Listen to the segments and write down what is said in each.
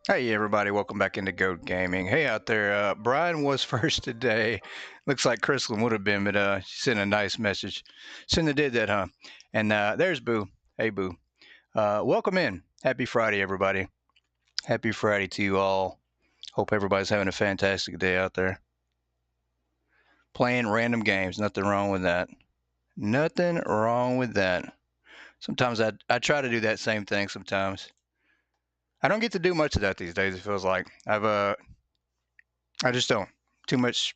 Hey everybody, welcome back into Goat Gaming. Hey out there, Brian was first today. Looks like Crystalline would have been, but she sent a nice message. Shouldn't have did that, huh? And there's Boo. Hey Boo. Welcome in. Happy Friday, everybody. Happy Friday to you all. Hope everybody's having a fantastic day out there. Playing random games, nothing wrong with that. Nothing wrong with that. Sometimes I try to do that same thing sometimes. I don't get to do much of that these days, it feels like. I just don't. Too much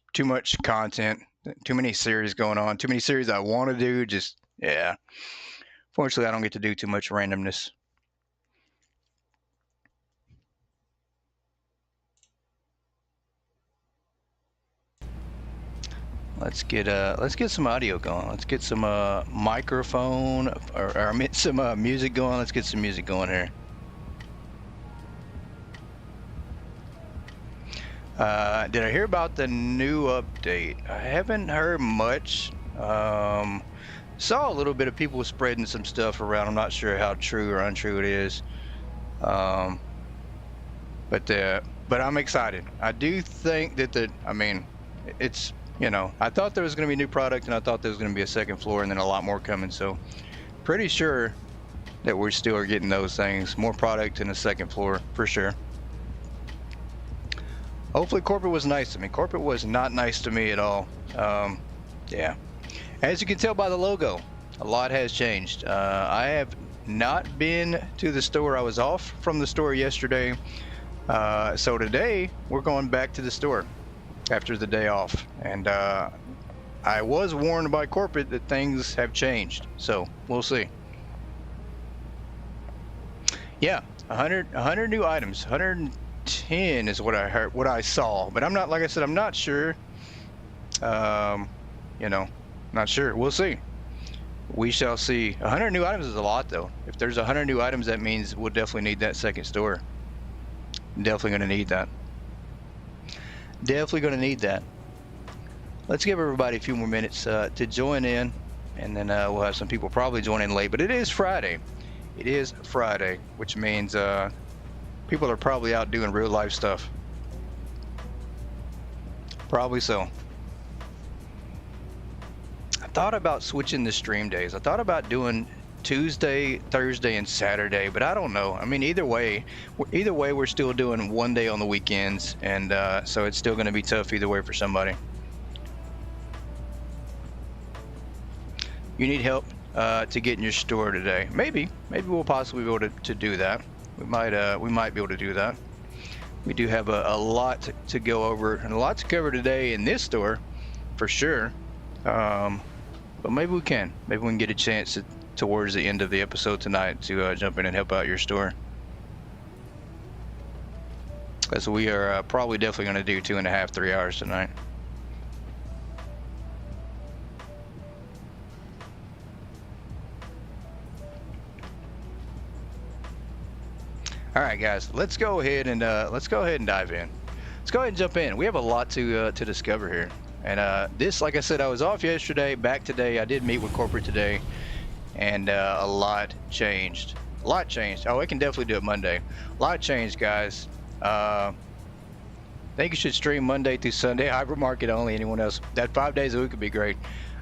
content, too many series going on, too many series I want to do. Just yeah. Fortunately, I don't get to do too much randomness. Let's get some audio going. Let's get some microphone or some music going. Let's get some music going here. Did I hear about the new update? I haven't heard much. Saw a little bit of people spreading some stuff around. I'm not sure how true or untrue it is. Um, but I'm excited. I do think that it's I thought there was going to be a new product, and I thought there was going to be a second floor, and then a lot more coming. So pretty sure that we still are getting those things, more product and a second floor for sure. Hopefully corporate was nice to me. Corporate was not nice to me at all. Yeah, as you can tell by the logo, a lot has changed. I have not been to the store. I was off from the store yesterday. So today we're going back to the store after the day off, and I was warned by corporate that things have changed, so we'll see. Yeah, 100 new items. 110 is what I heard, what I saw, but I'm not, like I said, I'm not sure. Um, not sure. We'll see. We shall see. 100 new items is a lot, though. If there's 100 new items, that means we'll definitely need that second store. Definitely going to need that. Definitely going to need that. Let's give everybody a few more minutes to join in, and then we'll have some people probably join in late. But it is Friday. It is Friday, which means people are probably out doing real life stuff. Probably so. I thought about switching the stream days. I thought about doing Tuesday, Thursday, and Saturday, but I don't know. I mean, either way, we're still doing one day on the weekends, and so it's still going to be tough either way for somebody. You need help to get in your store today. Maybe we'll possibly be able to do that. We might be able to do that. We do have a lot to go over and a lot to cover today in this store, for sure. But maybe we can. Maybe we can get a chance towards the end of the episode tonight to jump in and help out your store. Because we are probably definitely going to do 2.5, 3 hours tonight. All right, guys, let's go ahead and dive in. Let's go ahead and jump in. We have a lot to discover here. And this, like I said, I was off yesterday, back today. I did meet with corporate today, and a lot changed. A lot changed. Oh, I can definitely do it Monday. A lot changed, guys. I think you should stream Monday through Sunday. Hypermarket only. Anyone else? That 5 days a week would be great.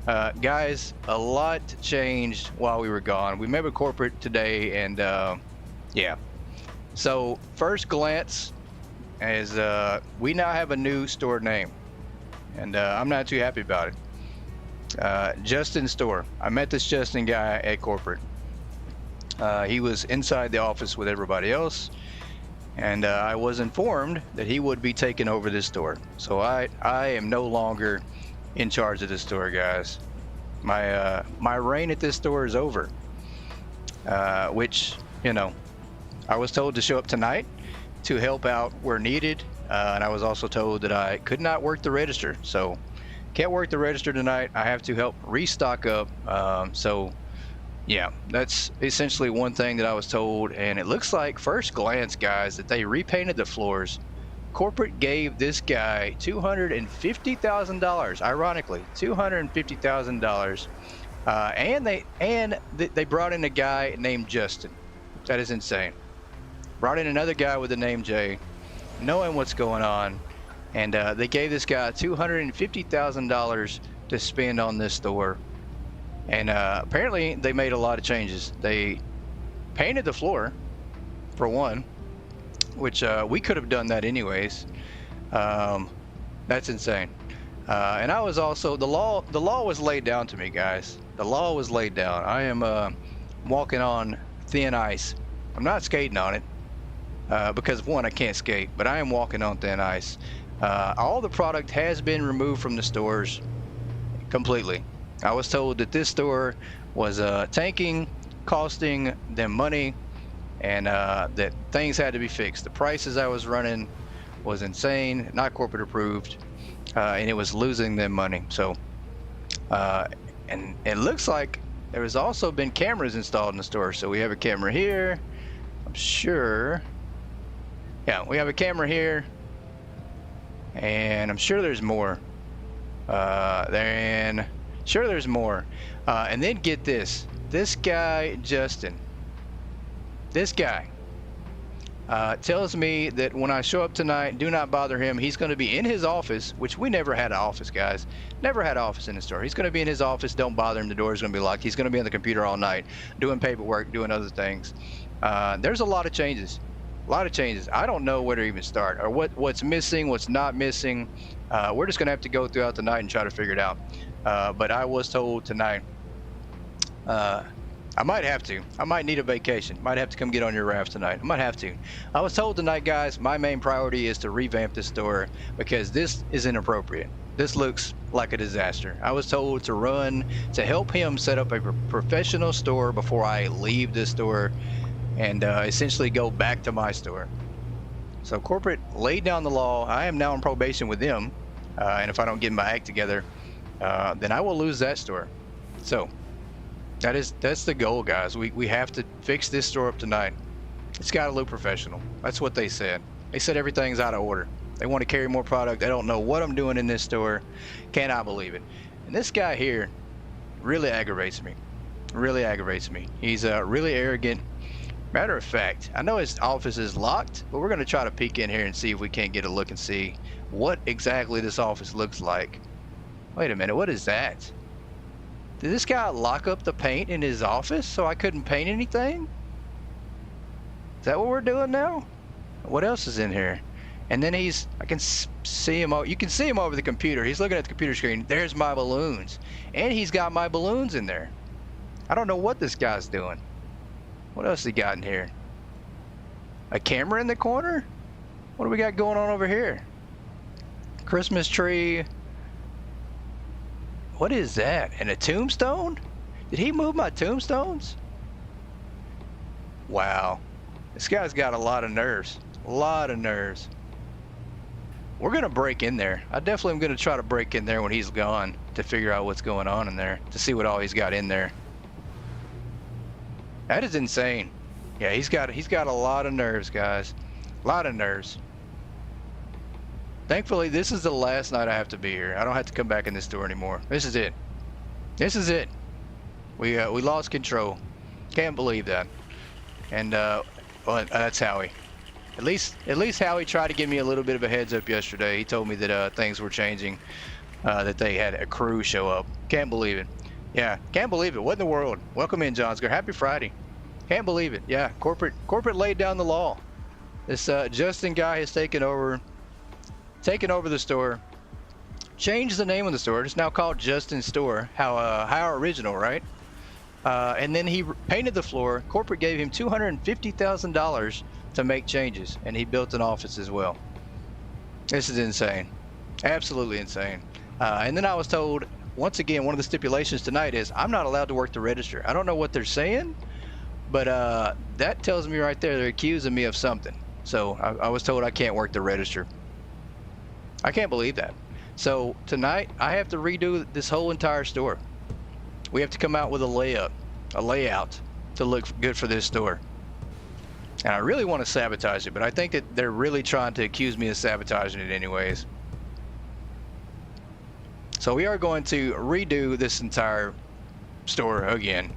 Guys, a lot changed while we were gone. We met with corporate today, and yeah. So first glance is we now have a new store name, and I'm not too happy about it. Justin Store. I met this Justin guy at corporate. He was inside the office with everybody else, and I was informed that he would be taking over this store. So I am no longer in charge of this store, guys. My reign at this store is over. Which, I was told to show up tonight to help out where needed, and I was also told that I could not work the register. So can't work the register tonight. I have to help restock up. So yeah, that's essentially one thing that I was told. And it looks like, first glance, guys, that they repainted the floors. Corporate gave this guy $250,000, ironically, $250,000. And they brought in a guy named Justin. That is insane. brought in another guy with the name Jay, knowing what's going on, and they gave this guy $250,000 to spend on this store. And apparently they made a lot of changes. They painted the floor, for one, which we could have done that anyways. That's insane. And I was also, the law was laid down to me, guys. The law was laid down. I am walking on thin ice. I'm not skating on it because, one, I can't skate, but I am walking on thin ice. All the product has been removed from the stores completely. I was told that this store was tanking, costing them money, and that things had to be fixed. The prices I was running was insane, not corporate approved, and it was losing them money. So, and it looks like there has also been cameras installed in the store. So we have a camera here, I'm sure. Yeah, we have a camera here, and I'm sure there's more. Sure there's more. And then get this. This guy, Justin, this guy tells me that when I show up tonight, do not bother him. He's going to be in his office, which we never had an office, guys. Never had an office in the store. He's going to be in his office. Don't bother him. The door is going to be locked. He's going to be on the computer all night, doing paperwork, doing other things. There's a lot of changes. A lot of changes. I don't know where to even start, or what's missing, what's not missing. We're just going to have to go throughout the night and try to figure it out. But I was told tonight, I might have to. I might need a vacation. Might have to come get on your raft tonight. I might have to. I was told tonight, guys, my main priority is to revamp this store because this is inappropriate. This looks like a disaster. I was told to run to help him set up a professional store before I leave this store and essentially go back to my store. So corporate laid down the law. I am now on probation with them, and if I don't get my act together, then I will lose that store. So that's the goal, guys. We have to fix this store up tonight. It's got to look professional. That's what they said. They said everything's out of order. They want to carry more product. They don't know what I'm doing in this store. Cannot believe it. And this guy here really aggravates me. Really aggravates me. He's really arrogant. Matter of fact, I know his office is locked, but we're going to try to peek in here and see if we can't get a look and see what exactly this office looks like. Wait a minute, what is that? Did this guy lock up the paint in his office so I couldn't paint anything? Is that what we're doing now? What else is in here? And then I can see him, you can see him over the computer. He's looking at the computer screen. There's my balloons. And he's got my balloons in there. I don't know what this guy's doing. What else he got in here? A camera in the corner? What do we got going on over here? Christmas tree. What is that? And a tombstone? Did he move my tombstones? Wow. This guy's got a lot of nerves. A lot of nerves. We're going to break in there. I definitely am going to try to break in there when he's gone to figure out what's going on in there, to see what all he's got in there. That is insane. Yeah, he's got a lot of nerves, guys. A lot of nerves. Thankfully, this is the last night I have to be here. I don't have to come back in this store anymore. This is it. This is it. We lost control. Can't believe that. And well, that's Howie. At least Howie tried to give me a little bit of a heads up yesterday. He told me that things were changing, that they had a crew show up. Can't believe it. Yeah, can't believe it. What in the world? Welcome in, Johnsgar. Happy Friday. Can't believe it. Yeah, corporate laid down the law. This Justin guy has taken over the store, changed the name of the store. It's now called Justin's Store. How original, right? And then he painted the floor. Corporate gave him $250,000 to make changes, and he built an office as well. This is insane. Absolutely insane. And then I was told, once again, one of the stipulations tonight is I'm not allowed to work the register. I don't know what they're saying, but that tells me right there they're accusing me of something. So I was told I can't work the register. I can't believe that. So tonight I have to redo this whole entire store. We have to come out with a layout to look good for this store. And I really want to sabotage it, but I think that they're really trying to accuse me of sabotaging it anyways. So we are going to redo this entire store again.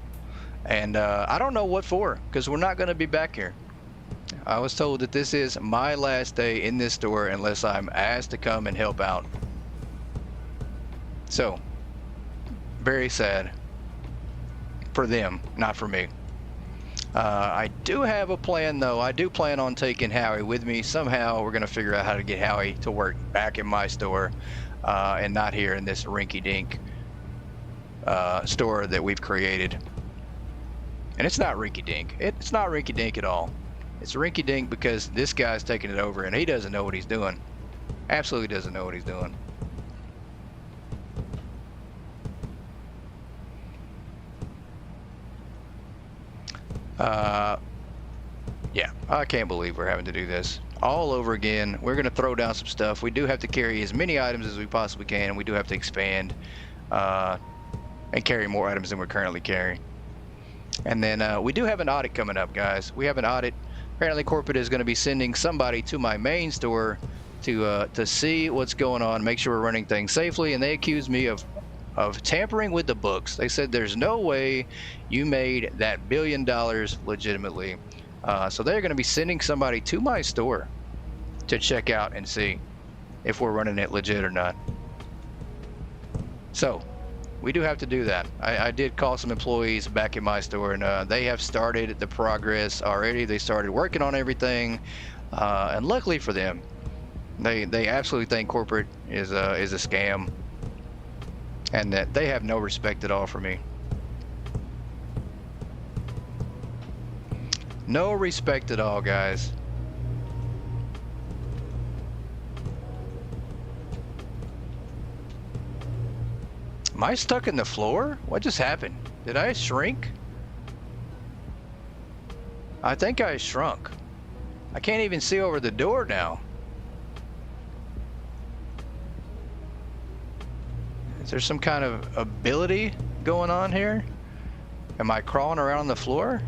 And I don't know what for, because we're not going to be back here. I was told that this is my last day in this store unless I'm asked to come and help out. So, very sad for them, not for me. I do have a plan though. I do plan on taking Howie with me. Somehow we're gonna figure out how to get Howie to work back in my store and not here in this rinky-dink store that we've created. And it's not rinky-dink. It's not rinky-dink at all. It's rinky-dink because this guy's taking it over and he doesn't know what he's doing. Absolutely doesn't know what he's doing. Yeah, I can't believe we're having to do this all over again. We're gonna throw down some stuff. We do have to carry as many items as we possibly can, and we do have to expand and carry more items than we're currently carrying. And then we do have an audit coming up, guys. We have an audit. Apparently corporate is going to be sending somebody to my main store to see what's going on, make sure we're running things safely, and they accused me of tampering with the books. They said there's no way you made that $1 billion legitimately. So they're going to be sending somebody to my store to check out and see if we're running it legit or not. So we do have to do that. I did call some employees back in my store, and they have started the progress already. They started working on everything, and luckily for them, they absolutely think corporate is a scam, and that they have no respect at all for me. No respect at all, guys. Am I stuck in the floor? What just happened? Did I shrink? I think I shrunk. I can't even see over the door now. Is there some kind of ability going on here? Am I crawling around on the floor?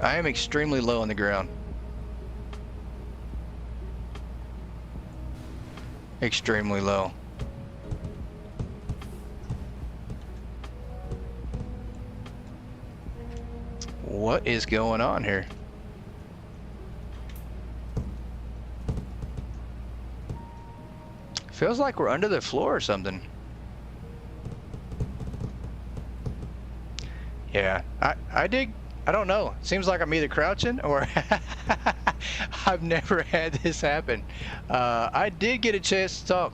I am extremely low on the ground. Extremely low. What is going on here? Feels like we're under the floor or something. Yeah, I don't know. Seems like I'm either crouching or I've never had this happen. I did get a chance to talk,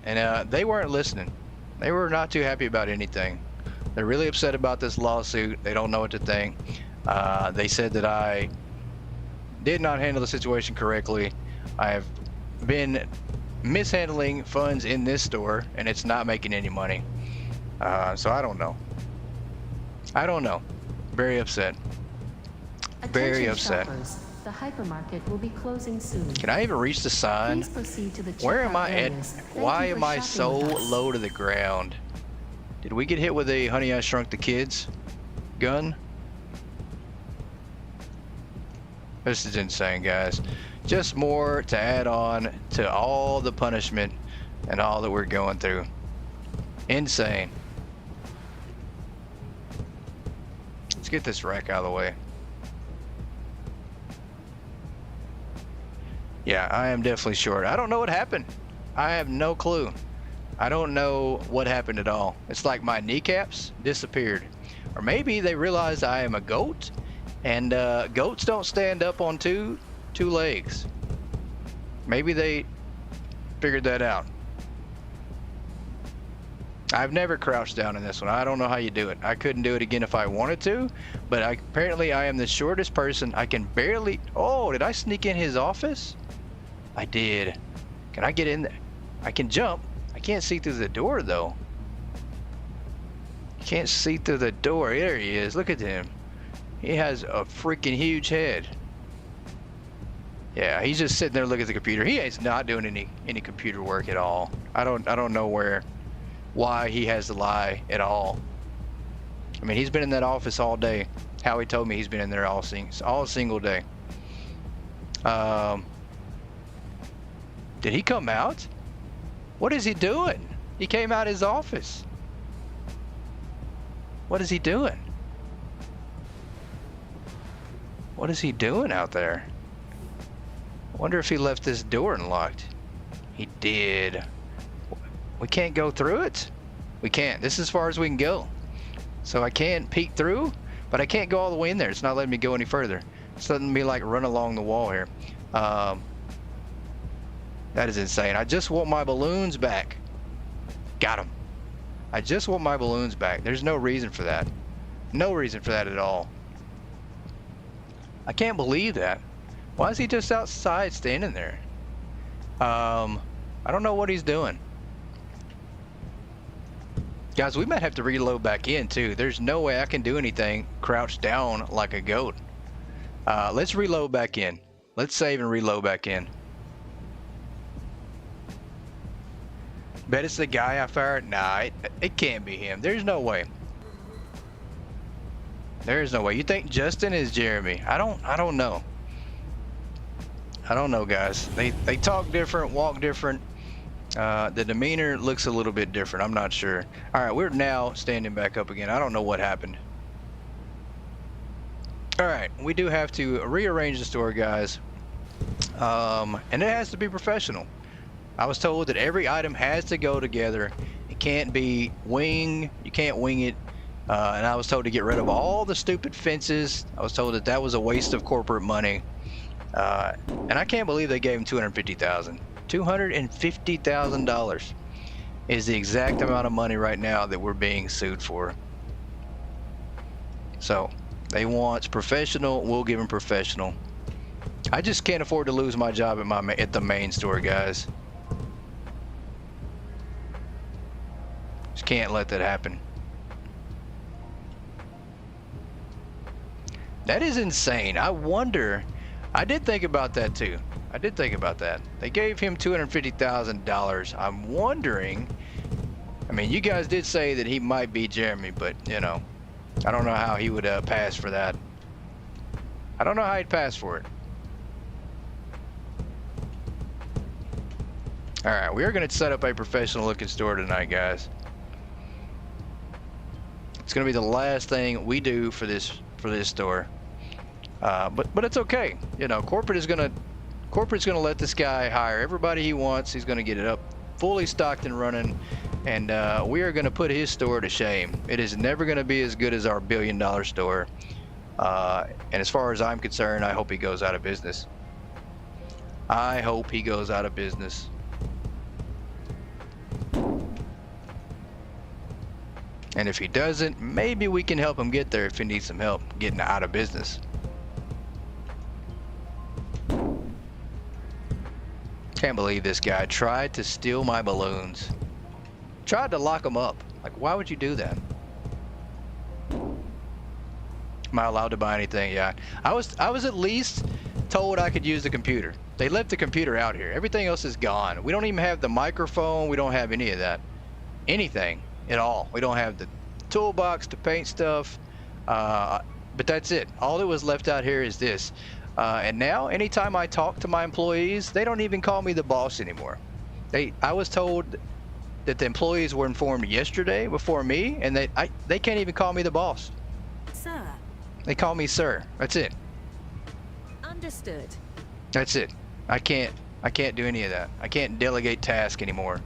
and they weren't listening. They were not too happy about anything. They're really upset about this lawsuit. They don't know what to think. They said that I did not handle the situation correctly. I have been mishandling funds in this store, and it's not making any money. So I don't know. I don't know. Very upset. Very upset. Shoppers, the hypermarket will be closing soon. Can I even reach the sign? Please proceed to the Where am I at? areas. Why Thank you am for I shopping so with us. low to the ground? Did we get hit with a Honey I Shrunk the Kids gun? This is insane, guys. Just more to add on to all the punishment and all that we're going through. Insane. Let's get this rack out of the way. Yeah, I am definitely short. I don't know what happened. I have no clue. I don't know what happened at all. It's like my kneecaps disappeared. Or maybe they realized I am a goat, and goats don't stand up on two legs. Maybe they figured that out. I've never crouched down in this one. I don't know how you do it. I couldn't do it again if I wanted to, but apparently I am the shortest person. I can barely... Oh, did I sneak in his office? I did. Can I get in there? I can jump. I can't see through the door, though. Can't see through the door. There he is. Look at him. He has a freaking huge head. Yeah, he's just sitting there looking at the computer. He is not doing any computer work at all. I don't know why he has to lie at all. I mean, he's been in that office all day. Howie told me he's been in there all single day. Did he come out? What is he doing? He came out of his office. What is he doing? What is he doing out there? I wonder if he left this door unlocked. He did. We can't go through it? We can't. This is as far as we can go. So I can peek through, but I can't go all the way in there. It's not letting me go any further. It's letting me like run along the wall here. That is insane. I just want my balloons back. Got them. I just want my balloons back. There's no reason for that. No reason for that at all. I can't believe that. Why is he just outside standing there? I don't know what he's doing. Guys, we might have to reload back in too. There's no way I can do anything crouched down like a goat. Let's reload back in. Let's save and reload back in. Bet it's the guy I fired. Nah, it can't be him. There's no way. There's no way. You think Justin is Jeremy? I don't know. I don't know, guys. They talk different, walk different. The demeanor looks a little bit different. I'm not sure. All right, we're now standing back up again. I don't know what happened. All right, we do have to rearrange the store, guys. And it has to be professional. I was told that every item has to go together. It can't be you can't wing it. And I was told to get rid of all the stupid fences. I was told that that was a waste of corporate money. And I can't believe they gave him $250,000. $250,000 is the exact amount of money right now that we're being sued for. So they want professional. We'll give them professional. I just can't afford to lose my job at the main store, guys. Just can't let that happen. That is insane. I wonder. I did think about that too. I did think about that. They gave him $250,000. I'm wondering. I mean, you guys did say that he might be Jeremy, but you know, I don't know how he would pass for that. I don't know how he'd pass for it. All right, we are going to set up a professional-looking store tonight, guys. It's going to be the last thing we do for this store. But it's okay. You know, corporate's gonna let this guy hire everybody he wants. He's gonna get it up fully stocked and running, and we are gonna put his store to shame. It is never gonna be as good as our $1 billion store. And as far as I'm concerned, I hope he goes out of business. I hope he goes out of business. And if he doesn't, maybe we can help him get there if he needs some help getting out of business. Can't believe this guy tried to steal my balloons. Tried to lock them up. Like, why would you do that? Am I allowed to buy anything? Yeah. I was at least told I could use the computer. They left the computer out here. Everything else is gone. We don't even have the microphone. We don't have any of that. Anything at all. We don't have the toolbox to paint stuff. But that's it. All that was left out here is this. And now, anytime I talk to my employees, they don't even call me the boss anymore. I was told that the employees were informed yesterday before me, and they can't even call me the boss. Sir. They call me sir. That's it. Understood. That's it. I can't do any of that. I can't delegate tasks anymore.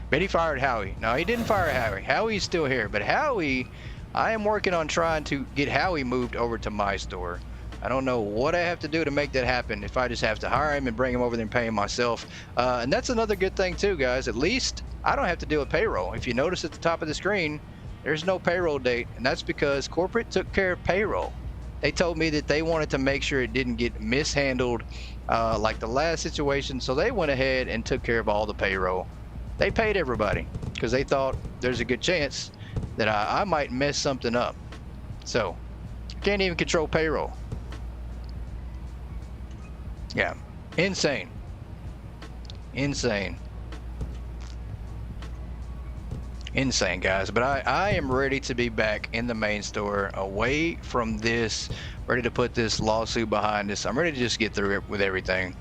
Betty fired Howie. No, he didn't fire Howie. Howie's still here, but Howie, I am working on trying to get Howie moved over to my store. I don't know what I have to do to make that happen. If I just have to hire him and bring him over there and pay him myself. And that's another good thing too, guys. At least I don't have to do a payroll. If you notice at the top of the screen, there's no payroll date, and that's because corporate took care of payroll. They told me that they wanted to make sure it didn't get mishandled like the last situation, so they went ahead and took care of all the payroll. They paid everybody because they thought there's a good chance that I might mess something up. So, can't even control payroll. Yeah, insane. Insane. Insane, guys. But I am ready to be back in the main store, away from this, ready to put this lawsuit behind us. I'm ready to just get through it with everything.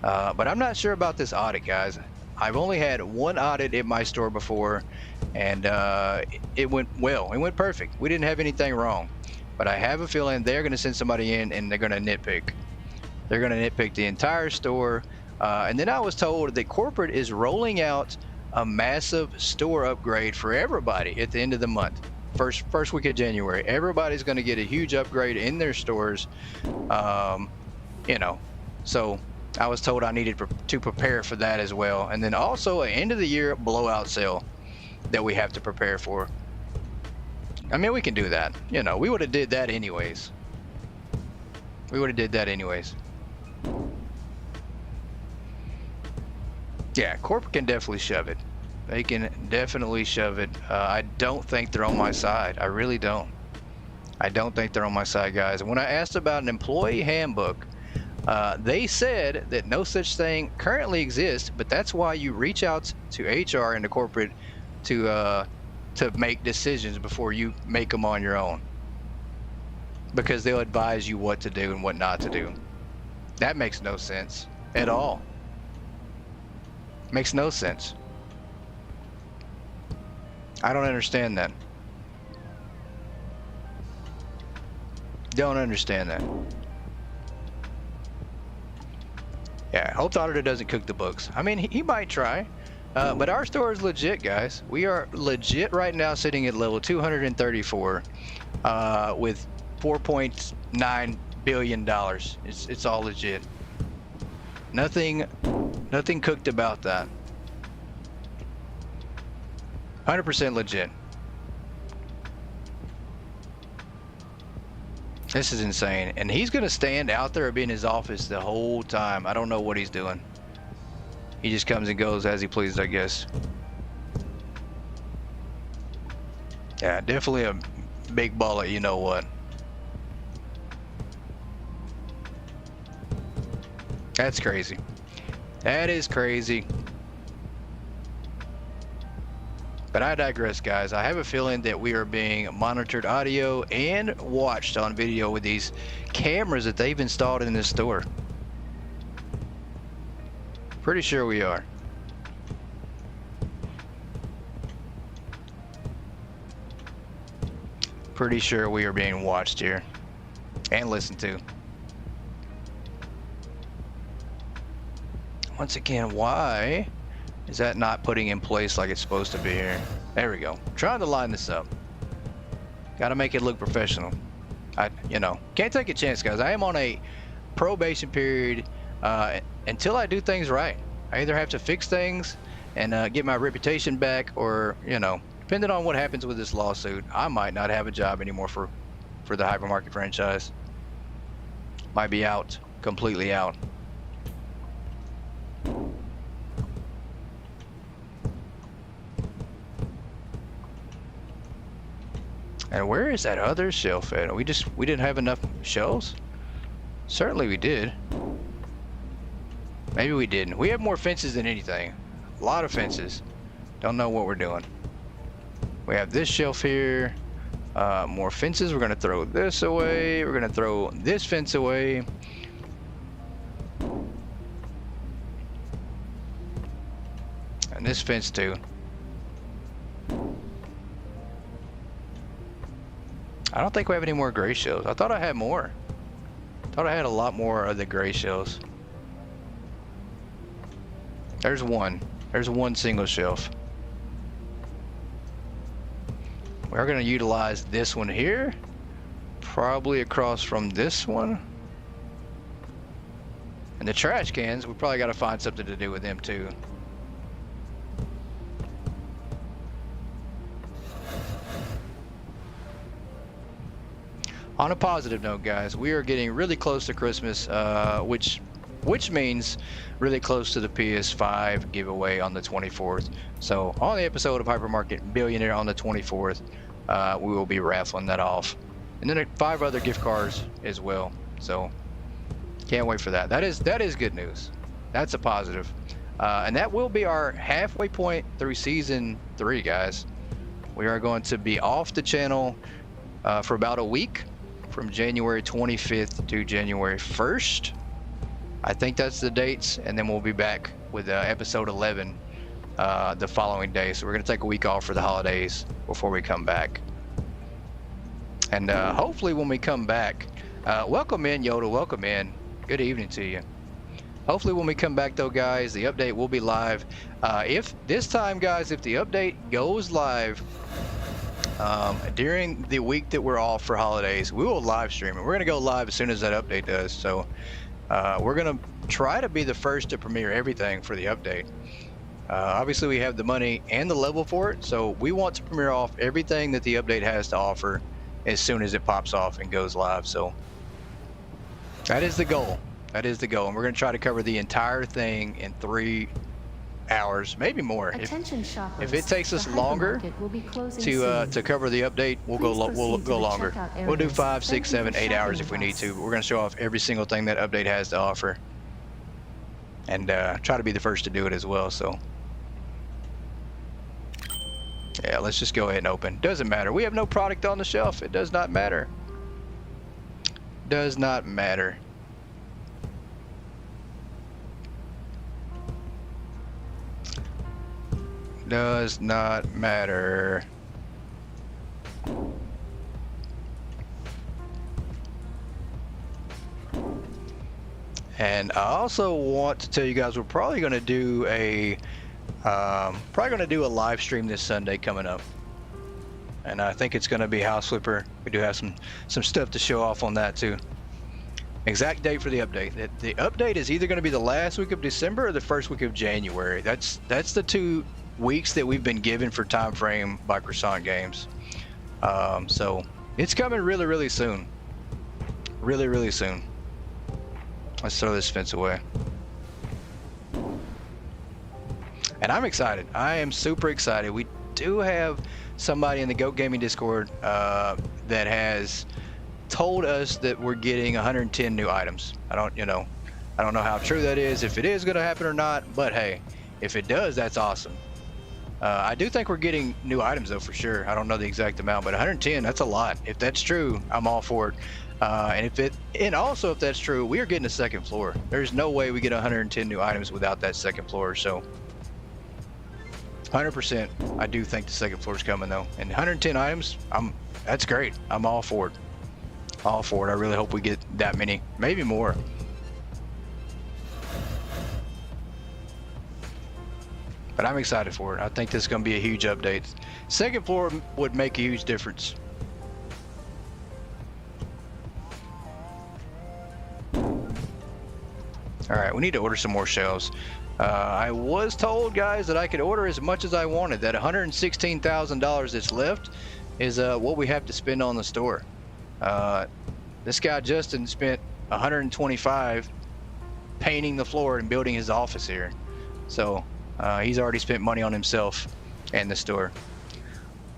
But I'm not sure about this audit, guys. I've only had one audit in my store before, and it went well. It went perfect. We didn't have anything wrong. but I have a feeling they're going to send somebody in and they're going to nitpick. They're going to nitpick the entire store. And then I was told that corporate is rolling out a massive store upgrade for everybody at the end of the month. First week of January. Everybody's going to get a huge upgrade in their stores. You know, so I was told I needed to prepare for that as well. And then also an end of the year blowout sale that we have to prepare for. I mean, we can do that. You know, we would have did that anyways. Yeah, corporate can definitely shove it. They can definitely shove it. I don't think they're on my side. I really don't. I don't think they're on my side, guys. When I asked about an employee handbook, they said that no such thing currently exists, but that's why you reach out to HR and the corporate to make decisions before you make them on your own, because they'll advise you what to do and what not to do. That makes no sense at all. Makes no sense. I don't understand that. Don't understand that. Yeah, hope the auditor doesn't cook the books. I mean, he might try, but our store is legit, guys. We are legit right now, sitting at level 234 with $4.9 billion. It's all legit. Nothing cooked about that. 100% legit. This is insane. And he's gonna stand out there or be in his office the whole time. I don't know what he's doing. He just comes and goes as he pleases, I guess. Yeah, definitely a big baller, you know what. That's crazy. That is crazy. But I digress, guys. I have a feeling that we are being monitored audio and watched on video with these cameras that they've installed in this store. Pretty sure we are. Pretty sure we are being watched here and listened to. Once again, why is that not putting in place like it's supposed to be here? There we go. Trying to line this up. Got to make it look professional. You know, can't take a chance, guys. I am on a probation period until I do things right. I either have to fix things and get my reputation back, or, you know, depending on what happens with this lawsuit, I might not have a job anymore for the Hypermarket franchise. Might be out, completely out. And where is that other shelf at? We didn't have enough shelves? Certainly we did. Maybe we didn't. We have more fences than anything. A lot of fences. Don't know what we're doing. We have this shelf here. More fences. We're gonna throw this away. We're gonna throw this fence away. And this fence too. I don't think we have any more gray shells. I thought I had more. Thought I had a lot more of the gray shells. There's one. There's one single shelf. We're going to utilize this one here. Probably across from this one. And the trash cans, we probably got to find something to do with them too. On a positive note, guys, we are getting really close to Christmas, which means really close to the PS5 giveaway on the 24th. So on the episode of Hypermarket Billionaire on the 24th, we will be raffling that off. And then 5 other gift cards as well. So can't wait for that. That is good news. That's a positive. And that will be our halfway point through season 3, guys. We are going to be off the channel for about a week, from January 25th to January 1st. I think that's the dates, and then we'll be back with episode 11 the following day. So we're going to take a week off for the holidays before we come back. And hopefully when we come back, welcome in Yoda, welcome in. Good evening to you. Hopefully when we come back though, guys, the update will be live. If this time, guys, if the update goes live during the week that we're off for holidays, we will live stream it. We're gonna go live as soon as that update does. So we're gonna try to be the first to premiere everything for the update. Obviously we have the money and the level for it, so we want to premiere off everything that the update has to offer as soon as it pops off and goes live. So that is the goal. That is the goal, and we're going to try to cover the entire thing in 3 hours, maybe more. Attention shoppers, if it takes us the longer hypermarket will be closing to soon. cover the update, we'll go longer. We'll do 5, 6, Thank you 7, for 8 hours if shopping we with need us. to. We're going to show off every single thing that update has to offer, and try to be the first to do it as well. So yeah, let's just go ahead and open. Doesn't matter. We have no product on the shelf. It does not matter. Does not matter. Does not matter. And I also want to tell you guys we're probably going to do a live stream this Sunday coming up, and I think it's going to be House Flipper. We do have some stuff to show off on that too. Exact date for the update. The update is either going to be the last week of December or the first week of January. That's the 2 weeks that we've been given for time frame by Croissant Games. So it's coming really soon. Really soon. Let's throw this fence away. And I'm excited. I am super excited. We do have somebody in the Goat Gaming Discord that has told us that we're getting 110 new items. I don't know how true that is, if it is going to happen or not, but hey, if it does, that's awesome. I do think we're getting new items though, for sure. I don't know the exact amount, but 110, that's a lot. If that's true, I'm all for it. And also if that's true, we are getting a second floor. There's no way we get 110 new items without that second floor. So 100%, I do think the second floor is coming though. And 110 items, that's great. I'm all for it. All for it. I really hope we get that many, maybe more. But I'm excited for it. I think this is going to be a huge update. Second floor would make a huge difference. All right, we need to order some more shelves. I was told, guys, that I could order as much as I wanted. That $116,000 that's left is what we have to spend on the store. This guy Justin spent $125 painting the floor and building his office here. So he's already spent money on himself and the store.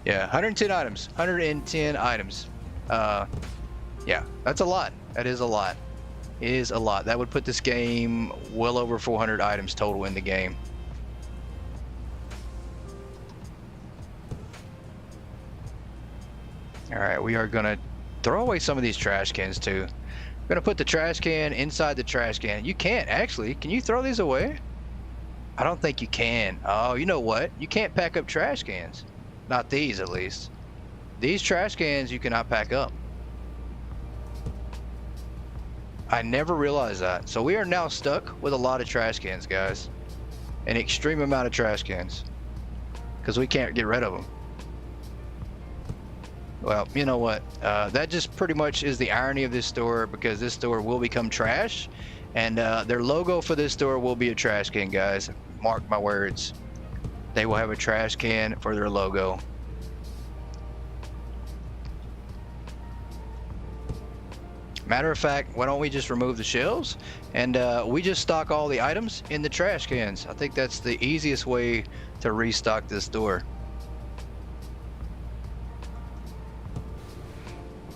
Yeah, 110 items. 110 items. Yeah, that's a lot. That is a lot. It is a lot. That would put this game well over 400 items total in the game. All right, we are gonna throw away some of these trash cans too. We're gonna put the trash can inside the trash can. You can't actually. Can you throw these away? I don't think you can. Oh, you know what? You can't pack up trash cans. Not these, at least. These trash cans you cannot pack up. I never realized that. So we are now stuck with a lot of trash cans, guys. An extreme amount of trash cans. Because we can't get rid of them. Well, you know what? That just pretty much is the irony of this store, because this store will become trash. And their logo for this store will be a trash can, guys. Mark my words. They will have a trash can for their logo. Matter of fact, why don't we just remove the shelves and we just stock all the items in the trash cans? I think that's the easiest way to restock this store.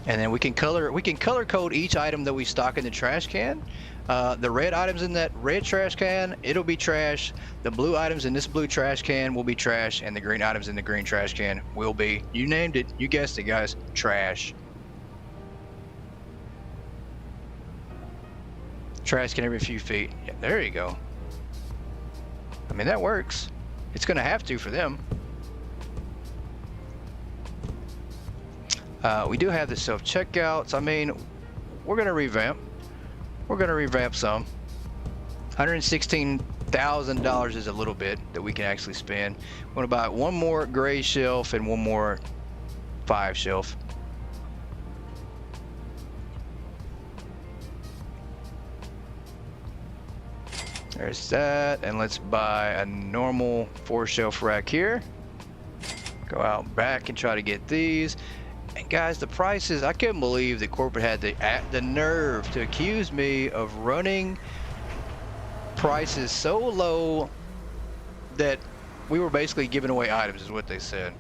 And then we can color code each item that we stock in the trash can. The red items in that red trash can, it'll be trash. The blue items in this blue trash can will be trash, and the green items in the green trash can will be, you named it, you guessed it, guys, trash. Trash can every few feet. Yeah, there you go. I mean, that works. It's gonna have to for them. We do have the self-checkouts. I mean, we're gonna revamp. We're gonna revamp some. $116,000 is a little bit that we can actually spend. We're gonna buy one more gray shelf and one more 5 shelf. There's that, and let's buy a normal 4 shelf rack here. Go out back and try to get these. And guys, the prices, I couldn't believe that corporate had the nerve to accuse me of running prices so low that we were basically giving away items, is what they said.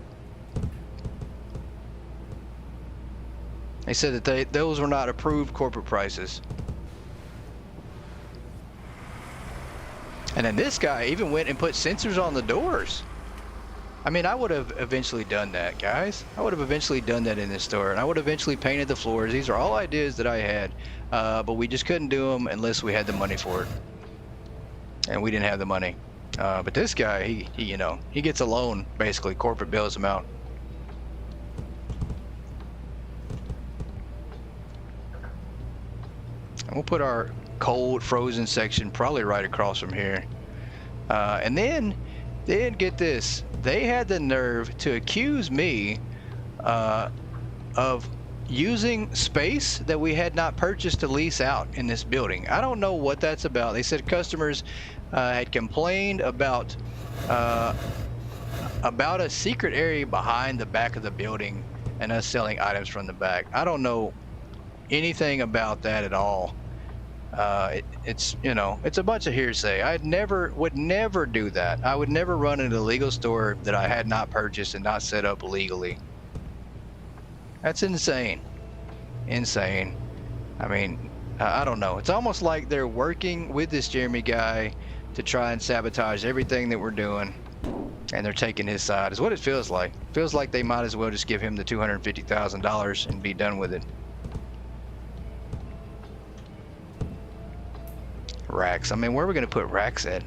They said that those were not approved corporate prices. And then this guy even went and put sensors on the doors. I mean, I would have eventually done that, guys. I would have eventually done that in this store, and I would have eventually painted the floors. These are all ideas that I had, but we just couldn't do them unless we had the money for it. And we didn't have the money. But this guy, he you know, he gets a loan, basically. Corporate bails him out. And we'll put our cold, frozen section probably right across from here. And then get this. They had the nerve to accuse me of using space that we had not purchased to lease out in this building. I don't know what that's about. They said customers had complained about a secret area behind the back of the building and us selling items from the back. I don't know anything about that at all. It's, you know, it's a bunch of hearsay. Would never do that. I would never run an illegal store that I had not purchased and not set up legally. That's insane. Insane. I mean, I don't know. It's almost like they're working with this Jeremy guy to try and sabotage everything that we're doing, and they're taking his side, is what it feels like. It feels like they might as well just give him the $250,000 and be done with it. Racks. I mean, where are we going to put racks at?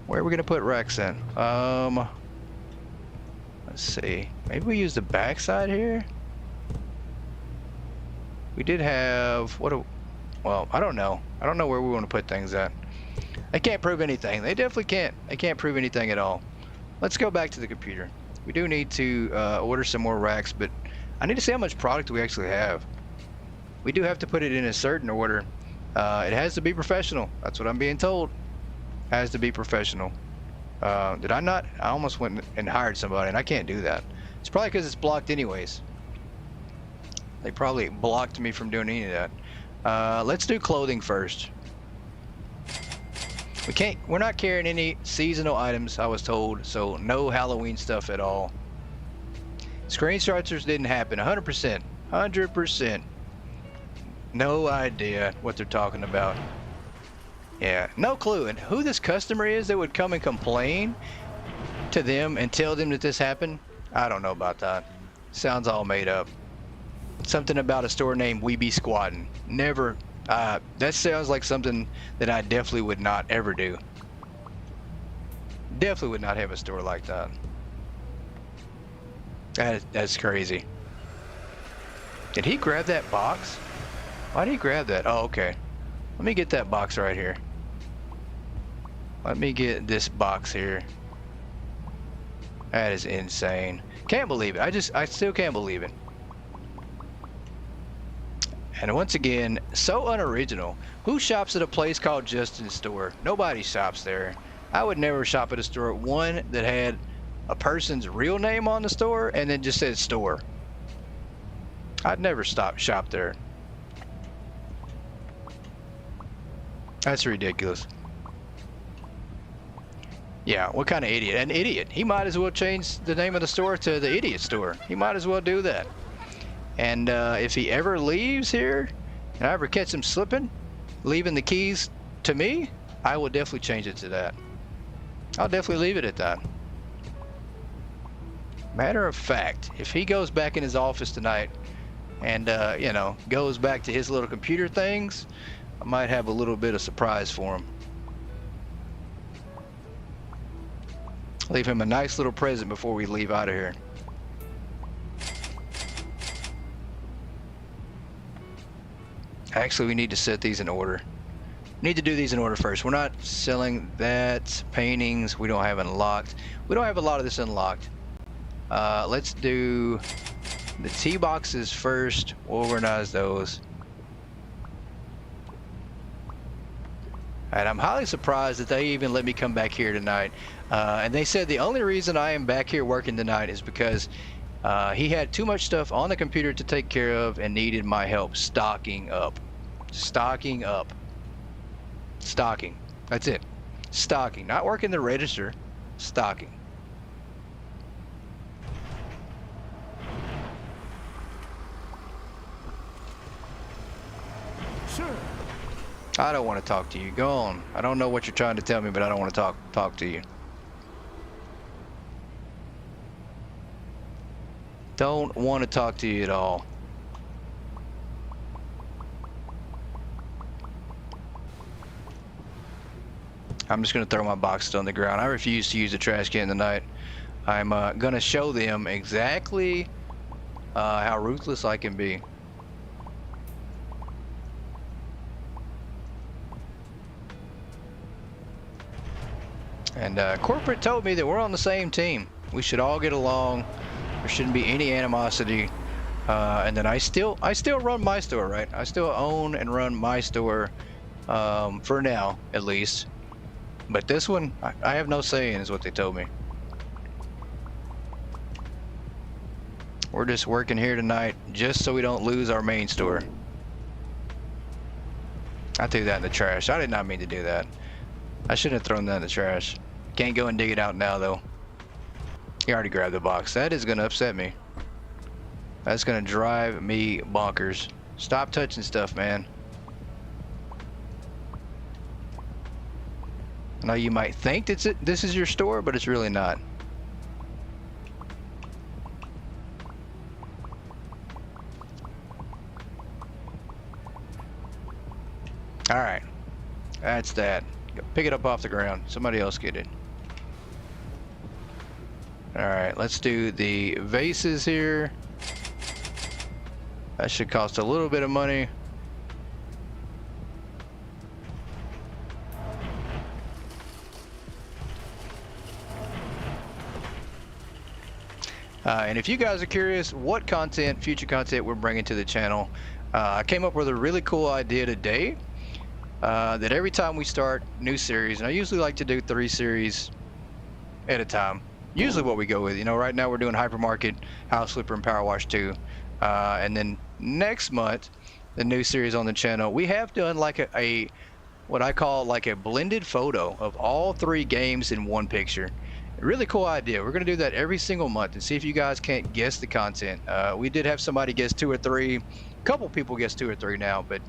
Where are we going to put racks at? Let's see. Maybe we use the back side here. We did have well, I don't know. I don't know where we want to put things at. They can't prove anything. They definitely can't. They can't prove anything at all. Let's go back to the computer. We do need to order some more racks, but I need to see how much product we actually have. We do have to put it in a certain order. It has to be professional. That's what I'm being told. Has to be professional. Did I not? I almost went and hired somebody, and I can't do that. It's probably because it's blocked anyways. They probably blocked me from doing any of that. Let's do clothing first. We're not carrying any seasonal items, I was told, so no Halloween stuff at all. Screen starters didn't happen. 100%. 100%. No idea what they're talking about. Yeah, no clue. And who this customer is that would come and complain to them and tell them that this happened, I don't know about that. Sounds all made up. Something about a store named We Be Squattin'. Never. That sounds like something that I definitely would not ever do. Definitely would not have a store like that. That's crazy. Did he grab that box? Why did he grab that? Oh, okay. Let me get that box right here. Let me get this box here. That is insane. Can't believe it. I still can't believe it. And once again, so unoriginal. Who shops at a place called Justin's Store? Nobody shops there. I would never shop at a store, one that had a person's real name on the store and then just said store. I'd never shop there. That's ridiculous. Yeah, what kind of idiot? An idiot. He might as well change the name of the store to the Idiot Store. He might as well do that. And if he ever leaves here, and I ever catch him slipping, leaving the keys to me, I will definitely change it to that. I'll definitely leave it at that. Matter of fact, if he goes back in his office tonight and, you know, goes back to his little computer things, I might have a little bit of surprise for him. Leave him a nice little present before we leave out of here. Actually, we need to set these in order. Need to do these in order first. We're not selling that. Paintings, we don't have unlocked. We don't have a lot of this unlocked. Let's do the tee boxes first. We'll organize those. And I'm highly surprised that they even let me come back here tonight. And they said the only reason I am back here working tonight is because he had too much stuff on the computer to take care of and needed my help stocking up. Stocking up. Stocking. That's it. Stocking. Not working the register. Stocking. Sure. I don't want to talk to you. Go on. I don't know what you're trying to tell me, but I don't want to talk to you. Don't want to talk to you at all. I'm just going to throw my boxes on the ground. I refuse to use the trash can tonight. I'm going to show them exactly how ruthless I can be. And corporate told me that we're on the same team. We should all get along. There shouldn't be any animosity. And then I still run my store, right? I still own and run my store for now, at least. But this one, I have no say in, is what they told me. We're just working here tonight just so we don't lose our main store. I threw that in the trash. I did not mean to do that. I shouldn't have thrown that in the trash. Can't go and dig it out now, though. He already grabbed the box. That is going to upset me. That's going to drive me bonkers. Stop touching stuff, man. I know you might think this is your store, but it's really not. All right, that's that. Pick it up off the ground. Somebody else get it. All right, let's do the vases here. That should cost a little bit of money. And if you guys are curious what content, future content we're bringing to the channel, I came up with a really cool idea today. That every time we start new series, and I usually like to do 3 series at a time. Usually what we go with, you know, right now we're doing Hypermarket, House Flipper, and Power Wash 2. And then next month, the new series on the channel, we have done like a what I call like a blended photo of all 3 games in one picture. Really cool idea. We're going to do that every single month and see if you guys can't guess the content. We did have somebody guess 2 or 3. A couple people guess 2 or 3 now, but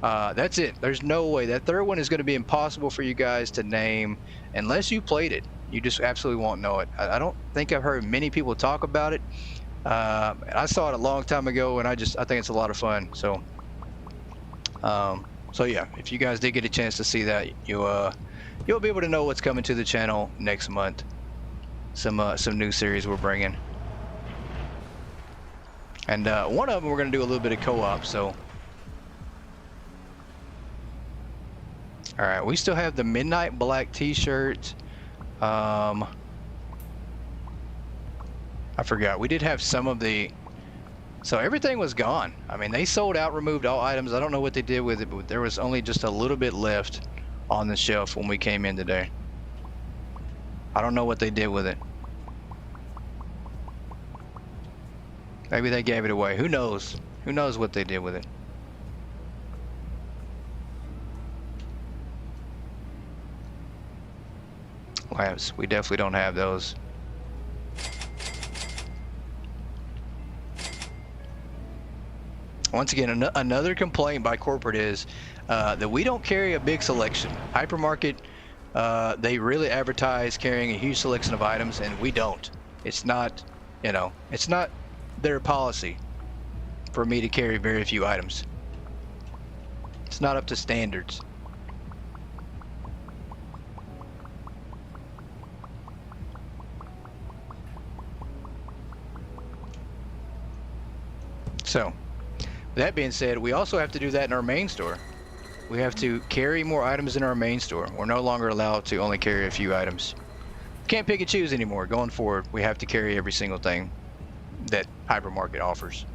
that's it. There's no way. That third one is going to be impossible for you guys to name unless you played it. You just absolutely won't know it. I don't think I've heard many people talk about it. I saw it a long time ago, and I think it's a lot of fun. So yeah, if you guys did get a chance to see that, you'll be able to know what's coming to the channel next month. Some new series we're bringing, and one of them we're going to do a little bit of co-op. So, all right, we still have the Midnight Black T-shirt. I forgot we did have some of the. So everything was gone. I mean, they sold out, removed all items. I don't know what they did with it, but there was only just a little bit left on the shelf when we came in today. I don't know what they did with it. Maybe they gave it away. Who knows? Who knows what they did with it? Lamps. We definitely don't have those. Once again, another complaint by corporate is that we don't carry a big selection. Hypermarket, they really advertise carrying a huge selection of items, and we don't. It's not, you know, it's not their policy for me to carry very few items. It's not up to standards. So That being said, we also have to do that in our main store. We have to carry more items in our main store. We're no longer allowed to only carry a few items. Can't pick and choose anymore. Going forward, we have to carry every single thing that Hypermarket offers.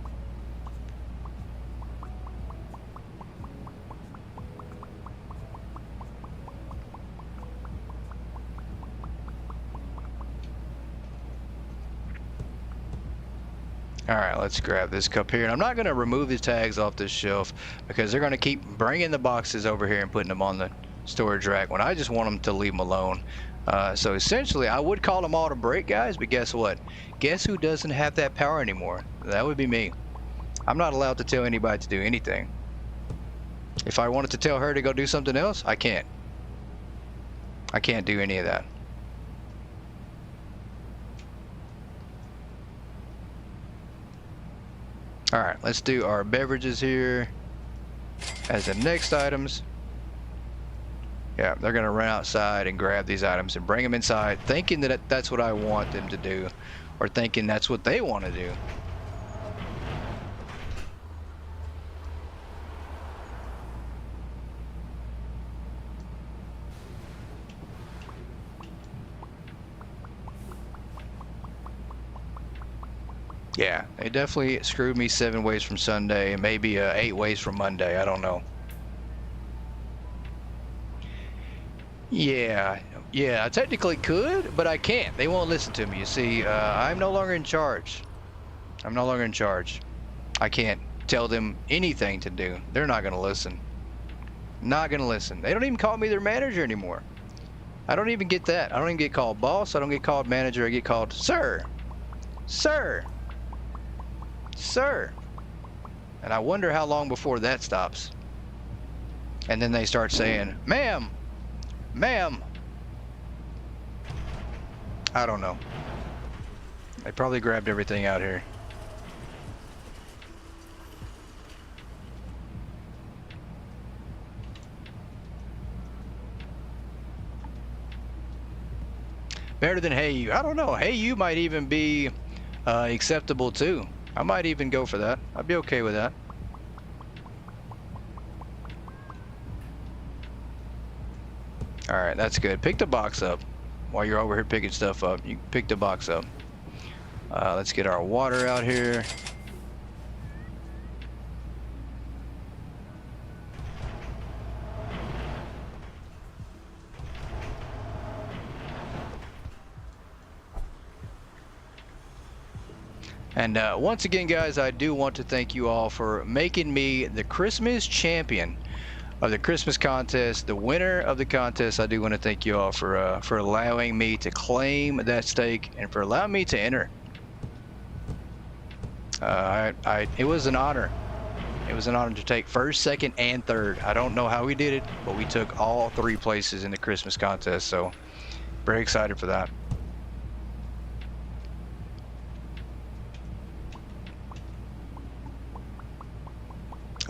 All right, let's grab this cup here. And I'm not going to remove the tags off this shelf because they're going to keep bringing the boxes over here and putting them on the storage rack when I just want them to leave them alone. So essentially, I would call them all to break, guys, but guess what? Guess who doesn't have that power anymore? That would be me. I'm not allowed to tell anybody to do anything. If I wanted to tell her to go do something else, I can't. I can't do any of that. All right, let's do our beverages here as the next items. Yeah, they're gonna run outside and grab these items and bring them inside, thinking that that's what I want them to do, or thinking that's what they want to do. Yeah, they definitely screwed me 7 ways from Sunday, and maybe 8 ways from Monday. I don't know. Yeah, I technically could, but I can't. They won't listen to me. You see, I'm no longer in charge. I'm no longer in charge. I can't tell them anything to do. They're not going to listen. Not going to listen. They don't even call me their manager anymore. I don't even get that. I don't even get called boss. I don't get called manager. I get called sir. Sir. Sir. And I wonder how long before that stops. And then they start saying, ma'am. Ma'am. I don't know. They probably grabbed everything out here. Better than Hey You. I don't know. Hey You might even be acceptable too. I might even go for that. I'd be okay with that. All right, that's good. Pick the box up while you're over here picking stuff up. You pick the box up. Let's get our water out here. And once again, guys, I do want to thank you all for making me the Christmas champion of the Christmas contest, the winner of the contest. I do want to thank you all for allowing me to claim that stake and for allowing me to enter. It was an honor. It was an honor to take first, second, and third. I don't know how we did it, but we took all 3 places in the Christmas contest. So very excited for that.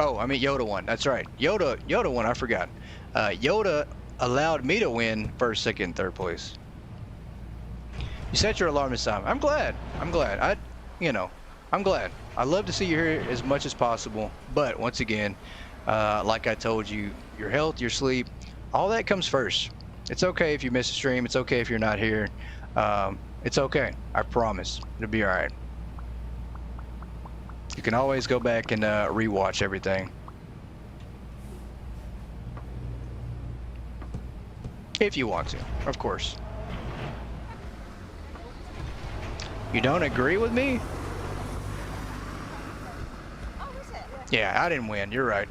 Oh, I mean Yoda won. That's right. Yoda won. I forgot. Yoda allowed me to win first, second, third place. You set your alarm this time. I'm glad. I'm glad. I'm glad. I love to see you here as much as possible. But once again, like I told you, your health, your sleep, all that comes first. It's okay if you miss a stream. It's okay if you're not here. It's okay. I promise. It'll be all right. You can always go back and rewatch everything. If you want to, of course. You don't agree with me? Yeah, I didn't win. You're right.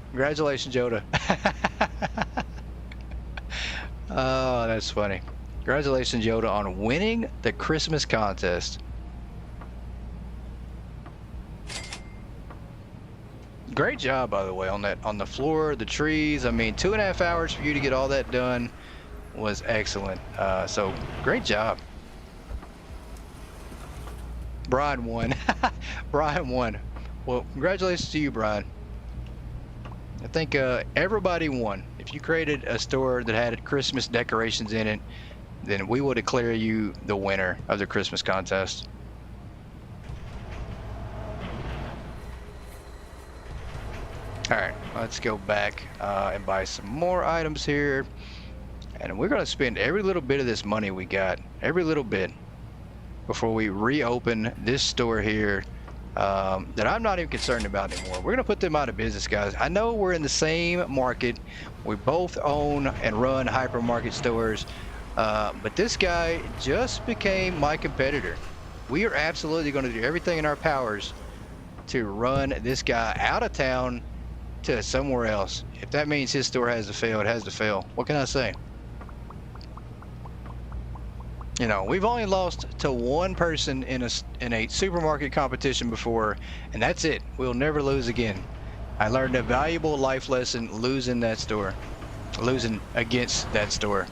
Congratulations, Yoda. Oh, that's funny. Congratulations, Yoda, on winning the Christmas contest. Great job, by the way, on the floor, the trees. I mean, 2.5 hours for you to get all that done was excellent. So great job. Brian won. Brian won. Well, congratulations to you, Brian. I think everybody won. If you created a store that had Christmas decorations in it, then we will declare you the winner of the Christmas contest. All right, let's go back and buy some more items here. And we're going to spend every little bit of this money we got, every little bit, before we reopen this store here that I'm not even concerned about anymore. We're going to put them out of business, guys. I know we're in the same market. We both own and run hypermarket stores, but this guy just became my competitor. We are absolutely going to do everything in our powers to run this guy out of town to somewhere else. If that means his store has to fail, it has to fail. What can I say? You know, we've only lost to one person in a supermarket competition before, and that's it. We'll never lose again. I learned a valuable life lesson losing that store, losing against that store.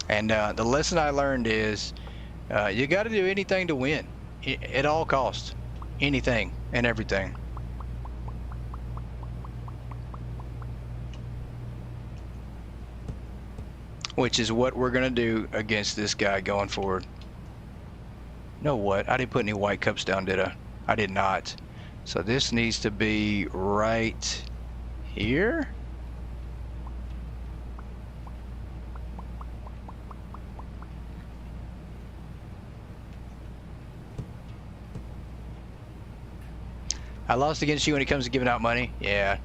And the lesson I learned is you got to do anything to win at all costs, anything and everything. Which is what we're gonna do against this guy going forward. You know what? I didn't put any white cups down, did I? I did not. So this needs to be right here. I lost against you when it comes to giving out money. Yeah,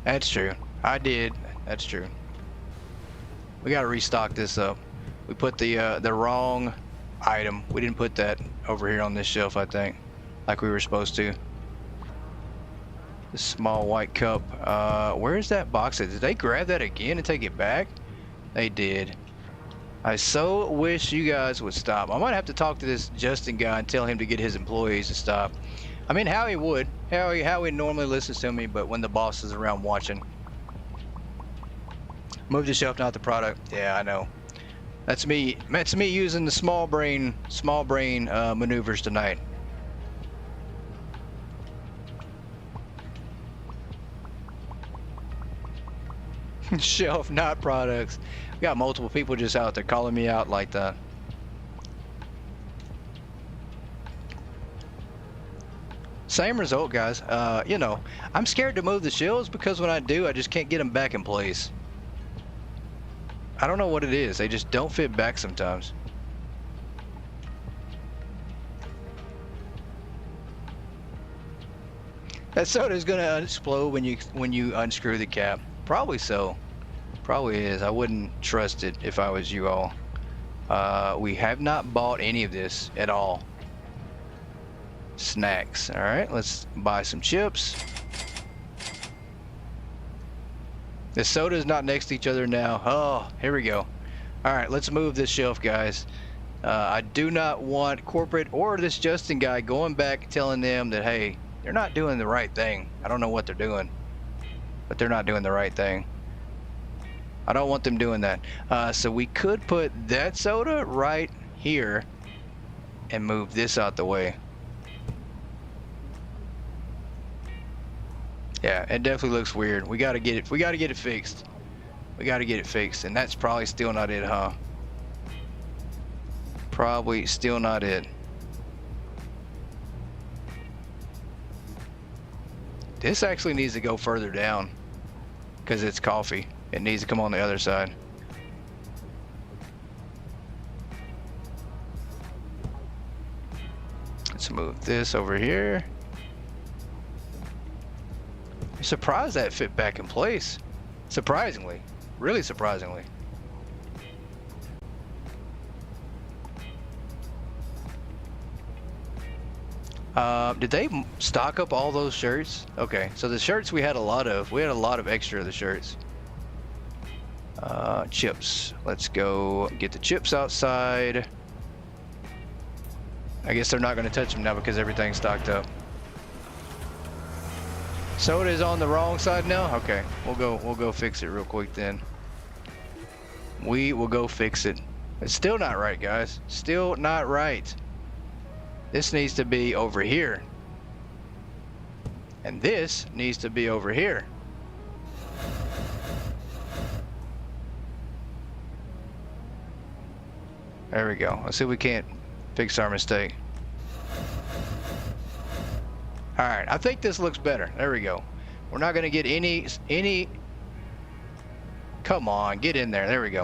that's true. I did. That's true. We gotta restock this up. We put the wrong item. We didn't put that over here on this shelf, I think, like we were supposed to. The small white cup. Where's that box at? Did they grab that again and take it back? They did. I so wish you guys would stop. I might have to talk to this Justin guy and tell him to get his employees to stop. I mean, Howie would. Howie normally listens to me, but when the boss is around watching. Move the shelf, not the product. Yeah, I know. That's me. That's me using the small brain maneuvers tonight. Shelf, not products. We got multiple people just out there calling me out like that. Same result, guys. You know, I'm scared to move the shelves because when I do, I just can't get them back in place. I don't know what it is. They just don't fit back sometimes. That soda is gonna explode when you unscrew the cap. Probably so. Probably is. I wouldn't trust it if I was you all. We have not bought any of this at all. Snacks. All right, let's buy some chips. The soda is not next to each other now. Oh, here we go. All right, let's move this shelf, guys. I do not want corporate or this Justin guy going back telling them that, hey, they're not doing the right thing. I don't know what they're doing, but they're not doing the right thing. I don't want them doing that. So we could put that soda right here and move this out the way. Yeah, it definitely looks weird. We gotta get it. We gotta get it fixed. We gotta get it fixed, and that's probably still not it, huh? Probably still not it. This actually needs to go further down because it's coffee. It needs to come on the other side. Let's move this over here. I'm surprised that fit back in place. Surprisingly. Really surprisingly. Did they stock up all those shirts? Okay, so the shirts we had a lot of. We had a lot of extra of the shirts. Chips. Let's go get the chips outside. I guess they're not going to touch them now because everything's stocked up. Soda is on the wrong side now. Okay, we'll go fix it real quick then. We will go fix it. It's still not right, guys. Still not right. This needs to be over here. And this needs to be over here. There we go. Let's see if we can't fix our mistake. All right, I think this looks better. There we go. We're not gonna get any. Come on, get in there. There we go.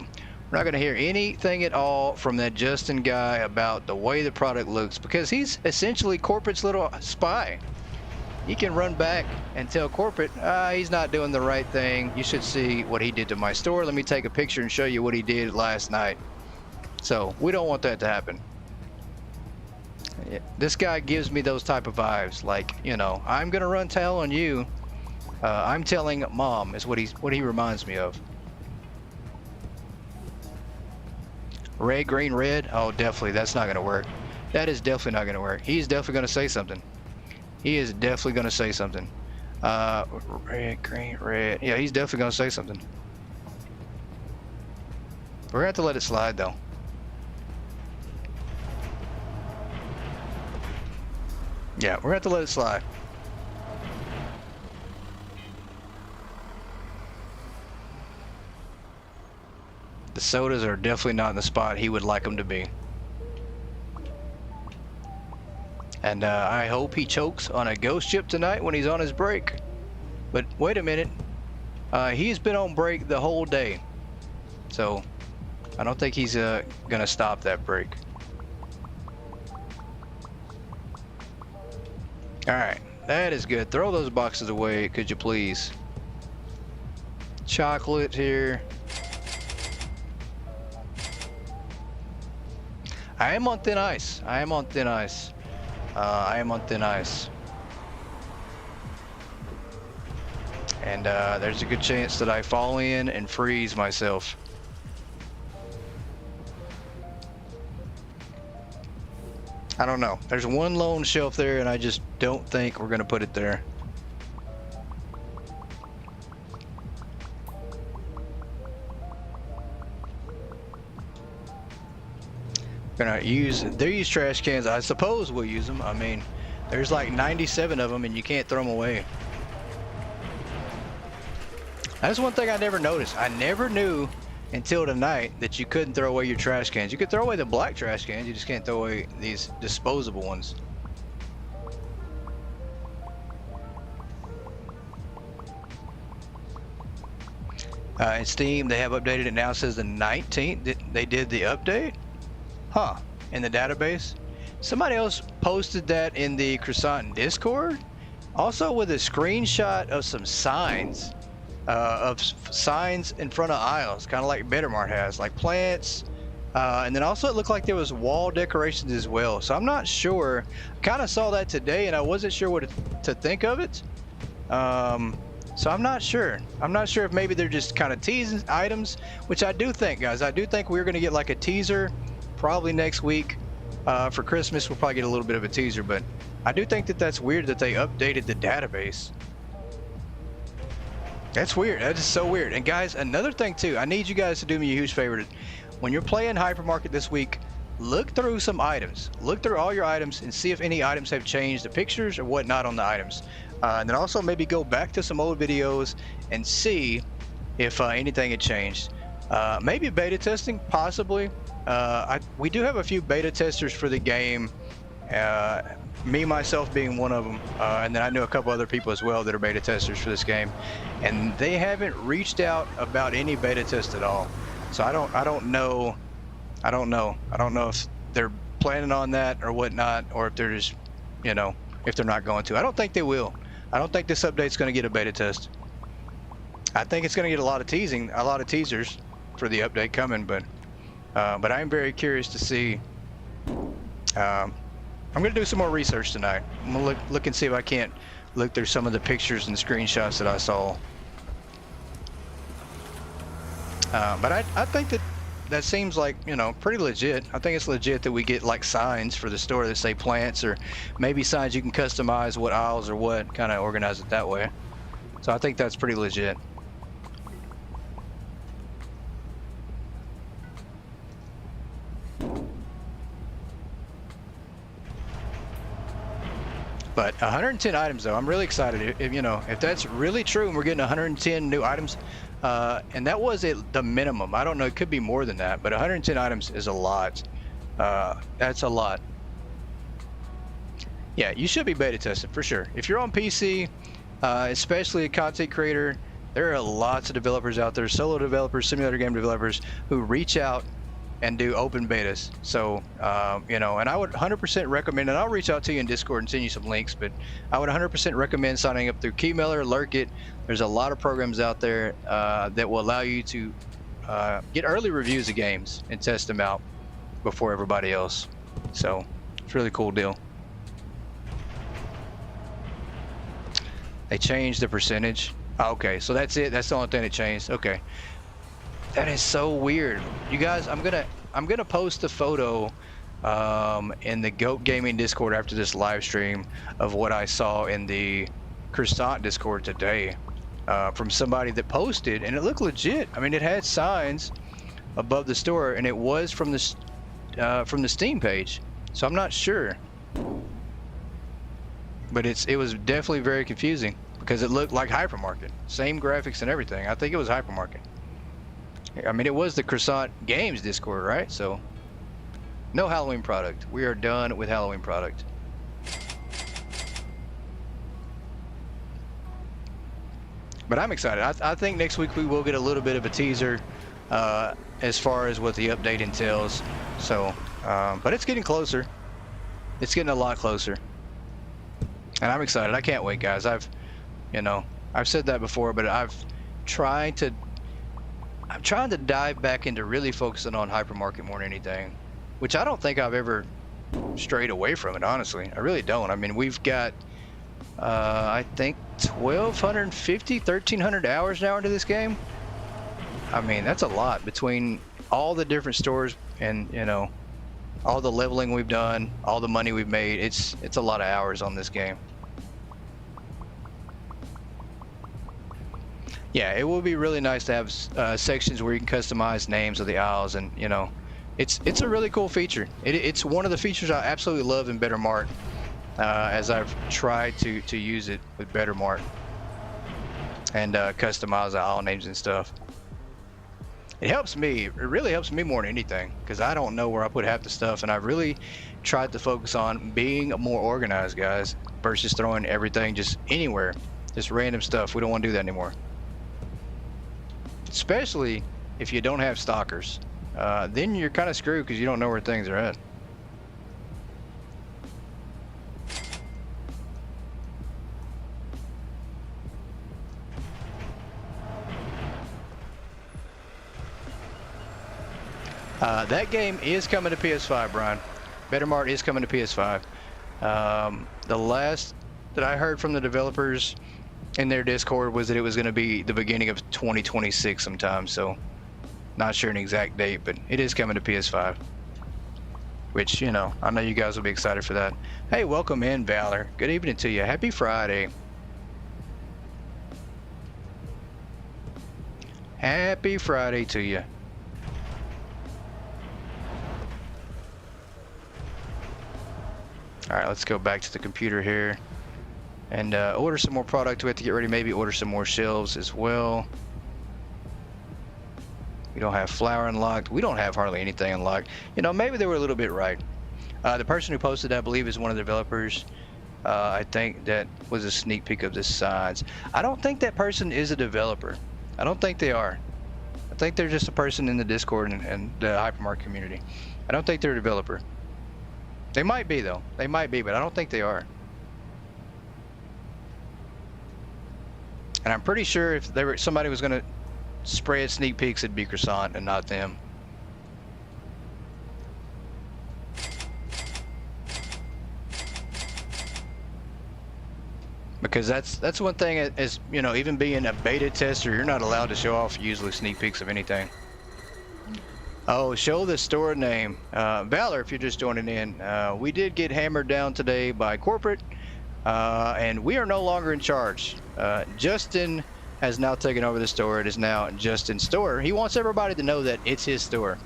We're not gonna hear anything at all from that Justin guy about the way the product looks, because he's essentially corporate's little spy. He can run back and tell corporate, he's not doing the right thing. You should see what he did to my store. Let me take a picture and show you what he did last night. So we don't want that to happen. This guy gives me those type of vibes, like, you know, I'm gonna run tell on you. I'm telling mom is what he reminds me of. Red, green, red. Oh, definitely that's not gonna work. That is definitely not gonna work. He's definitely gonna say something. He is definitely gonna say something. Red, green, red. Yeah, he's definitely gonna say something. We're gonna have to let it slide though. Yeah, we're gonna have to let it slide. The sodas are definitely not in the spot he would like them to be. And I hope he chokes on a ghost chip tonight when he's on his break. But wait a minute. He's been on break the whole day. So I don't think he's gonna stop that break. Alright, that is good. Throw those boxes away, could you please? Chocolate here. I am on thin ice. I am on thin ice. I am on thin ice. And there's a good chance that I fall in and freeze myself. I don't know. There's one lone shelf there and I just don't think we're gonna put it there. Gonna use these trash cans. I suppose we'll use them. I mean, there's like 97 of them and you can't throw them away. That's one thing I never noticed. I never knew until tonight that you couldn't throw away your trash cans. You could throw away the black trash cans, you just can't throw away these disposable ones. In Steam, they have updated it now. It says the 19th they did the update. Huh, in the database. Somebody else posted that in the Croissant Discord. Also with a screenshot of some signs. Signs in front of aisles, kind of like Billionaire has, like plants. And then also it looked like there was wall decorations as well. So I'm not sure. Kind of saw that today and I wasn't sure what to think of it. So I'm not sure. I'm not sure if maybe they're just kind of teasing items, which I do think, guys. I do think we're going to get like a teaser probably next week. For Christmas, we'll probably get a little bit of a teaser, but I do think that that's weird that they updated the database. That's weird. That is so weird. And guys, another thing too, I need you guys to do me a huge favor. When you're playing Hypermarket this week, look through some items. Look through all your items and see if any items have changed, the pictures or whatnot on the items. And then also maybe go back to some old videos and see if anything had changed. Maybe beta testing, possibly. We do have a few beta testers for the game. Me, myself being one of them, and then I know a couple other people as well that are beta testers for this game, and they haven't reached out about any beta test at all. So I don't know if they're planning on that or whatnot, or if they're just, you know, if they're not going to. I don't think they will. I don't think this update's going to get a beta test. I think it's going to get a lot of teasers for the update coming, but I'm very curious to see. I'm going to do some more research tonight. I'm going to look and see if I can't look through some of the pictures and screenshots that I saw. But I think that seems like, you know, pretty legit. I think it's legit that we get like signs for the store that say plants, or maybe signs you can customize what aisles or what, kind of organize it that way. So I think that's pretty legit. But 110 items though, I'm really excited. If, you know, if that's really true and we're getting 110 new items, and that was the minimum. I don't know, it could be more than that, but 110 items is a lot. That's a lot. Yeah, you should be beta tested for sure. If you're on PC, especially a content creator, there are lots of developers out there, solo developers, simulator game developers, who reach out and do open betas. So, you know, and I would 100% recommend, and I'll reach out to you in Discord and send you some links, but I would 100% recommend signing up through Keymailer, Lurkit. There's a lot of programs out there that will allow you to get early reviews of games and test them out before everybody else. So, it's a really cool deal. They changed the percentage. Oh, okay, so that's it. That's the only thing that changed. Okay, that is so weird. You guys, I'm gonna post a photo in the Goat Gaming Discord after this live stream of what I saw in the Croissant Discord today from somebody that posted, and it looked legit. I mean, it had signs above the store, and it was from the Steam page. So I'm not sure, but it was definitely very confusing because it looked like Hypermarket, same graphics and everything. I think it was Hypermarket. I mean, it was the Croissant Games Discord, right? So no Halloween product. We are done with Halloween product. But I'm excited. I think next week we will get a little bit of a teaser as far as what the update entails. So, but it's getting closer. It's getting a lot closer. And I'm excited. I can't wait, guys. I've said that before, but I'm trying to dive back into really focusing on Hypermarket more than anything, which I don't think I've ever strayed away from it, honestly. I really don't. I mean, we've got, I think 1,250, 1,300 hours now into this game. I mean, that's a lot between all the different stores and, you know, all the leveling we've done, all the money we've made. It's a lot of hours on this game. Yeah, it will be really nice to have sections where you can customize names of the aisles, and you know, it's a really cool feature. It's one of the features I absolutely love in Better Mart, as I've tried to use it with Better Mart and customize the aisle names and stuff. It helps me. It really helps me more than anything because I don't know where I put half the stuff, and I've really tried to focus on being more organized, guys, versus throwing everything just anywhere, just random stuff. We don't want to do that anymore. Especially if you don't have stockers, then you're kind of screwed because you don't know where things are at. That game is coming to PS5, Brian. Better Mart is coming to PS5. The last that I heard from the developers in their Discord was that it was going to be the beginning of 2026 sometime, so not sure an exact date, but it is coming to PS5, which, you know, I know you guys will be excited for that. Hey, welcome in, Valor. Good evening to you. Happy Friday. Happy Friday to you. All right, let's go back to the computer here and order some more product. We have to get ready, maybe order some more shelves as well. We don't have flour unlocked. We don't have hardly anything unlocked. You know, maybe they were a little bit right. The person who posted, I believe, is one of the developers. I think that was a sneak peek of the sides. I don't think that person is a developer. I don't think they are. I think they're just a person in the Discord and the Hypermarket community. I don't think they're a developer. They might be, though. They might be, but I don't think they are. And I'm pretty sure if they were, somebody was going to spread sneak peeks, it'd be Croissant and not them. Because that's one thing, as you know, even being a beta tester, you're not allowed to show off usually sneak peeks of anything. Oh, show the store name. Valor, if you're just joining in, we did get hammered down today by corporate, and we are no longer in charge. Justin has now taken over the store. It is now Justin's store. He wants everybody to know that it's his store.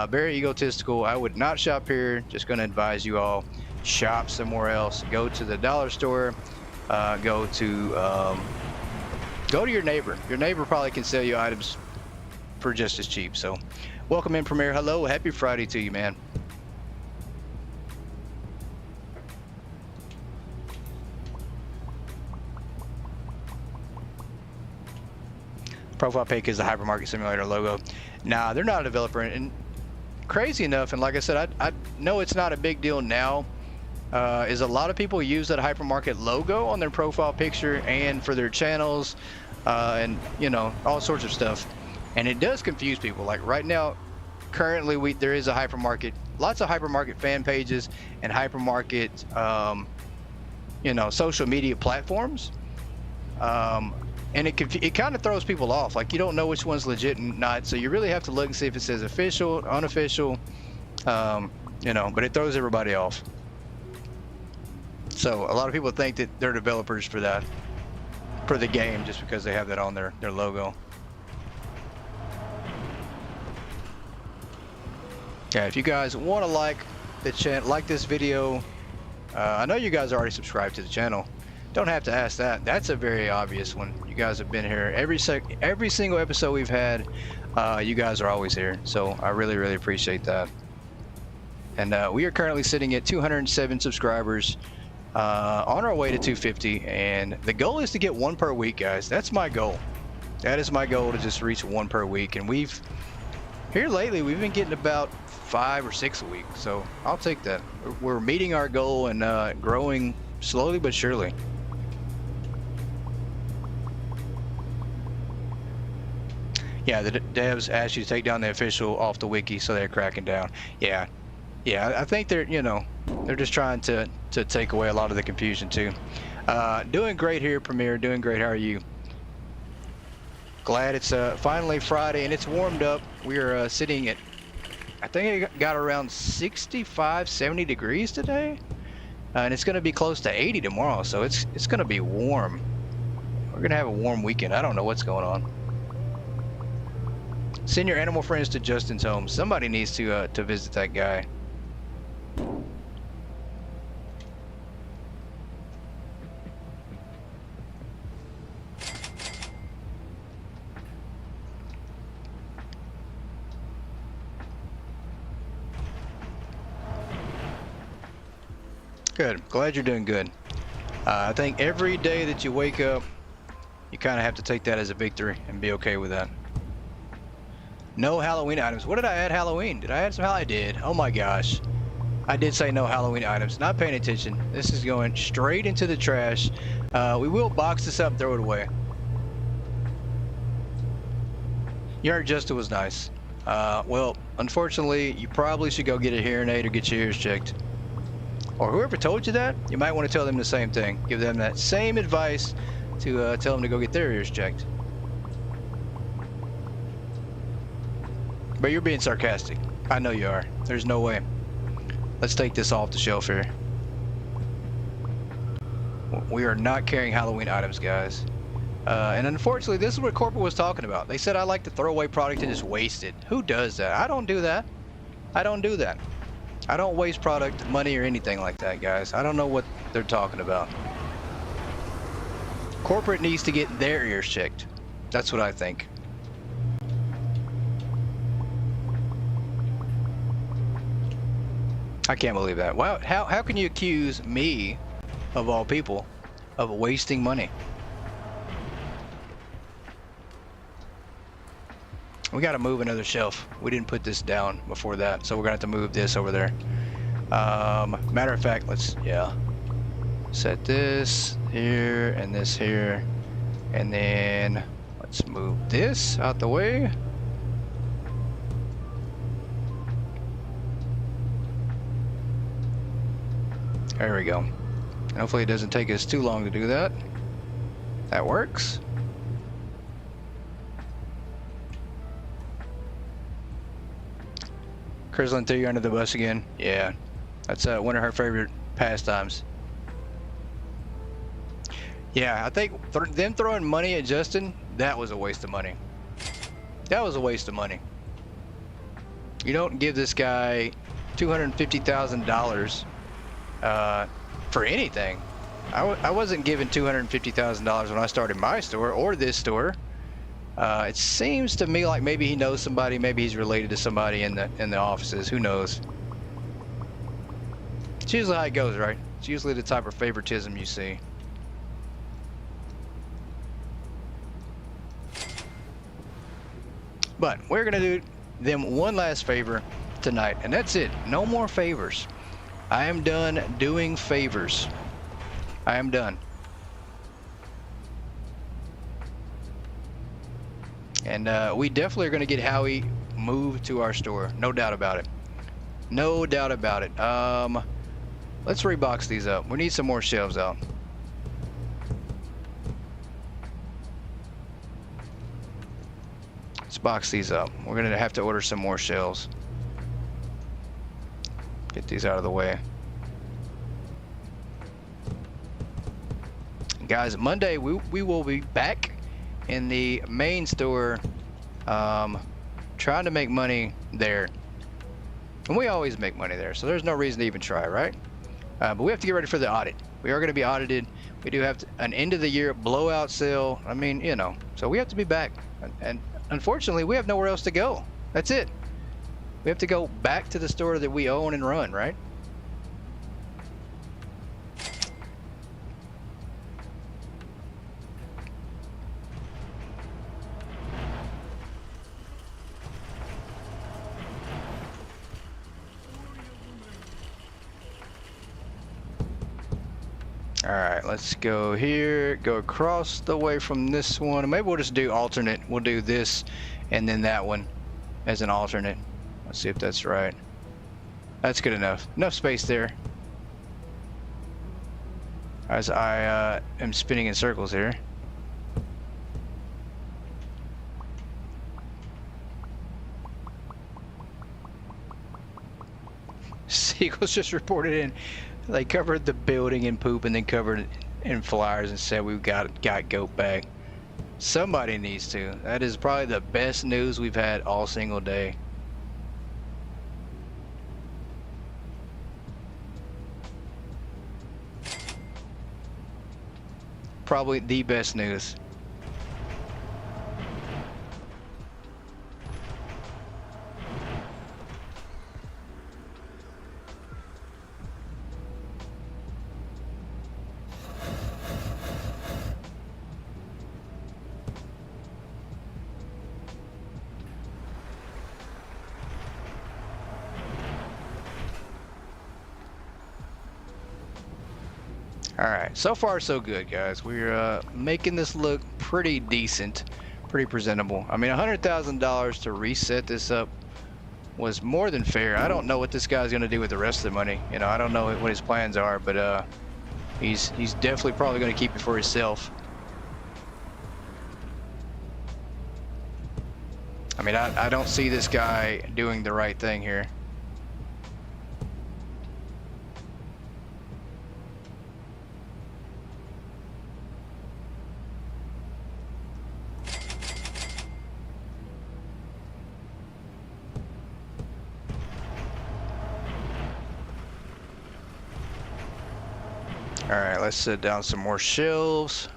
Very egotistical. I would not shop here. Just going to advise you all, shop somewhere else. Go to the dollar store. Go to your neighbor. Your neighbor probably can sell you items for just as cheap. So welcome in, Premier. Hello, happy Friday to you, man. Profile pic is the Hypermarket Simulator logo. Nah, they're not a developer, and crazy enough, and like I said, I know it's not a big deal now, is a lot of people use that Hypermarket logo on their profile picture and for their channels, and you know, all sorts of stuff. And it does confuse people. Like right now, currently there is a Hypermarket, lots of Hypermarket fan pages and Hypermarket, you know, social media platforms. And it kind of throws people off. Like you don't know which one's legit and not, so you really have to look and see if it says official, unofficial, you know, but it throws everybody off. So a lot of people think that they're developers for that, for the game, just because they have that on their logo. Yeah, if you guys want to like the channel, like this video, I know you guys are already subscribed to the channel. Don't have to ask that. That's a very obvious one. You guys have been here every single episode we've had. You guys are always here, so I really, really appreciate that. And we are currently sitting at 207 subscribers, on our way to 250, and the goal is to get one per week, guys. That's my goal. That is my goal, to just reach one per week. And we've here lately we've been getting about 5 or 6 a week, so I'll take that. We're meeting our goal and growing slowly but surely. Yeah, the devs asked you to take down the official off the wiki, so they're cracking down. Yeah, I think they're, you know, they're just trying to take away a lot of the confusion too. Doing great here, Premier. Doing great. How are you? Glad it's finally Friday and it's warmed up. We're sitting at, I think it got around 65, 70 degrees today, and it's going to be close to 80 tomorrow. So it's going to be warm. We're going to have a warm weekend. I don't know what's going on. Send your animal friends to Justin's home. Somebody needs to visit that guy. Good. Glad you're doing good. I think every day that you wake up, you kind of have to take that as a victory and be okay with that. No Halloween items. What did I add Halloween? Did I add some? I did. Oh my gosh. I did say no Halloween items. Not paying attention. This is going straight into the trash. We will box this up, throw it away. Your Justin was nice. Well, unfortunately, you probably should go get a hearing aid or get your ears checked. Or whoever told you that, you might want to tell them the same thing. Give them that same advice to tell them to go get their ears checked. But you're being sarcastic. I know you are. There's no way. Let's take this off the shelf here. We are not carrying Halloween items, guys. And unfortunately, this is what corporate was talking about. They said I like to throw away product and just waste it. Who does that? I don't do that. I don't do that. I don't waste product, money, or anything like that, guys. I don't know what they're talking about. Corporate needs to get their ears checked. That's what I think. I can't believe that. Wow, how can you accuse me, of all people, of wasting money? We got to move another shelf. We didn't put this down before that, so we're gonna have to move this over there. Matter of fact, let's set this here and this here, and then let's move this out the way. There we go. And hopefully it doesn't take us too long to do that. That works. Crislin threw you under the bus again. Yeah, that's one of her favorite pastimes. Yeah, I think them throwing money at Justin, that was a waste of money. That was a waste of money. You don't give this guy $250,000 for anything. I wasn't given $250,000 when I started my store or this store. It seems to me like maybe he knows somebody, maybe he's related to somebody in the offices. Who knows? It's usually how it goes, right? It's usually the type of favoritism you see. But we're gonna do them one last favor tonight, and that's it. No more favors. I am done doing favors. I am done. And we definitely are gonna get Howie moved to our store. No doubt about it. No doubt about it. Let's rebox these up. We need some more shelves out. Let's box these up. We're gonna have to order some more shelves. Get these out of the way. Guys, Monday we will be back in the main store, trying to make money there. And we always make money there, so there's no reason to even try, right? But we have to get ready for the audit. We are going to be audited. We do have an end of the year blowout sale. I mean, you know, so we have to be back. And unfortunately, we have nowhere else to go. That's it. We have to go back to the store that we own and run, right? All right, let's go here, go across the way from this one. Maybe we'll just do alternate. We'll do this and then that one as an alternate. Let's see if that's right. That's good enough. Enough space there. As I am spinning in circles here. Seagulls just reported in. They covered the building in poop and then covered it in flyers and said we've got goat back. Somebody needs to. That is probably the best news we've had all single day. Probably the best news. Alright, so far so good, guys. We're making this look pretty decent, pretty presentable. I mean, $100,000 to reset this up was more than fair. I don't know what this guy's going to do with the rest of the money. You know, I don't know what his plans are, but he's definitely probably going to keep it for himself. I mean, I don't see this guy doing the right thing here. All right, let's set down some more shelves.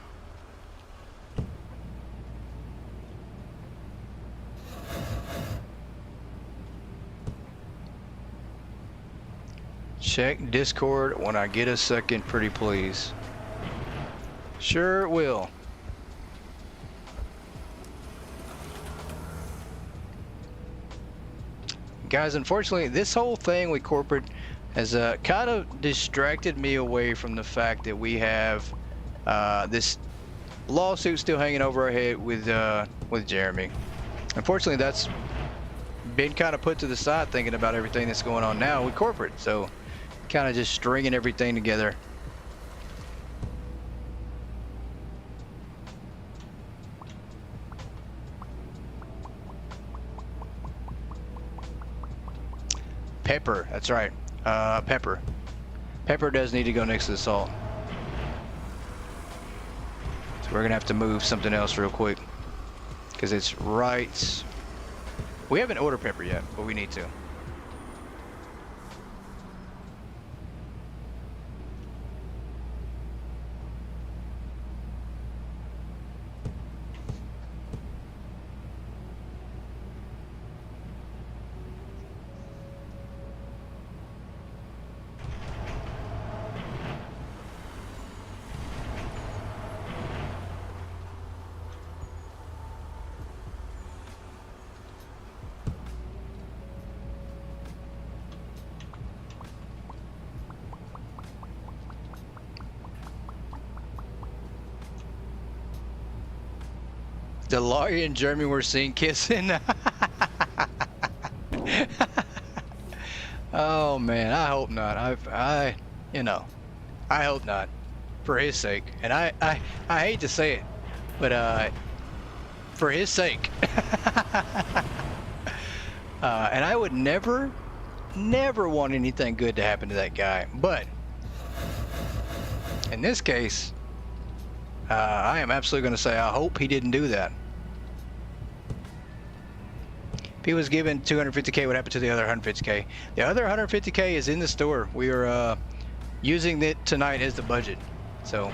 Check Discord when I get a second, pretty please. Sure will. Guys, unfortunately, this whole thing with corporate has kind of distracted me away from the fact that we have this lawsuit still hanging over our head with Jeremy. Unfortunately, that's been kind of put to the side thinking about everything that's going on now with corporate. So kind of just stringing everything together. Pepper, that's right. Pepper. Pepper does need to go next to the salt. So we're gonna have to move something else real quick because it's right. We haven't ordered pepper yet, but we need to. The lawyer and Jeremy were seen kissing. Oh man, I hope not. You know, I hope not, for his sake. And I hate to say it, but for his sake. And I would never want anything good to happen to that guy. But in this case, I am absolutely going to say I hope he didn't do that. If he was given 250K, what happened to the other 150K? The other 150K is in the store. We are using it tonight as the budget. So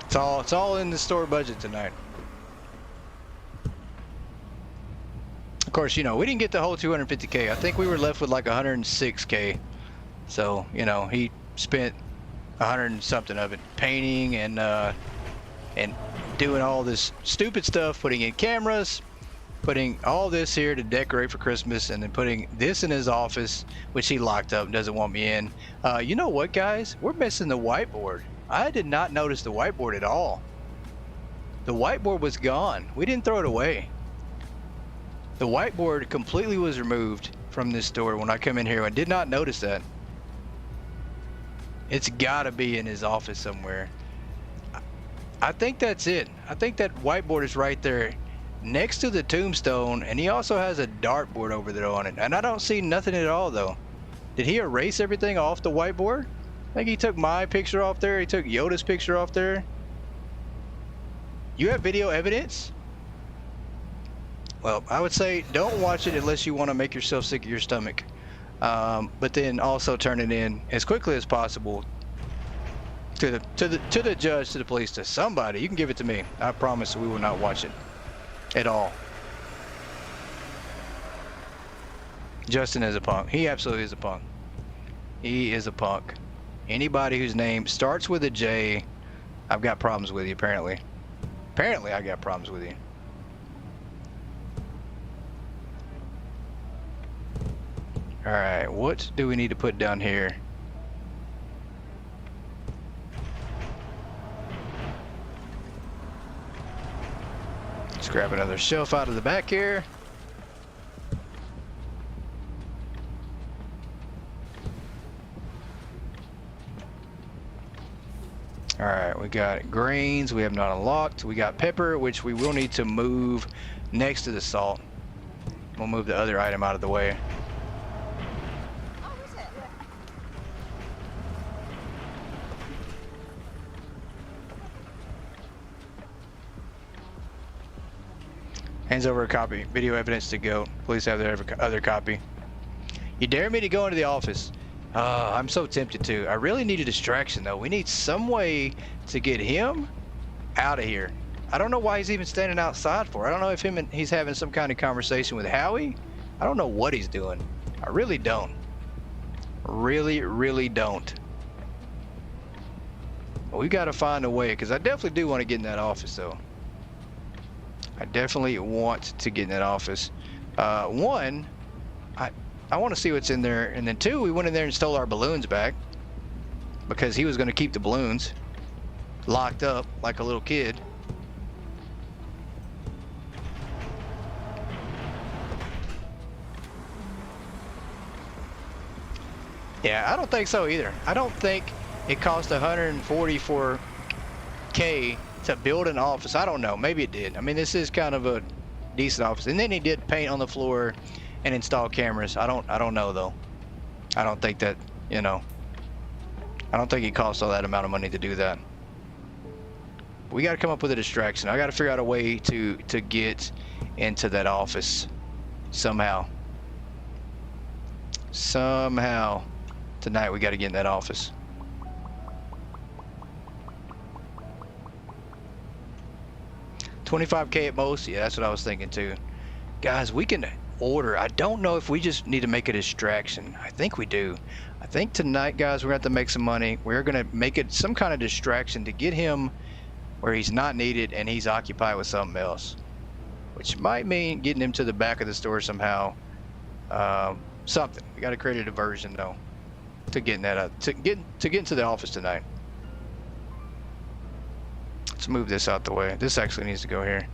it's all in the store budget tonight. Of course, you know, we didn't get the whole 250K. I think we were left with like 106K. So, you know, he spent 100 and something of it painting and doing all this stupid stuff, putting in cameras, putting all this here to decorate for Christmas, and then putting this in his office, which he locked up and doesn't want me in. You know what, guys? We're missing the whiteboard. I did not notice the whiteboard at all. The whiteboard was gone. We didn't throw it away. The whiteboard completely was removed from this store when I come in here. I did not notice that. It's gotta be in his office somewhere. I think that's it. I think that whiteboard is right there next to the tombstone, and he also has a dartboard over there on it. And I don't see nothing at all though. Did he erase everything off the whiteboard? I think he took my picture off there. He took Yoda's picture off there. You have video evidence? Well, I would say don't watch it unless you want to make yourself sick of your stomach. But then also turn it in as quickly as possible to the judge, to the police, to somebody. You can give it to me. I promise we will not watch it at all. Justin is a punk. He absolutely is a punk. He is a punk. Anybody whose name starts with a J, I've got problems with you, apparently. Apparently I got problems with you. Alright, what do we need to put down here? Let's grab another shelf out of the back here. Alright, we got greens, we have not unlocked. We got pepper, which we will need to move next to the salt. We'll move the other item out of the way. Hands over a copy. Video evidence to go. Police have their other copy. You dare me to go into the office? I'm so tempted to. I really need a distraction though. We need some way to get him out of here. I don't know why he's even standing outside for. I don't know if he's having some kind of conversation with Howie. I don't know what he's doing. I really don't. Really don't. But we got to find a way, because I definitely do want to get in that office though. I definitely want to get in that office. One, I want to see what's in there, and then two, we went in there and stole our balloons back because he was going to keep the balloons locked up like a little kid. Yeah, I don't think so either. I don't think it cost 144K to build an office. I don't know, maybe it did. I mean, this is kind of a decent office, and then he did paint on the floor and install cameras. I don't know though. I don't think that, you know, I don't think it costs all that amount of money to do that. We got to come up with a distraction. I got to figure out a way to get into that office somehow. Somehow tonight we got to get in that office. $25K at most. Yeah, that's what I was thinking too. Guys, we can order. I don't know if we just need to make a distraction. I think we do. I think tonight, guys, we're going to have to make some money. We're going to make it some kind of distraction to get him where he's not needed and he's occupied with something else, which might mean getting him to the back of the store somehow. Something. We got to create a diversion though to get in that to get into the office tonight. Let's move this out the way. This actually needs to go here.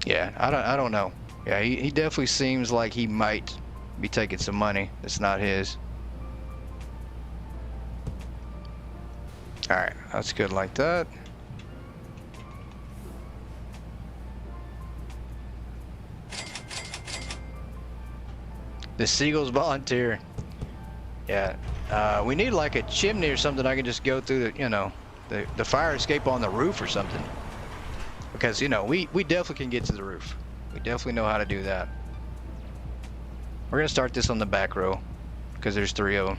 Yeah, I don't know. Yeah, he definitely seems like he might be taking some money that's not his. Alright, that's good like that. The Seagulls volunteer. Yeah, we need like a chimney or something I can just go through the, you know, the fire escape on the roof or something. Because, you know, we definitely can get to the roof. We definitely know how to do that. We're gonna start this on the back row because there's 3 of them.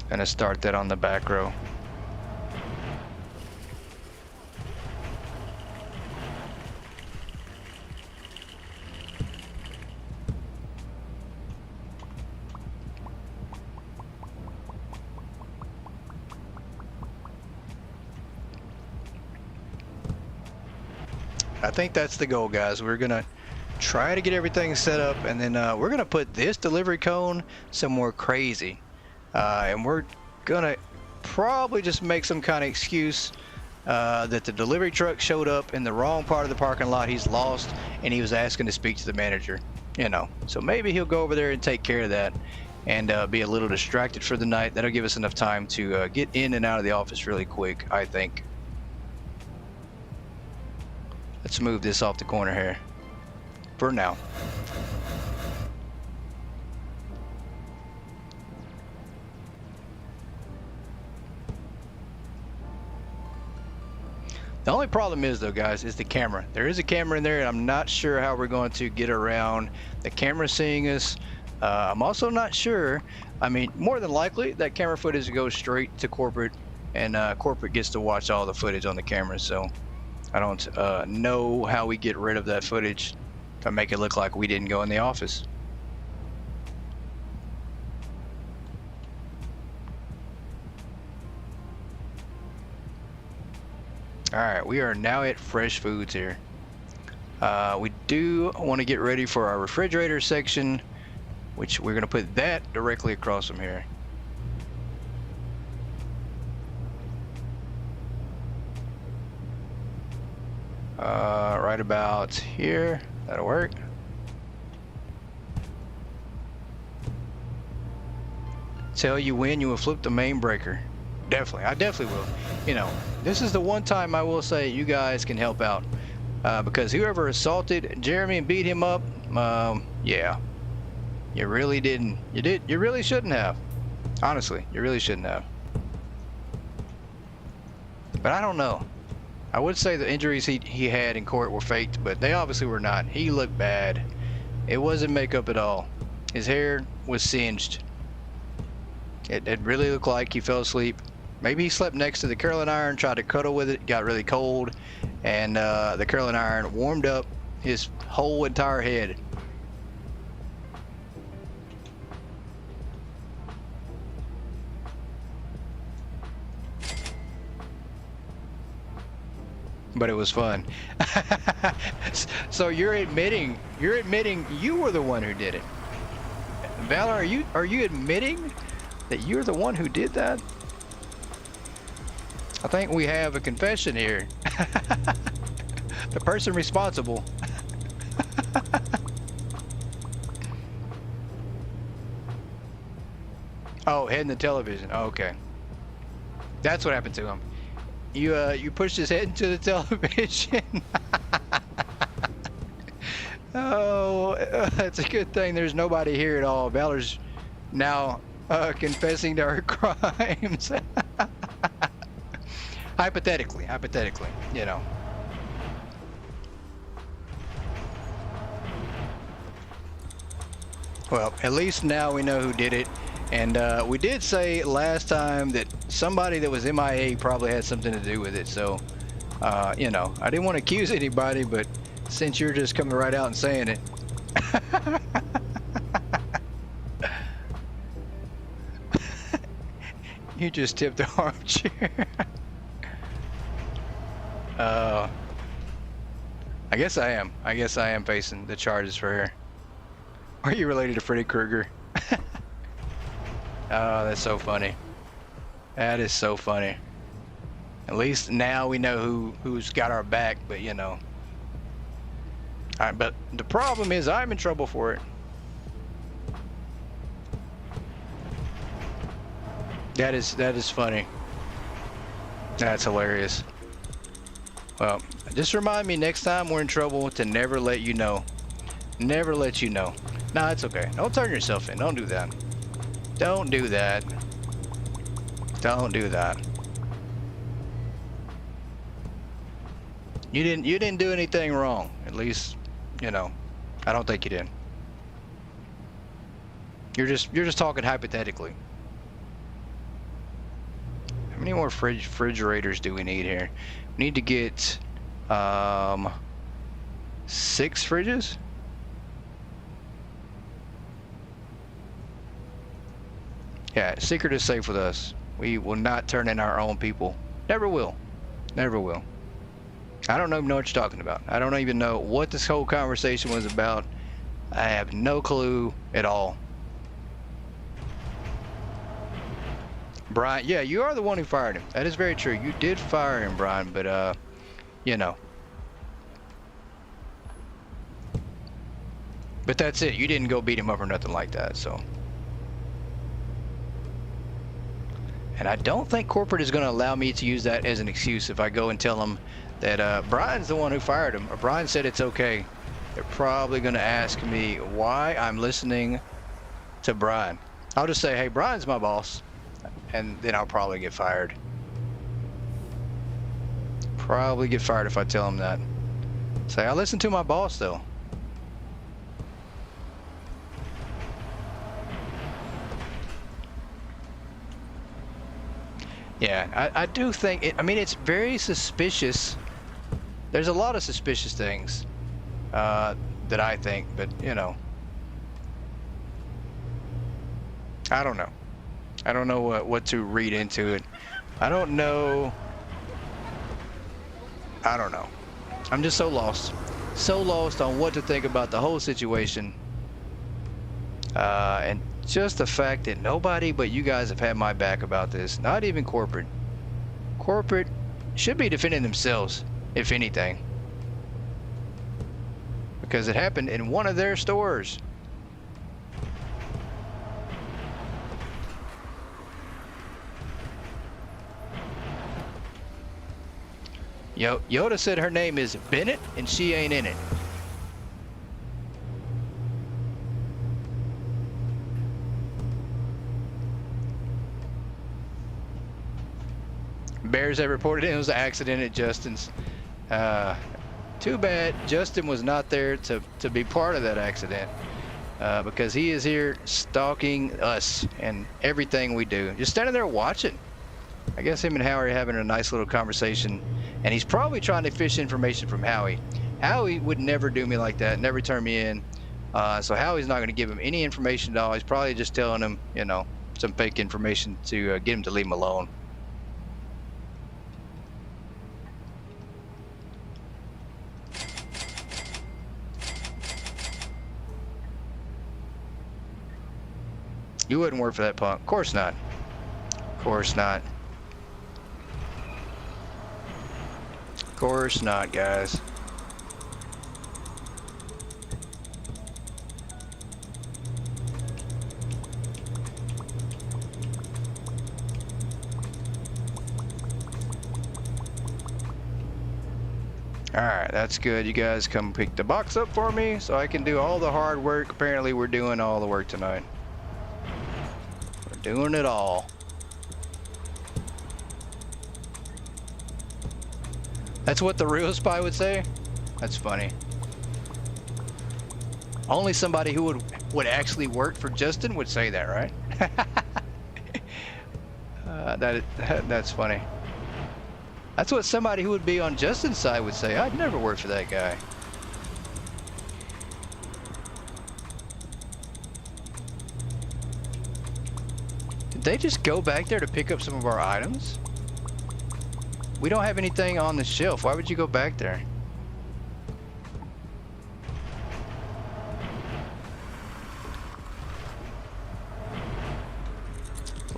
Gonna start that on the back row. I think that's the goal, guys. We're gonna try to get everything set up, and then we're gonna put this delivery cone somewhere crazy, and we're gonna probably just make some kind of excuse that the delivery truck showed up in the wrong part of the parking lot. He's lost, and he was asking to speak to the manager. You know, so maybe he'll go over there and take care of that, and be a little distracted for the night. That'll give us enough time to get in and out of the office really quick, I think. Let's move this off the corner here for now. The only problem is, though, guys, is the camera. There is a camera in there, and I'm not sure how we're going to get around the camera seeing us. I'm also not sure. I mean, more than likely, that camera footage goes straight to corporate, and corporate gets to watch all the footage on the camera. So I don't know how we get rid of that footage to make it look like we didn't go in the office. Alright, we are now at Fresh Foods here. We do want to get ready for our refrigerator section, which we're going to put that directly across from here. Right about here. That'll work. Tell you when you will flip the main breaker. Definitely, I definitely will. You know, this is the one time I will say you guys can help out, because whoever assaulted Jeremy and beat him up, yeah, you really didn't. You really shouldn't have. Honestly, you really shouldn't have. But I don't know. I would say the injuries he had in court were faked, but they obviously were not. He looked bad. It wasn't makeup at all. His hair was singed. It really looked like he fell asleep. Maybe he slept next to the curling iron, tried to cuddle with it, got really cold, and the curling iron warmed up his whole entire head. But it was fun. So you're admitting you were the one who did it. Valor, are you admitting that you're the one who did that? I think we have a confession here. The person responsible. Oh, heading the television. Oh, okay. That's what happened to him. You pushed his head into the television. Oh, it's a good thing there's nobody here at all. Valor's now confessing to her crimes. Hypothetically, you know. Well, at least now we know who did it. And we did say last time that somebody that was MIA probably had something to do with it. So, you know, I didn't want to accuse anybody, but since you're just coming right out and saying it. You just tipped the armchair. I guess I am. I guess I am facing the charges for her. Are you related to Freddy Krueger? Oh, that's so funny. That is so funny. At least now we know who's got our back, but you know. Alright, but the problem is I'm in trouble for it. That is funny. That's hilarious. Well, just remind me next time we're in trouble to never let you know. Never let you know. No, it's okay. Don't turn yourself in. Don't do that. Don't do that. Don't do that. You didn't do anything wrong. At least, you know, I don't think you did. You're just talking hypothetically. How many more refrigerators do we need here? We need to get 6 fridges. Yeah, secret is safe with us. We will not turn in our own people. Never will. Never will. I don't even know what you're talking about. I don't even know what this whole conversation was about. I have no clue at all. Brian, yeah, you are the one who fired him. That is very true. You did fire him, Brian, but you know. But that's it. You didn't go beat him up or nothing like that, so. And I don't think corporate is going to allow me to use that as an excuse if I go and tell them that Brian's the one who fired him, or Brian said it's okay. They're probably going to ask me why I'm listening to Brian. I'll just say, hey, Brian's my boss. And then I'll probably get fired. Probably get fired if I tell him that. Say, I listen to my boss though. Yeah, I do think it, I mean, it's very suspicious. There's a lot of suspicious things that I think, but you know, I don't know. I don't know what to read into it. I don't know. I don't know. I'm just so lost. So lost on what to think about the whole situation. And just the fact that nobody but you guys have had my back about this. Not even corporate. Corporate should be defending themselves, if anything. Because it happened in one of their stores. Yoda said her name is Bennett and she ain't in it. Bears have reported it was an accident at Justin's. Too bad Justin was not there to be part of that accident, because he is here stalking us and everything we do. Just standing there watching. I guess him and Howie are having a nice little conversation, and he's probably trying to fish information from Howie. Howie would never do me like that, never turn me in. So Howie's not going to give him any information at all. He's probably just telling him, you know, some fake information to get him to leave him alone. You wouldn't work for that punk. Of course not. Of course not. Of course not, guys. Alright, that's good. You guys come pick the box up for me so I can do all the hard work. Apparently we're doing all the work tonight. We're doing it all. That's what the real spy would say? That's funny. Only somebody who would actually work for Justin would say that, right? That's funny. That's what somebody who would be on Justin's side would say. I'd never work for that guy. Did they just go back there to pick up some of our items? We don't have anything on the shelf. Why would you go back there?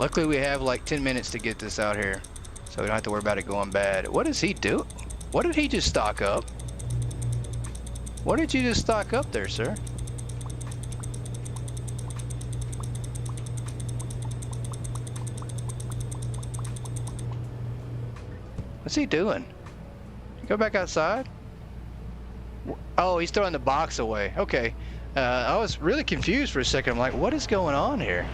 Luckily we have like 10 minutes to get this out here, so we don't have to worry about it going bad. What does he do? What did he just stock up? What did you just stock up there, sir? What's he doing? Go back outside? Oh, he's throwing the box away. Okay. I was really confused for a second. I'm like, what is going on here?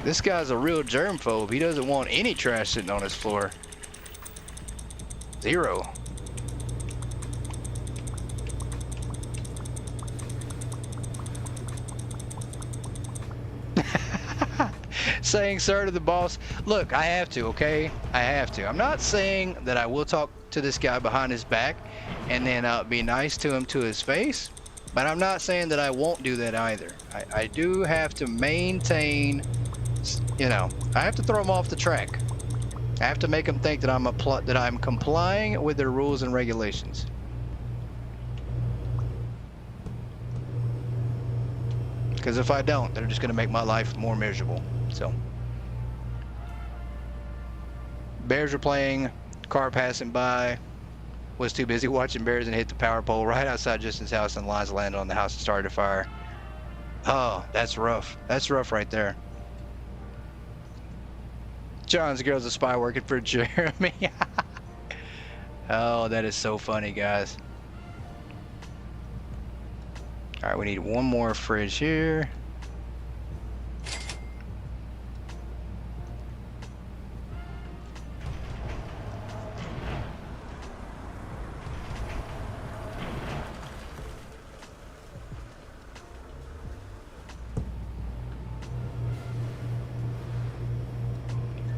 This guy's a real germphobe. He doesn't want any trash sitting on his floor. Zero. Saying sir to the boss. Look, I have to, okay? I have to. I'm not saying that I will talk to this guy behind his back and then be nice to him to his face, but I'm not saying that I won't do that either. I do have to maintain, you know, I have to throw him off the track. I have to make him think that I'm complying with their rules and regulations. Because if I don't, they're just going to make my life more miserable. So, bears were playing, car passing by, was too busy watching bears and hit the power pole right outside Justin's house, and lines landed on the house and started a fire. Oh, that's rough. That's rough right there. John's girl's a spy working for Jeremy. Oh, that is so funny, guys. All right, we need one more fridge here.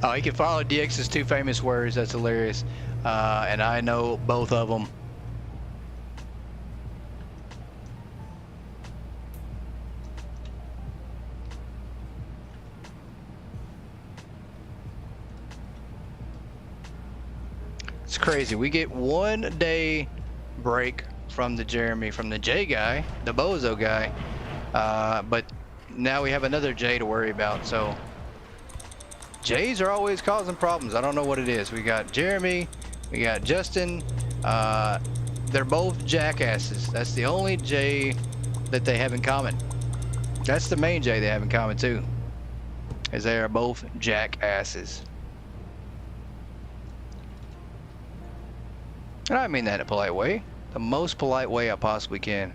Oh, you can follow DX's two famous words. That's hilarious. And I know both of them. It's crazy. We get 1 day break from the J guy, the bozo guy. But now we have another J to worry about. So J's are always causing problems. I don't know what it is. We got Jeremy, we got Justin. They're both jackasses. That's the only J that they have in common. That's the main J they have in common too, is they are both jackasses. And I mean that in a polite way. The most polite way I possibly can.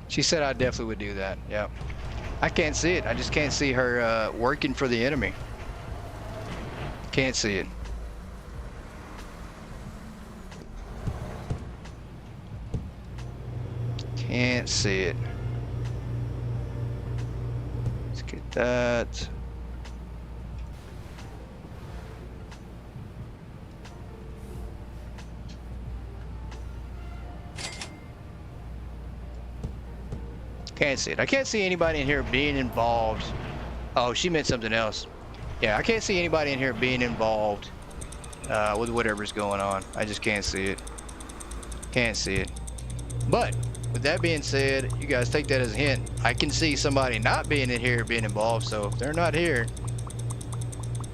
She said I definitely would do that. Yeah. I can't see it. I just can't see her working for the enemy. Can't see it. Can't see it. Let's get that. Can't see it. I can't see anybody in here being involved. Oh, she meant something else. Yeah, I can't see anybody in here being involved with whatever's going on. I just can't see it. Can't see it. But with that being said, you guys take that as a hint. I can see somebody not being in here being involved. So if they're not here,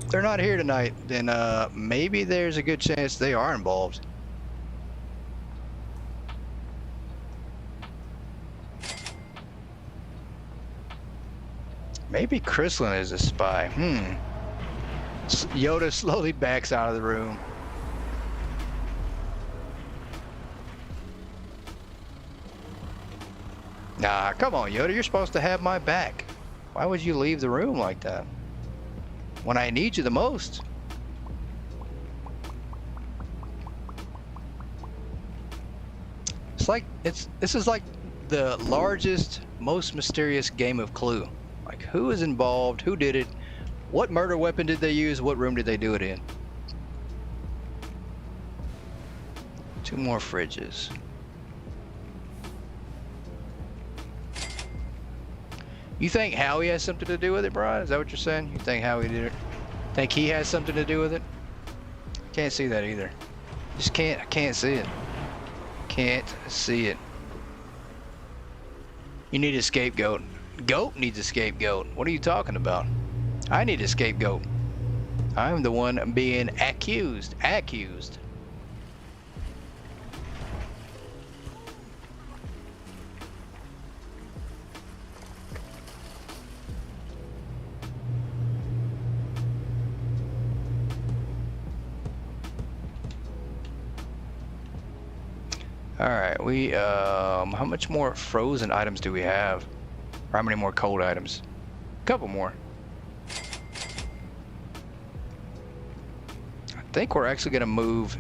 tonight, then maybe there's a good chance they are involved. Maybe Chrysalin is a spy. Yoda slowly backs out of the room. Nah, come on, Yoda. You're supposed to have my back. Why would you leave the room like that when I need you the most? It's like this is like the largest, most mysterious game of Clue. Like, who is involved? Who did it? What murder weapon did they use? What room did they do it in? 2 more fridges. You think Howie has something to do with it, Brian? Is that what you're saying? You think Howie did it? Think he has something to do with it? Can't see that either. Just can't. I can't see it. Can't see it. You need a scapegoat. Goat needs a scapegoat. What are you talking about? I need a scapegoat. I'm the one being accused. Accused. All right, how much more frozen items do we have? Or how many more cold items? A couple more. I think we're actually gonna move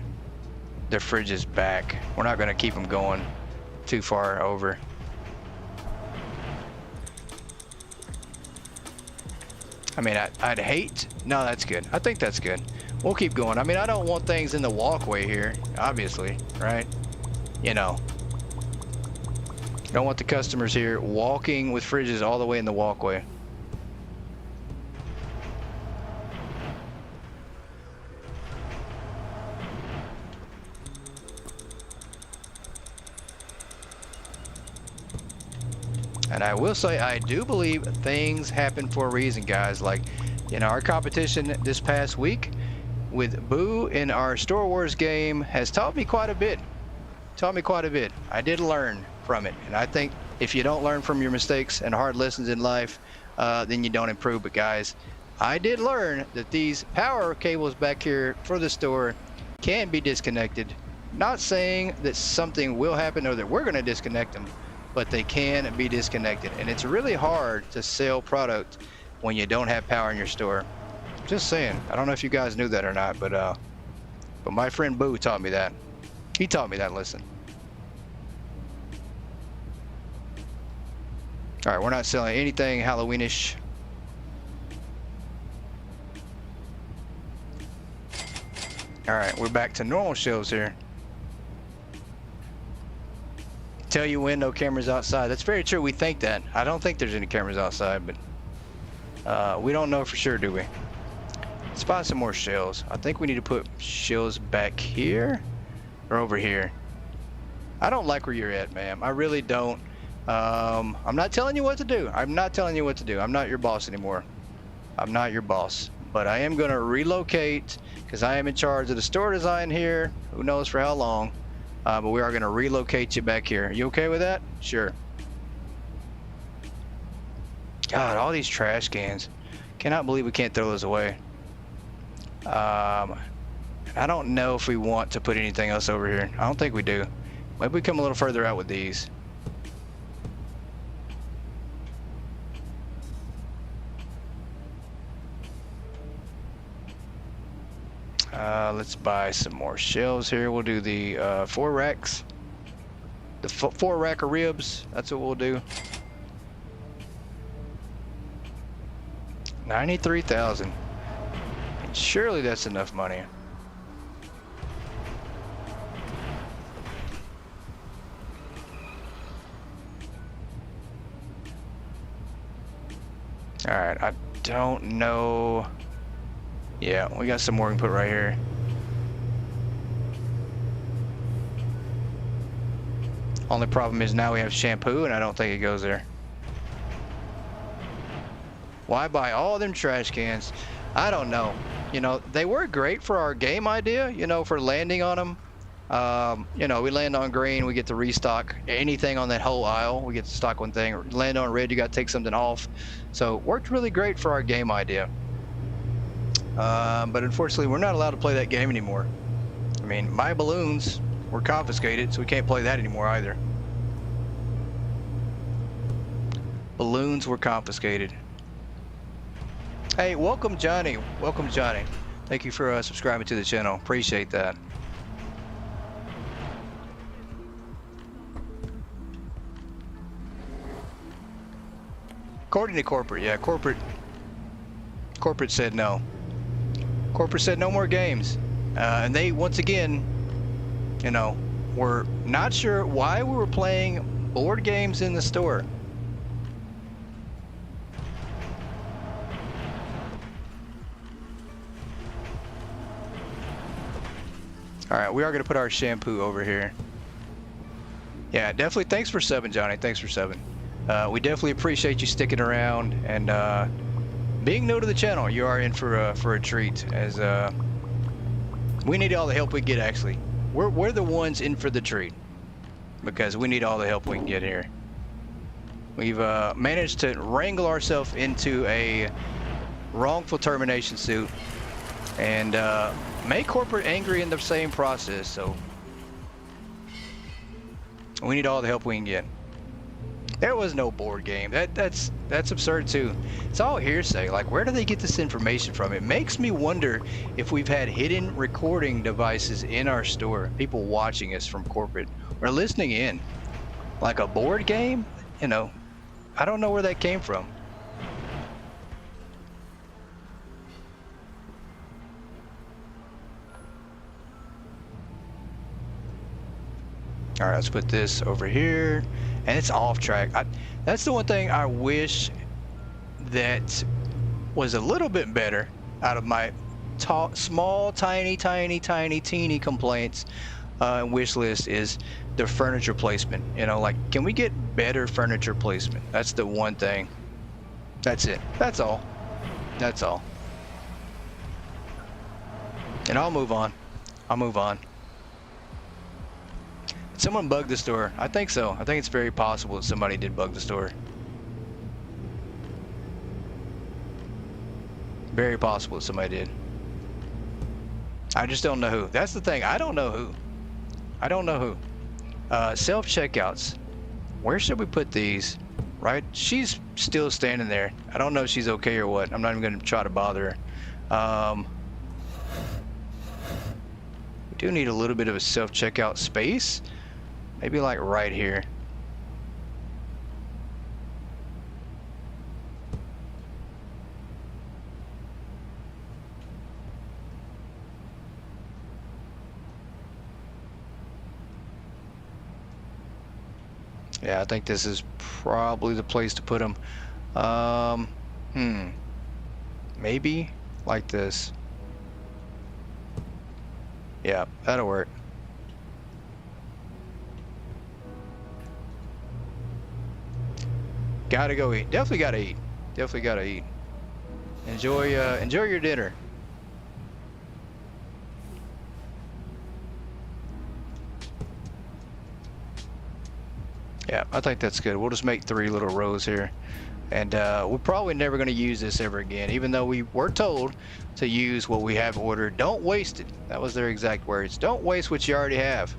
the fridges back. We're not gonna keep them going too far over. I mean, I'd hate, no, that's good. I think that's good. We'll keep going. I mean, I don't want things in the walkway here, obviously, right? You know, don't want the customers here walking with fridges all the way in the walkway. And I will say, I do believe things happen for a reason, guys. Like, you know, our competition this past week with Boo in our Store Wars game has taught me quite a bit. I did learn from it, and I think if you don't learn from your mistakes and hard lessons in life, then you don't improve. But guys, I did learn that these power cables back here for the store can be disconnected. Not saying that something will happen or that we're going to disconnect them, but they can be disconnected, and it's really hard to sell product when you don't have power in your store. Just saying. I don't know if you guys knew that or not, but my friend Boo taught me that. He taught me that lesson. All right, we're not selling anything Halloweenish. All right, we're back to normal shelves here. Tell you when, no cameras outside. That's very true. We think that. I don't think there's any cameras outside, but we don't know for sure, do we? Let's buy some more shelves. I think we need to put shelves back here or over here. I don't like where you're at, ma'am. I really don't. I'm not telling you what to do. I'm not telling you what to do. I'm not your boss anymore. I'm not your boss. But I am going to relocate because I am in charge of the store design here. Who knows for how long. But we are going to relocate you back here. Are you okay with that? Sure. God, all these trash cans. Cannot believe we can't throw those away. I don't know if we want to put anything else over here. I don't think we do. Maybe we come a little further out with these. Let's buy some more shelves here. We'll do the 4 racks. The 4 rack of ribs. That's what we'll do. 93,000. Surely that's enough money. All right, I don't know. Yeah, we got some more we can put right here. Only problem is now we have shampoo and I don't think it goes there. Why buy all them trash cans? I don't know. You know, they were great for our game idea, you know, for landing on them. You know, we land on green, we get to restock anything on that whole aisle. We get to stock one thing. Land on red, you got to take something off. So worked really great for our game idea. But unfortunately, we're not allowed to play that game anymore. I mean, my balloons were confiscated, so we can't play that anymore either. Balloons were confiscated. Hey, welcome Johnny. Welcome Johnny. Thank you for subscribing to the channel. Appreciate that. According to corporate, yeah, corporate said no. Corporate said no more games. And they, once again, you know, were not sure why we were playing board games in the store. All right, we are going to put our shampoo over here. Yeah, definitely. Thanks for subbing, Johnny. Thanks for subbing. We definitely appreciate you sticking around and being new to the channel. You are in for a treat, as we need all the help we get. Actually, we're the ones in for the treat because we need all the help we can get here. We've managed to wrangle ourselves into a wrongful termination suit and make corporate angry in the same process. So we need all the help we can get. There was no board game. That's absurd too. It's all hearsay. Like, where do they get this information from? It makes me wonder if we've had hidden recording devices in our store, people watching us from corporate or listening in. Like a board game, you know, I don't know where that came from. All right, let's put this over here, and it's off track. That's the one thing I wish that was a little bit better out of my small, tiny, teeny complaints and wish list is the furniture placement. You know, like, can we get better furniture placement? That's the one thing. That's it. That's all. That's all. And I'll move on. I'll move on. Someone bugged the store. I think so. I think it's very possible that somebody did bug the store. Very possible that somebody did. I just don't know who. That's the thing. I don't know who. I don't know who. Self-checkouts. Where should we put these? Right? She's still standing there. I don't know if she's okay or what. I'm not even going to try to bother her. We do need a little bit of a self-checkout space. Maybe like right here. Yeah, I think this is probably the place to put them. Maybe like this. Yeah, that'll work. Gotta go eat. Definitely gotta eat. Definitely gotta eat. Enjoy your dinner. Yeah, I think that's good. We'll just make 3 little rows here. And we're probably never going to use this ever again, even though we were told to use what we have ordered. Don't waste it. That was their exact words. Don't waste what you already have.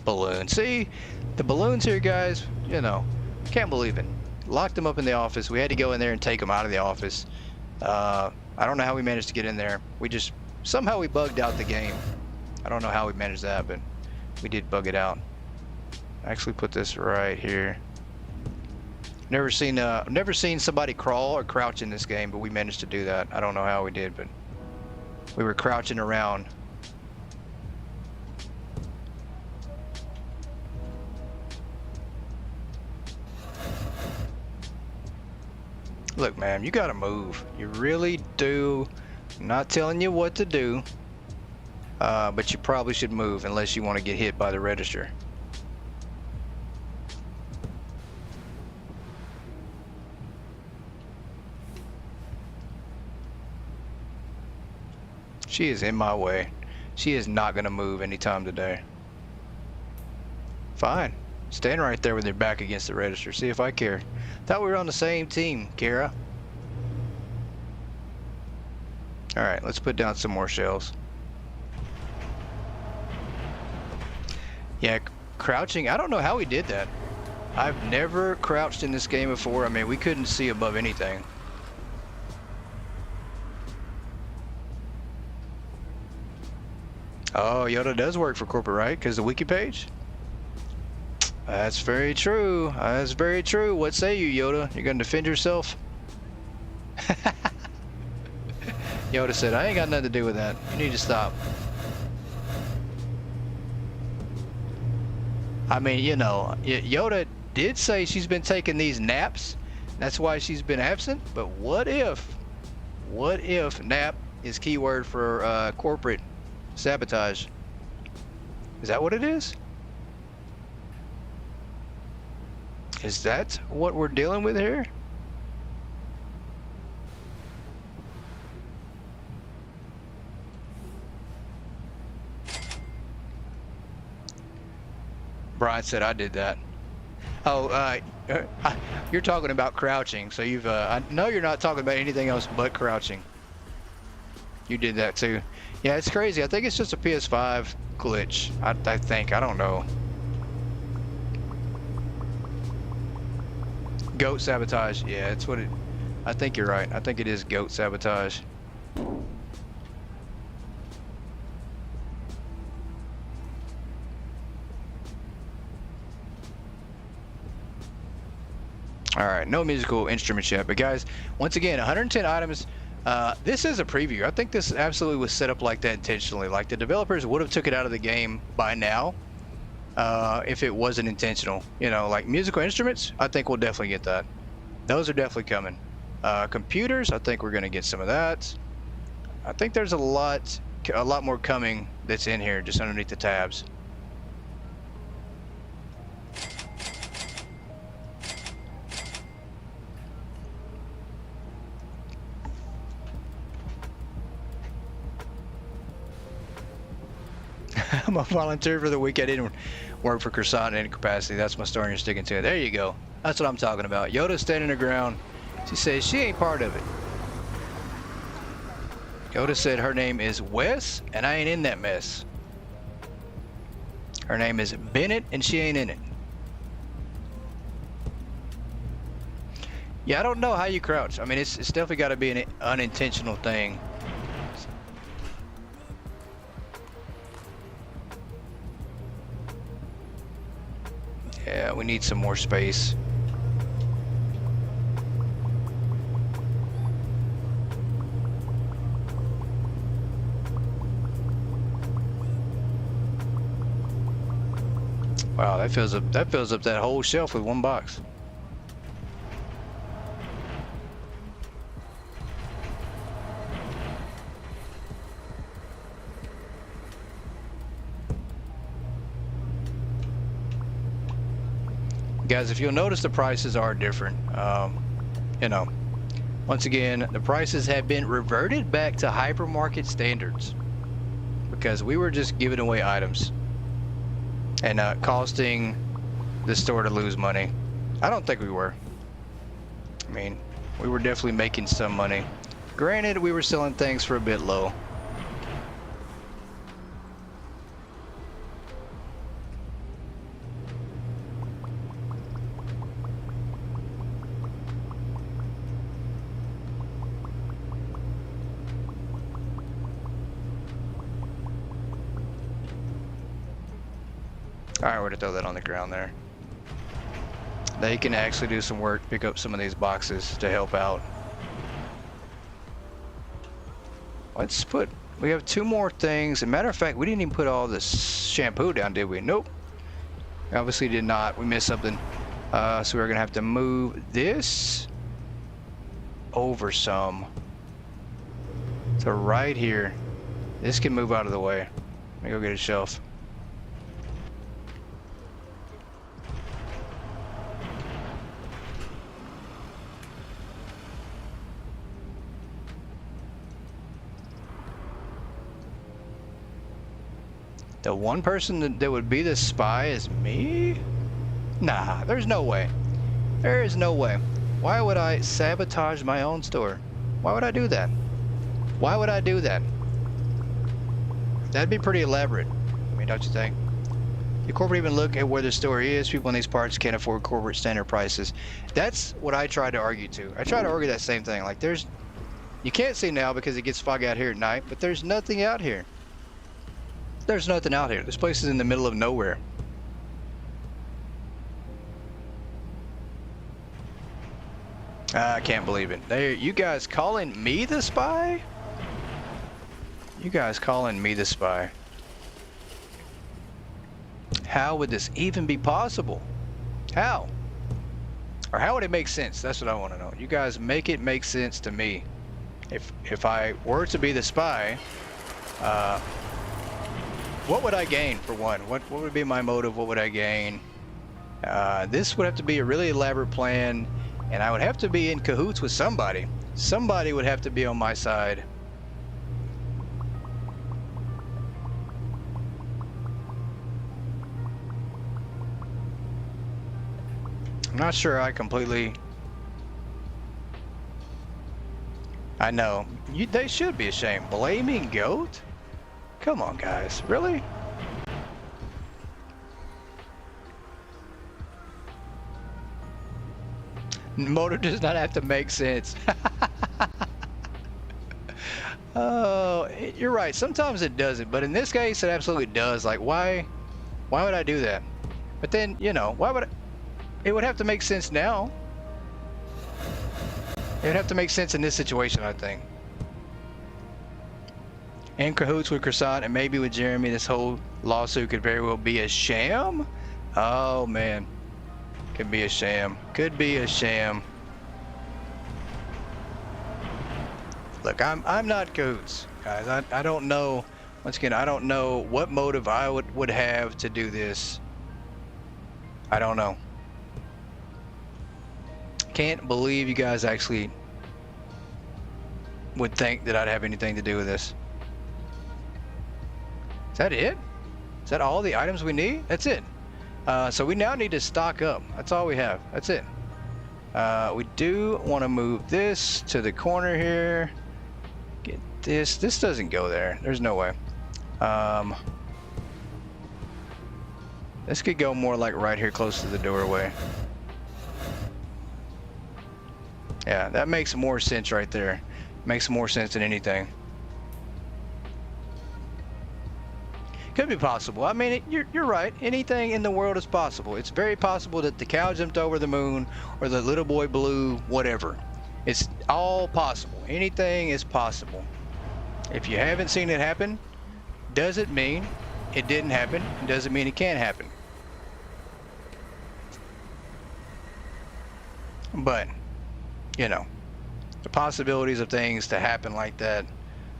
Balloons. See, the balloons here, guys, you know, can't believe it. Locked them up in the office. We had to go in there and take them out of the office. I don't know how we managed to get in there. Somehow we bugged out the game. I don't know how we managed that, but we did bug it out. Actually put this right here. Never seen somebody crawl or crouch in this game, but we managed to do that. I don't know how we did, but we were crouching around. Look, man, you gotta move. You really do. I'm not telling you what to do, but you probably should move unless you want to get hit by the register. She is in my way. She is not gonna move anytime today. Fine. Stand right there with your back against the register. See if I care. Thought we were on the same team, Kara. Alright, let's put down some more shelves. Yeah, crouching. I don't know how we did that. I've never crouched in this game before. I mean, we couldn't see above anything. Oh, Yoda does work for corporate, right? Because the wiki page? That's very true. That's very true. What say you, Yoda? You're gonna defend yourself? Yoda said, I ain't got nothing to do with that. You need to stop. I mean, you know, Yoda did say she's been taking these naps. That's why she's been absent. But what if, nap, is keyword for corporate sabotage. Is that what it is? Is that what we're dealing with here? Brian said I did that. Oh, you're talking about crouching. So you've, I know you're not talking about anything else but crouching. You did that too. Yeah, it's crazy. I think it's just a PS5 glitch. I think. I don't know. Goat sabotage. Yeah, it's what it. I think you're right. I think it is goat sabotage. All right, no musical instruments yet, but guys, once again, 110 items. This is a preview. I think this absolutely was set up like that intentionally. Like the developers would have took it out of the game by now if it wasn't intentional. You know, like musical instruments, I think we'll definitely get that. Those are definitely coming. Computers, I think we're gonna get some of that. I think there's a lot more coming that's in here just underneath the tabs. I'm a volunteer for the week. I didn't work for Croissant in any capacity. That's my story. You're sticking to it. There you go. That's what I'm talking about. Yoda's standing the ground. She says she ain't part of it. Yoda said her name is Wes, and I ain't in that mess. Her name is Bennett, and she ain't in it. Yeah, I don't know how you crouch. I mean, it's definitely got to be an unintentional thing. Yeah, we need some more space. Wow, that fills up that whole shelf with one box. Guys, if you'll notice, the prices are different. You know, once again, the prices have been reverted back to hypermarket standards because we were just giving away items and costing the store to lose money. I don't think we were. I mean, we were definitely making some money. Granted, we were selling things for a bit low. Alright, we're gonna throw that on the ground there. They can actually do some work, pick up some of these boxes to help out. Let's put, we have 2 more things. As a matter of fact, we didn't even put all this shampoo down, did we? Nope. Obviously did not. We missed something. So we're gonna have to move this over some to right here. This can move out of the way. Let me go get a shelf. The one person that would be the spy is me? Nah, there's no way. There is no way. Why would I sabotage my own store? Why would I do that? Why would I do that? That'd be pretty elaborate. I mean, don't you think? The corporate even look at where the store is. People in these parts can't afford corporate standard prices. That's what I try to argue too. I try to argue that same thing. Like you can't see now because it gets foggy out here at night, but there's nothing out here. There's nothing out here. This place is in the middle of nowhere. I can't believe it. You guys calling me the spy? You guys calling me the spy? How would this even be possible? How? Or how would it make sense? That's what I want to know. You guys make it make sense to me. If I were to be the spy, what would I gain for one? What would be my motive? What would I gain? This would have to be a really elaborate plan, and I would have to be in cahoots with somebody. Somebody would have to be on my side. I'm not sure I completely... I know. They should be ashamed. Blaming goat? Come on, guys. Really? Motor does not have to make sense. Oh, you're right. Sometimes it doesn't, but in this case, it absolutely does. Like, why would I do that? But then, you know, why would it would have to make sense now. It would have to make sense in this situation, I think. In cahoots with Croissant and maybe with Jeremy, this whole lawsuit could very well be a sham. Oh man, could be a sham. Could be a sham. Look, I'm not cahoots, guys. I don't know. Once again, I don't know what motive I would have to do this. I don't know. Can't believe you guys actually would think that I'd have anything to do with this. Is that it? Is that all the items we need? That's it. So we now need to stock up. That's all we have. That's it. We do want to move this to the corner here. Get this. This doesn't go there. There's no way. This could go more like right here close to the doorway. Yeah, that makes more sense right there. Makes more sense than anything. Could be possible. I mean, you're right. Anything in the world is possible. It's very possible that the cow jumped over the moon or the little boy blew whatever. It's all possible. Anything is possible. If you haven't seen it happen, doesn't mean it didn't happen. It doesn't mean it can't happen. But, you know, the possibilities of things to happen like that,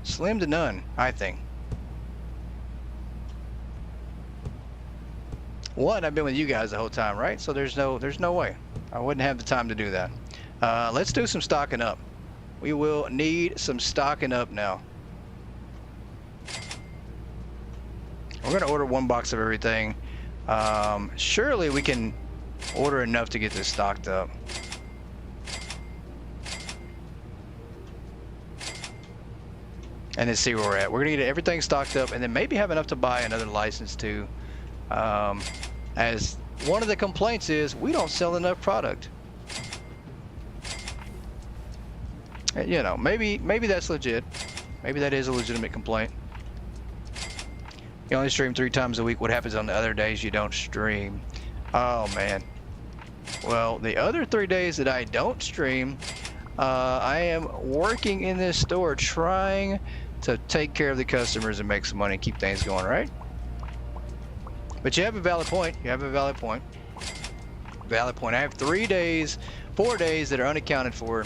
slim to none, I think. One, I've been with you guys the whole time, right? So there's no way. I wouldn't have the time to do that. Let's do some stocking up. We will need some stocking up now. We're gonna order 1 box of everything. Surely we can order enough to get this stocked up. And then see where we're at. We're gonna get everything stocked up and then maybe have enough to buy another license too. As one of the complaints is we don't sell enough product. You know, maybe that's legit. Maybe that is a legitimate complaint. You only stream 3 times a week. What happens on the other days you don't stream? Oh man. Well, the other 3 days that I don't stream, I am working in this store trying to take care of the customers and make some money and keep things going, right? But you have a valid point. You have a valid point. Valid point. I have 4 days that are unaccounted for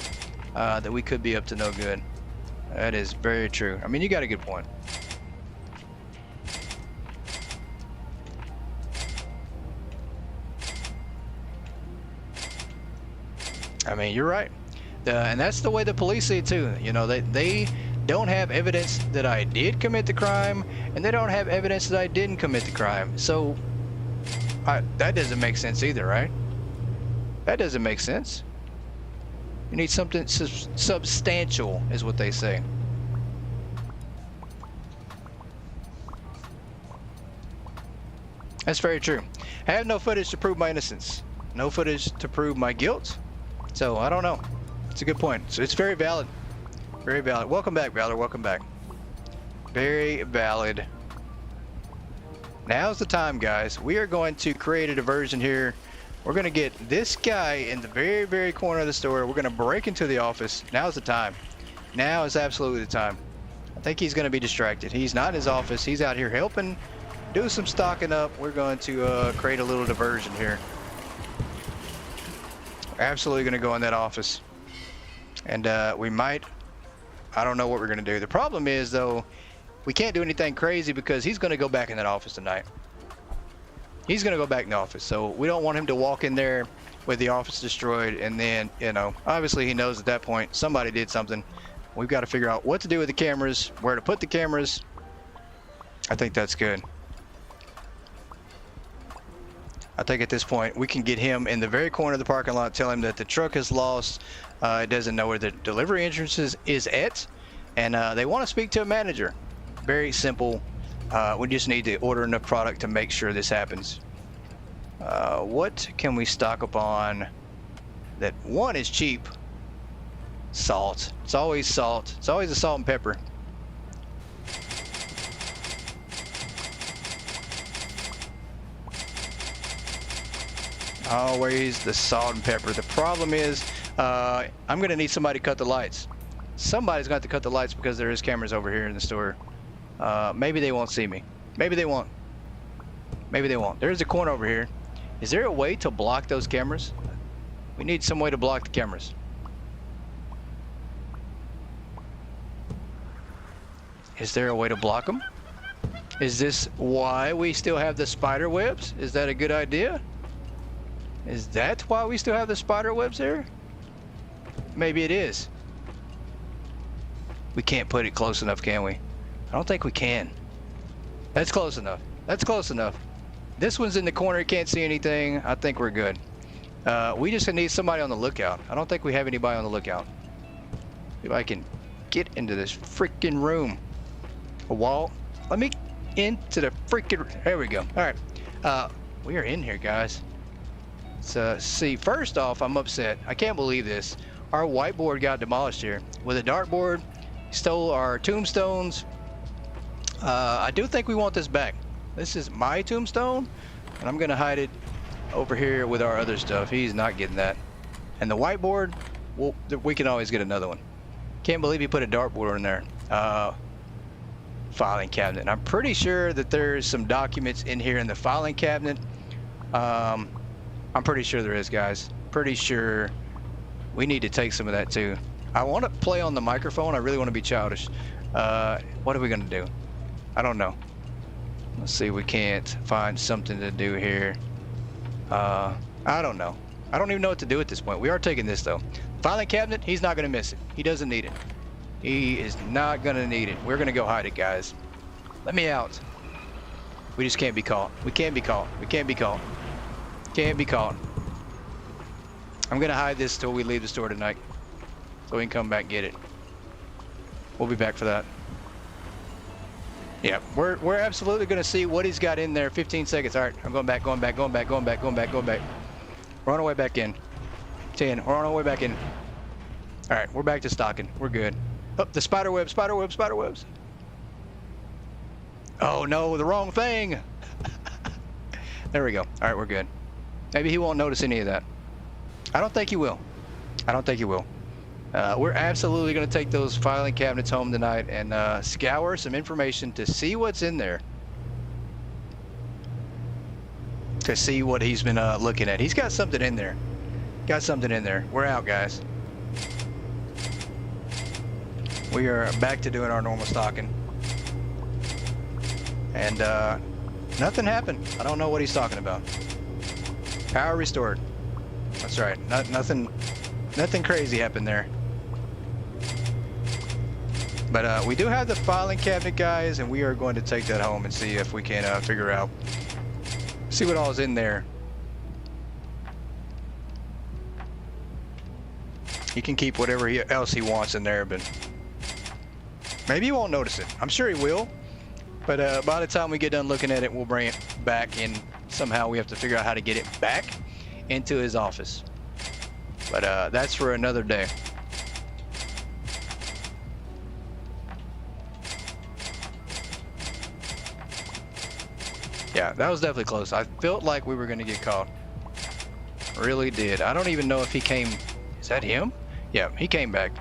that we could be up to no good. That is very true. I mean, you got a good point. I mean, you're right. And that's the way the police see it too. You know, they don't have evidence that I did commit the crime, and they don't have evidence that I didn't commit the crime. So that doesn't make sense either, right? That doesn't make sense. You need something substantial, is what they say. That's very true. I have no footage to prove my innocence. No footage to prove my guilt. So I don't know. It's a good point. So it's very valid. Very valid. Welcome back, Valor. Welcome back. Very valid. Now's the time, guys. We are going to create a diversion here. We're going to get this guy in the very, very corner of the store. We're going to break into the office. Now's the time. Now is absolutely the time. I think he's going to be distracted. He's not in his office. He's out here helping do some stocking up. We're going to create a little diversion here. We're absolutely going to go in that office. And we might I don't know what we're gonna do. The problem is though, we can't do anything crazy because he's gonna go back in that office tonight. He's gonna go back in the office, so we don't want him to walk in there with the office destroyed, and then, you know, obviously he knows at that point somebody did something. We've got to figure out what to do with the cameras, where to put the cameras. I think that's good. I think at this point we can get him in the very corner of the parking lot, tell him that the truck is lost, it doesn't know where the delivery entrance is at, and they want to speak to a manager. Very simple. We just need to order enough product to make sure this happens. What can we stock up on that one is cheap? Salt. It's always salt. It's always the salt and pepper. Always the salt and pepper. The problem is, I'm gonna need somebody to cut the lights. Somebody's got to cut the lights because there is cameras over here in the store. Maybe they won't see me. Maybe they won't. Maybe they won't. There's a corner over here. Is there a way to block those cameras? We need some way to block the cameras. Is there a way to block them? Is this why we still have the spider webs? Is that a good idea? Is that why we still have the spider webs there? Maybe it is. We can't put it close enough, can we? I don't think we can. That's close enough. That's close enough. This one's in the corner, can't see anything. I think we're good. We just need somebody on the lookout. I don't think we have anybody on the lookout. If I can get into this freaking room. A wall. Let me into the freaking. There we go. All right. We are in here, guys. So, see, first off, I'm upset. I can't believe this. Our whiteboard got demolished here. With a dartboard, stole our tombstones. I do think we want this back. This is my tombstone, and I'm gonna hide it over here with our other stuff. He's not getting that. And the whiteboard, well, we can always get another one. Can't believe he put a dartboard in there. Filing cabinet. I'm pretty sure that there's some documents in here in the filing cabinet. I'm pretty sure there is, guys. Pretty sure we need to take some of that too. I want to play on the microphone. I really want to be childish. What are we gonna do? I don't know. Let's see if we can't find something to do here. I don't know. I don't even know what to do at this point. We are taking this though. Filing cabinet, he's not gonna miss it. He doesn't need it. He is not gonna need it. We're gonna go hide it, guys. Let me out. We just can't be caught. We can't be caught. We can't be caught. Can't be caught. I'm gonna hide this till we leave the store tonight, so we can come back and get it. We'll be back for that. Yeah, we're absolutely gonna see what he's got in there. 15 seconds. All right, I'm going back, going back, going back, going back, going back, going back. We're on our way back in. 10. We're on our way back in. All right, we're back to stocking. We're good. Oh, the spider web, spider web, spider webs. Oh no, the wrong thing. There we go. All right, we're good. Maybe he won't notice any of that. I don't think he will. I don't think he will. We're absolutely going to take those filing cabinets home tonight and scour some information to see what's in there. To see what he's been looking at. He's got something in there. Got something in there. We're out, guys. We are back to doing our normal stocking. And nothing happened. I don't know what he's talking about. Power restored. That's right. Nothing crazy happened there. But we do have the filing cabinet, guys, and we are going to take that home and see if we can figure out, see what all is in there. He can keep whatever else he wants in there, but maybe he won't notice it. I'm sure he will. But by the time we get done looking at it, we'll bring it back, and somehow we have to figure out how to get it back into his office. But that's for another day. Yeah, that was definitely close. I felt like we were going to get caught. Really did. I don't even know if he came. Is that him? Yeah, he came back.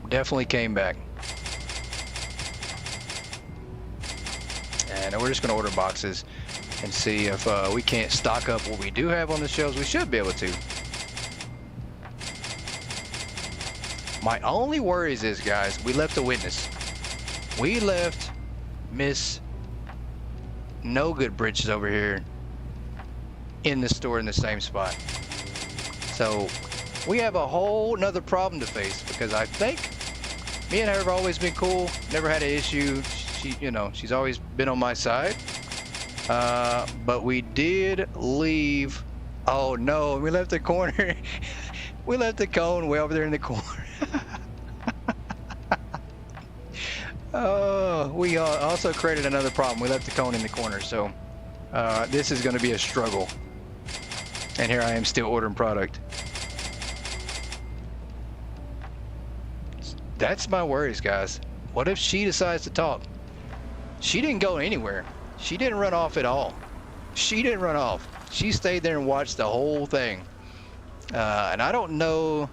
Definitely came back. And we're just going to order boxes and see if we can't stock up what we do have on the shelves. We should be able to. My only worries is, guys, we left a witness. We left Miss No Good Britches over here in the store in the same spot. So we have a whole nother problem to face, because I think me and her have always been cool, never had an issue. She, you know, she's always been on my side. But we did leave. Oh no, we left the corner. We left the cone way over there in the corner. Oh, we also created another problem. We left the cone in the corner, so this is going to be a struggle. And here I am still ordering product. That's my worries, guys. What if she decides to talk? She didn't go anywhere. She didn't run off at all. She didn't run off. She stayed there and watched the whole thing. And I don't know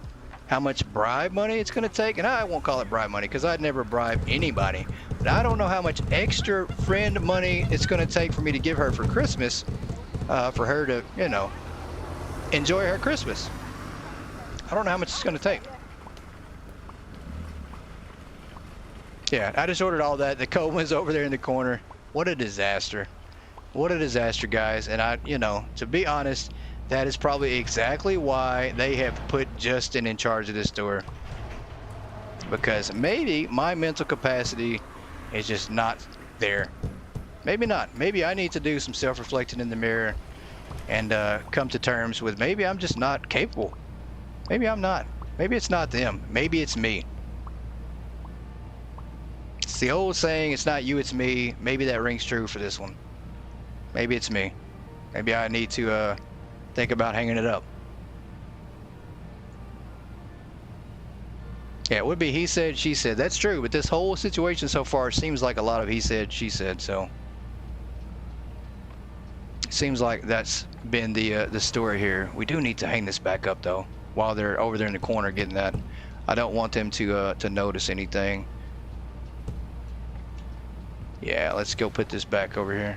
how much bribe money it's going to take. And I won't call it bribe money because I'd never bribe anybody. But I don't know how much extra friend money it's going to take for me to give her for Christmas. For her to, you know, enjoy her Christmas. I don't know how much it's going to take. Yeah, I just ordered all that. The cone was over there in the corner. What a disaster. What a disaster, guys. And I, you know, to be honest, that is probably exactly why they have put Justin in charge of this store. Because maybe my mental capacity is just not there. Maybe not. Maybe I need to do some self-reflecting in the mirror and come to terms with maybe I'm just not capable. Maybe I'm not. Maybe it's not them. Maybe it's me. It's the old saying, it's not you, it's me. Maybe that rings true for this one. Maybe it's me. Maybe I need to think about hanging it up. Yeah, it would be he said, she said. That's true, but this whole situation so far seems like a lot of he said, she said, so. Seems like that's been the story here. We do need to hang this back up, though, while they're over there in the corner getting that. I don't want them to notice anything. Yeah, let's go put this back over here.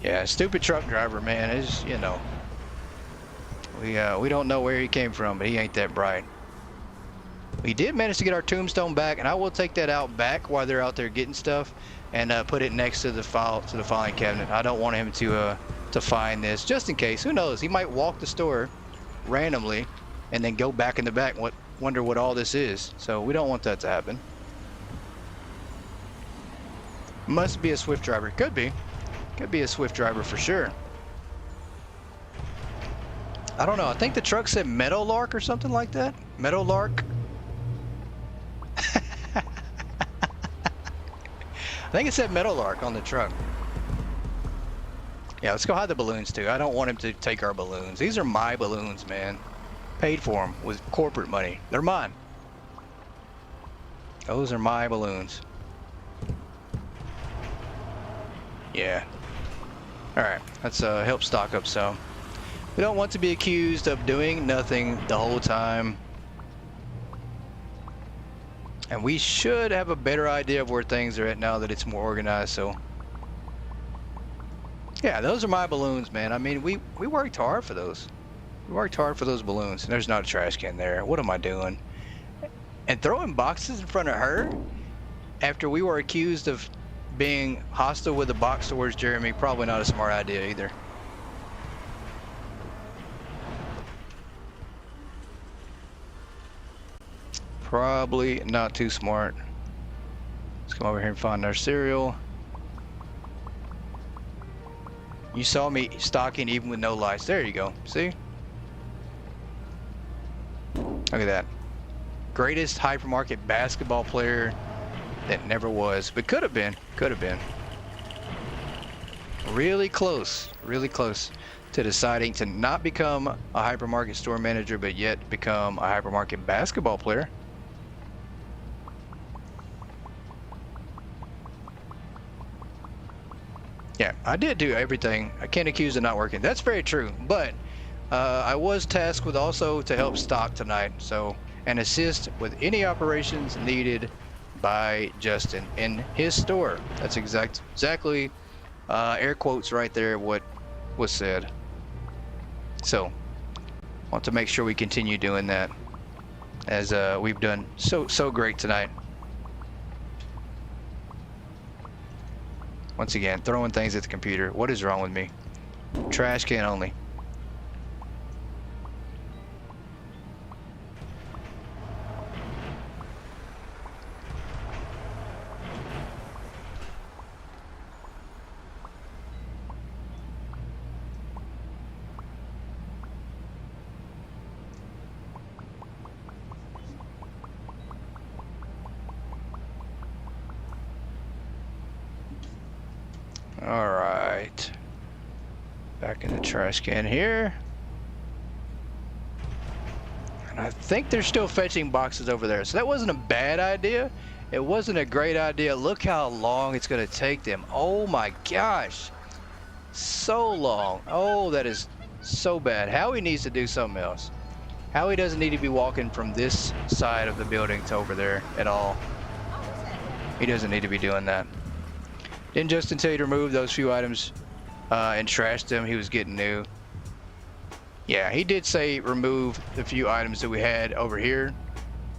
Yeah, stupid truck driver, man. Is, you know, we don't know where he came from, but he ain't that bright. We did manage to get our tombstone back, and I will take that out back while they're out there getting stuff, and put it next to the filing cabinet. I don't want him to find this, just in case. Who knows? He might walk the store randomly, and then go back in the back. Wonder what all this is. So we don't want that to happen. Must be a Swift driver. Could be. Could be a Swift driver for sure. I don't know. I think the truck said Meadowlark or something like that. Meadowlark. I think it said Meadowlark on the truck. Yeah, let's go hide the balloons too. I don't want him to take our balloons. These are my balloons, man. Paid for them with corporate money. They're mine. Those are my balloons. Yeah. Alright, let's help stock up some. We don't want to be accused of doing nothing the whole time. And we should have a better idea of where things are at now that it's more organized, so. Yeah, those are my balloons, man. I mean, we worked hard for those. We worked hard for those balloons. There's not a trash can there. What am I doing? And throwing boxes in front of her after we were accused of being hostile with the box towards Jeremy, probably not a smart idea either. Probably not too smart. Let's come over here and find our cereal. You saw me stocking even with no lights. There you go. See? Look at that. Greatest hypermarket basketball player that never was, but could have been. Could have been. Really close to deciding to not become a hypermarket store manager, but yet become a hypermarket basketball player. Yeah, I did do everything. I can't accuse of not working. That's very true, but I was tasked with also to help stock tonight, so, and assist with any operations needed by Justin in his store. That's exactly air quotes right there what was said. So want to make sure we continue doing that. as we've done so great tonight. Once again, throwing things at the computer. What is wrong with me? Trash can only. All right, back in the trash can here. And I think they're still fetching boxes over there. So that wasn't a bad idea. It wasn't a great idea. Look how long it's gonna take them. Oh my gosh, so long. Oh, that is so bad. Howie needs to do something else. Howie doesn't need to be walking from this side of the building to over there at all. He doesn't need to be doing that. Didn't Justin tell you to remove those few items and trash them? He was getting new. Yeah, he did say remove the few items that we had over here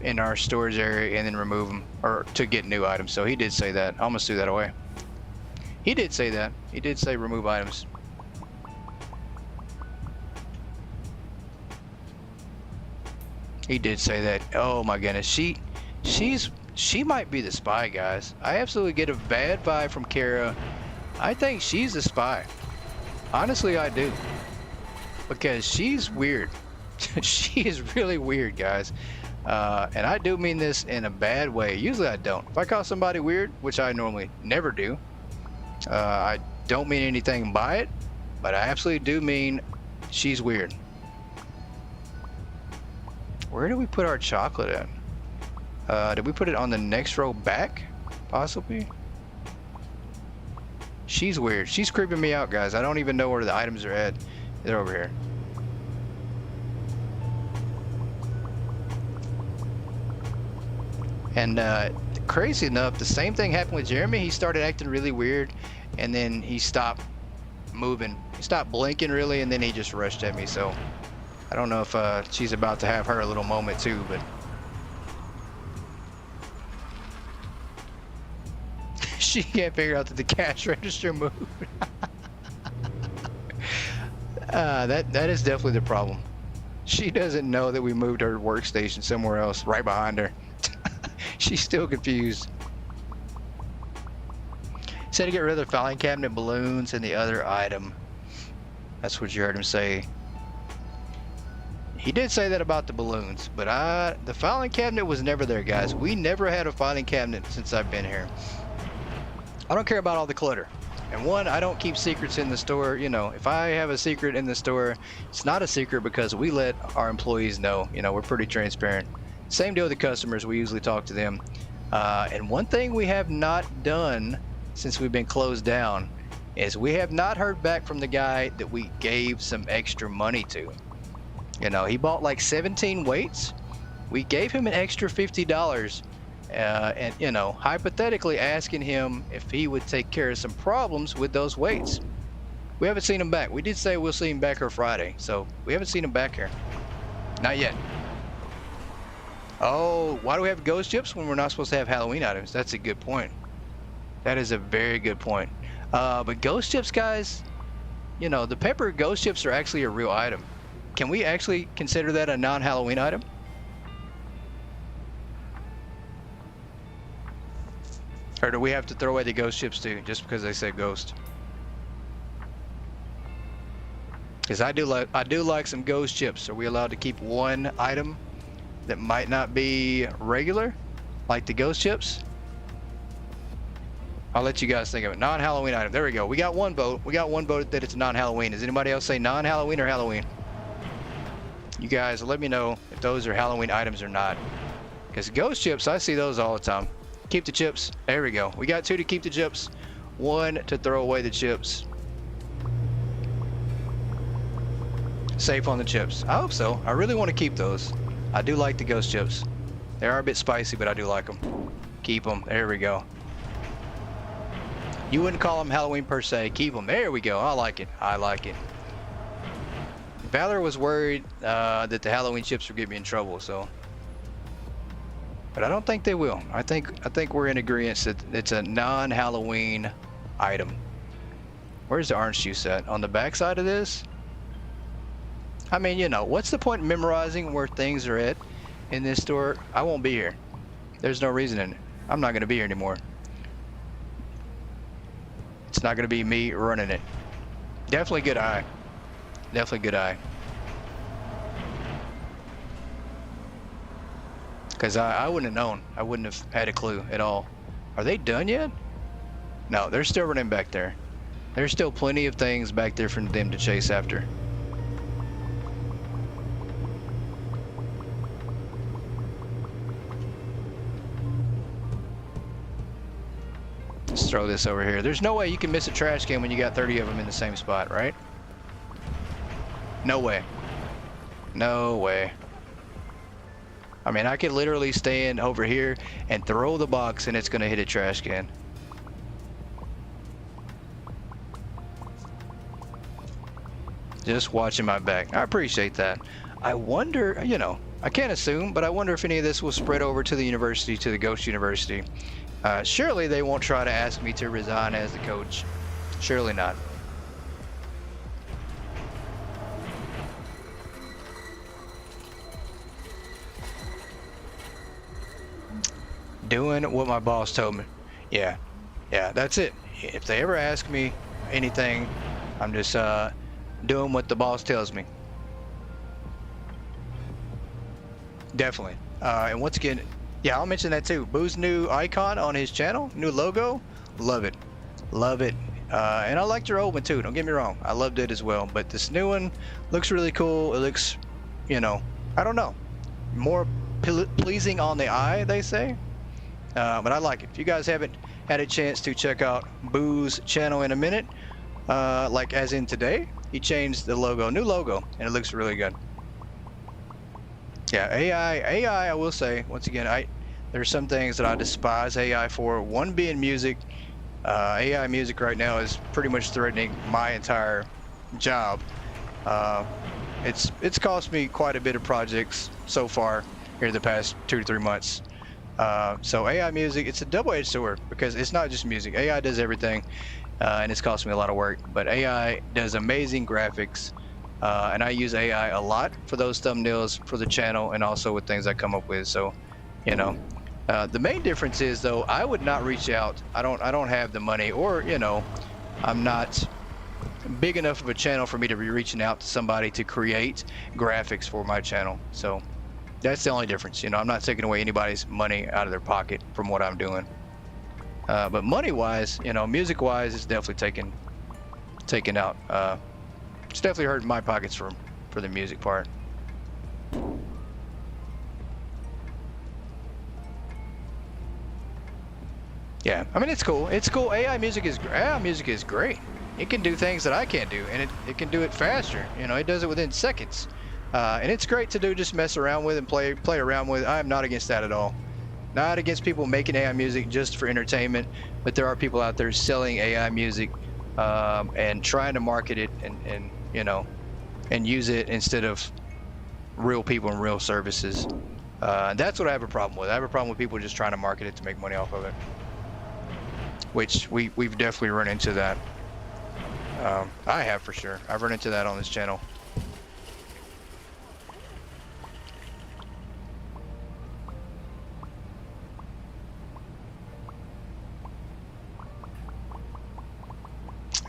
in our storage area and then remove them, or to get new items. So he did say that. I almost threw that away. He did say that. He did say remove items. He did say that. Oh my goodness, she might be the spy, guys. I absolutely get a bad vibe from Kara. I think she's the spy. Honestly, I do. Because she's weird. She is really weird, guys. And I do mean this in a bad way. Usually I don't. If I call somebody weird, which I normally never do, I don't mean anything by it, but I absolutely do mean she's weird. Where do we put our chocolate at? Did we put it on the next row back? Possibly. She's weird. She's creeping me out, guys. I don't even know where the items are at. They're over here. And crazy enough, the same thing happened with Jeremy. He started acting really weird, and then he stopped moving. He stopped blinking really, and then he just rushed at me. So I don't know if she's about to have her little moment too, but she can't figure out that the cash register moved. That is definitely the problem. She doesn't know that we moved her workstation somewhere else right behind her. She's still confused. Said to get rid of the filing cabinet, balloons, and the other item. That's what you heard him say. He did say that about the balloons, but the filing cabinet was never there, guys. We never had a filing cabinet since I've been here. I don't care about all the clutter. And one, I don't keep secrets in the store. You know, if I have a secret in the store, it's not a secret because we let our employees know. You know, we're pretty transparent. Same deal with the customers. We usually talk to them. And one thing we have not done since we've been closed down is we have not heard back from the guy that we gave some extra money to. You know, he bought like 17 weights. We gave him an extra $50. And you know, hypothetically asking him if he would take care of some problems with those weights. We haven't seen him back. We did say we'll see him back here Friday, so we haven't seen him back here. Not yet. Oh, why do we have ghost chips when we're not supposed to have Halloween items? That's a good point. That is a very good point. But ghost chips, guys, you know, the pepper ghost chips are actually a real item. Can we actually consider that a non-Halloween item? Or do we have to throw away the ghost chips too, just because they say ghost? Because I do like some ghost chips. Are we allowed to keep one item that might not be regular, like the ghost chips? I'll let you guys think of it. Non-Halloween item. There we go. We got one vote. We got one vote that it's non-Halloween. Does anybody else say non-Halloween or Halloween? You guys let me know if those are Halloween items or not. Because ghost chips, I see those all the time. Keep the chips. There we go. We got 2 to keep the chips, 1 to throw away the chips. Safe on the chips. I hope so. I really want to keep those. I do like the ghost chips. They are a bit spicy, but I do like them. Keep them. There we go. You wouldn't call them Halloween per se. Keep them. There we go. I like it. I like it. Valor was worried that the Halloween chips would get me in trouble, so But I don't think they will. I think we're in agreement that it's a non-Halloween item. Where's the orange juice at? On the back side of this? I mean, you know, what's the point in memorizing where things are at in this store? I won't be here. There's no reason in it. I'm not gonna be here anymore. It's not gonna be me running it. Definitely good eye. Definitely good eye. Because I wouldn't have known. I wouldn't have had a clue at all. Are they done yet? No, they're still running back there. There's still plenty of things back there for them to chase after. Let's throw this over here. There's no way you can miss a trash can when you got 30 of them in the same spot, right? No way. No way. I mean, I could literally stand over here and throw the box and it's gonna hit a trash can. Just watching my back. I appreciate that. I wonder, you know, I can't assume, but I wonder if any of this will spread over to the university, to the Ghost University. Surely they won't try to ask me to resign as the coach. Surely not. Doing what my boss told me. Yeah, that's it. If they ever ask me anything, I'm just doing what the boss tells me. Definitely. And once again, yeah, I'll mention that too. Boo's new icon on his channel, new logo, love it, love it. And I liked your old one too. Don't get me wrong, I loved it as well. But this new one looks really cool. It looks, you know, I don't know, more pleasing on the eye, they say. But I like it. If you guys haven't had a chance to check out Boo's channel in a minute, like as in today, he changed the logo, new logo, and it looks really good. Yeah, AI, I will say, once again, there's some things that I despise AI for. One being music. AI music right now is pretty much threatening my entire job. It's cost me quite a bit of projects so far here the past 2 to 3 months. So AI music, it's a double-edged sword because it's not just music. AI does everything, and it's cost me a lot of work. But AI does amazing graphics, and I use AI a lot for those thumbnails for the channel and also with things I come up with. So, you know, the main difference is though, I would not reach out. I don't have the money, or you know, I'm not big enough of a channel for me to be reaching out to somebody to create graphics for my channel. So that's the only difference. You know, I'm not taking away anybody's money out of their pocket from what I'm doing. But money-wise, you know, music-wise, it's definitely taken out. It's definitely hurting my pockets for the music part. Yeah, I mean, it's cool. It's cool. AI music is great. It can do things that I can't do, and it can do it faster. You know, it does it within seconds. And it's great to do, just mess around with and play around with. I'm not against that at all. Not against people making AI music just for entertainment, but there are people out there selling AI music and trying to market it and you know, and use it instead of real people and real services. That's what I have a problem with. I have a problem with people just trying to market it to make money off of it, which we've definitely run into that. I have for sure. I've run into that on this channel.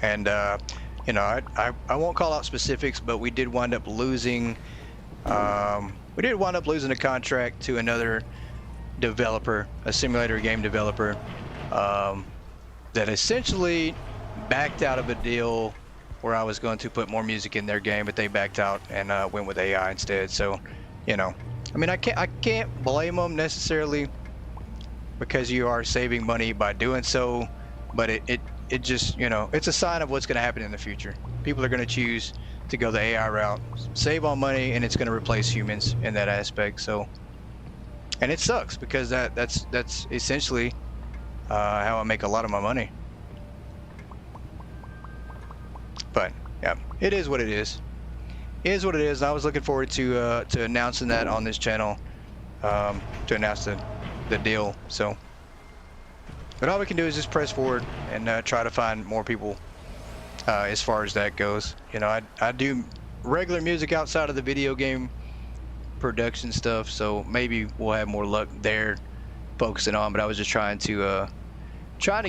And you know, I won't call out specifics, but we did wind up losing a contract to another developer, a simulator game developer, that essentially backed out of a deal where I was going to put more music in their game, but they backed out and went with AI instead. So, you know, I mean, I can't blame them necessarily, because you are saving money by doing so, but it just, you know, it's a sign of what's going to happen in the future. People are going to choose to go the AI route, save on money, and it's going to replace humans in that aspect. So, and it sucks because that's essentially how I make a lot of my money. But yeah, it is what it is. It is what it is. I was looking forward to announcing that on this channel, to announce the deal. So, but all we can do is just press forward and try to find more people as far as that goes. You know, I do regular music outside of the video game production stuff, so maybe we'll have more luck there focusing on. But I was just trying to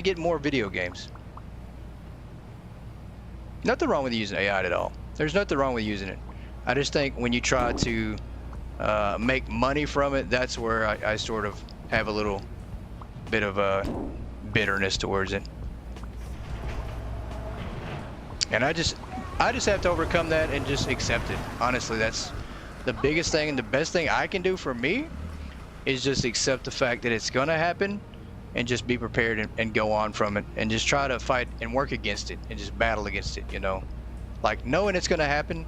get more video games. Nothing wrong with using AI at all. There's nothing wrong with using it. I just think when you try to make money from it, that's where I sort of have a little bit of bitterness towards it. And I just have to overcome that and just accept it. Honestly, that's the biggest thing, and the best thing I can do for me is just accept the fact that it's gonna happen and just be prepared and go on from it, and just try to fight and work against it and just battle against it, you know, like knowing it's gonna happen,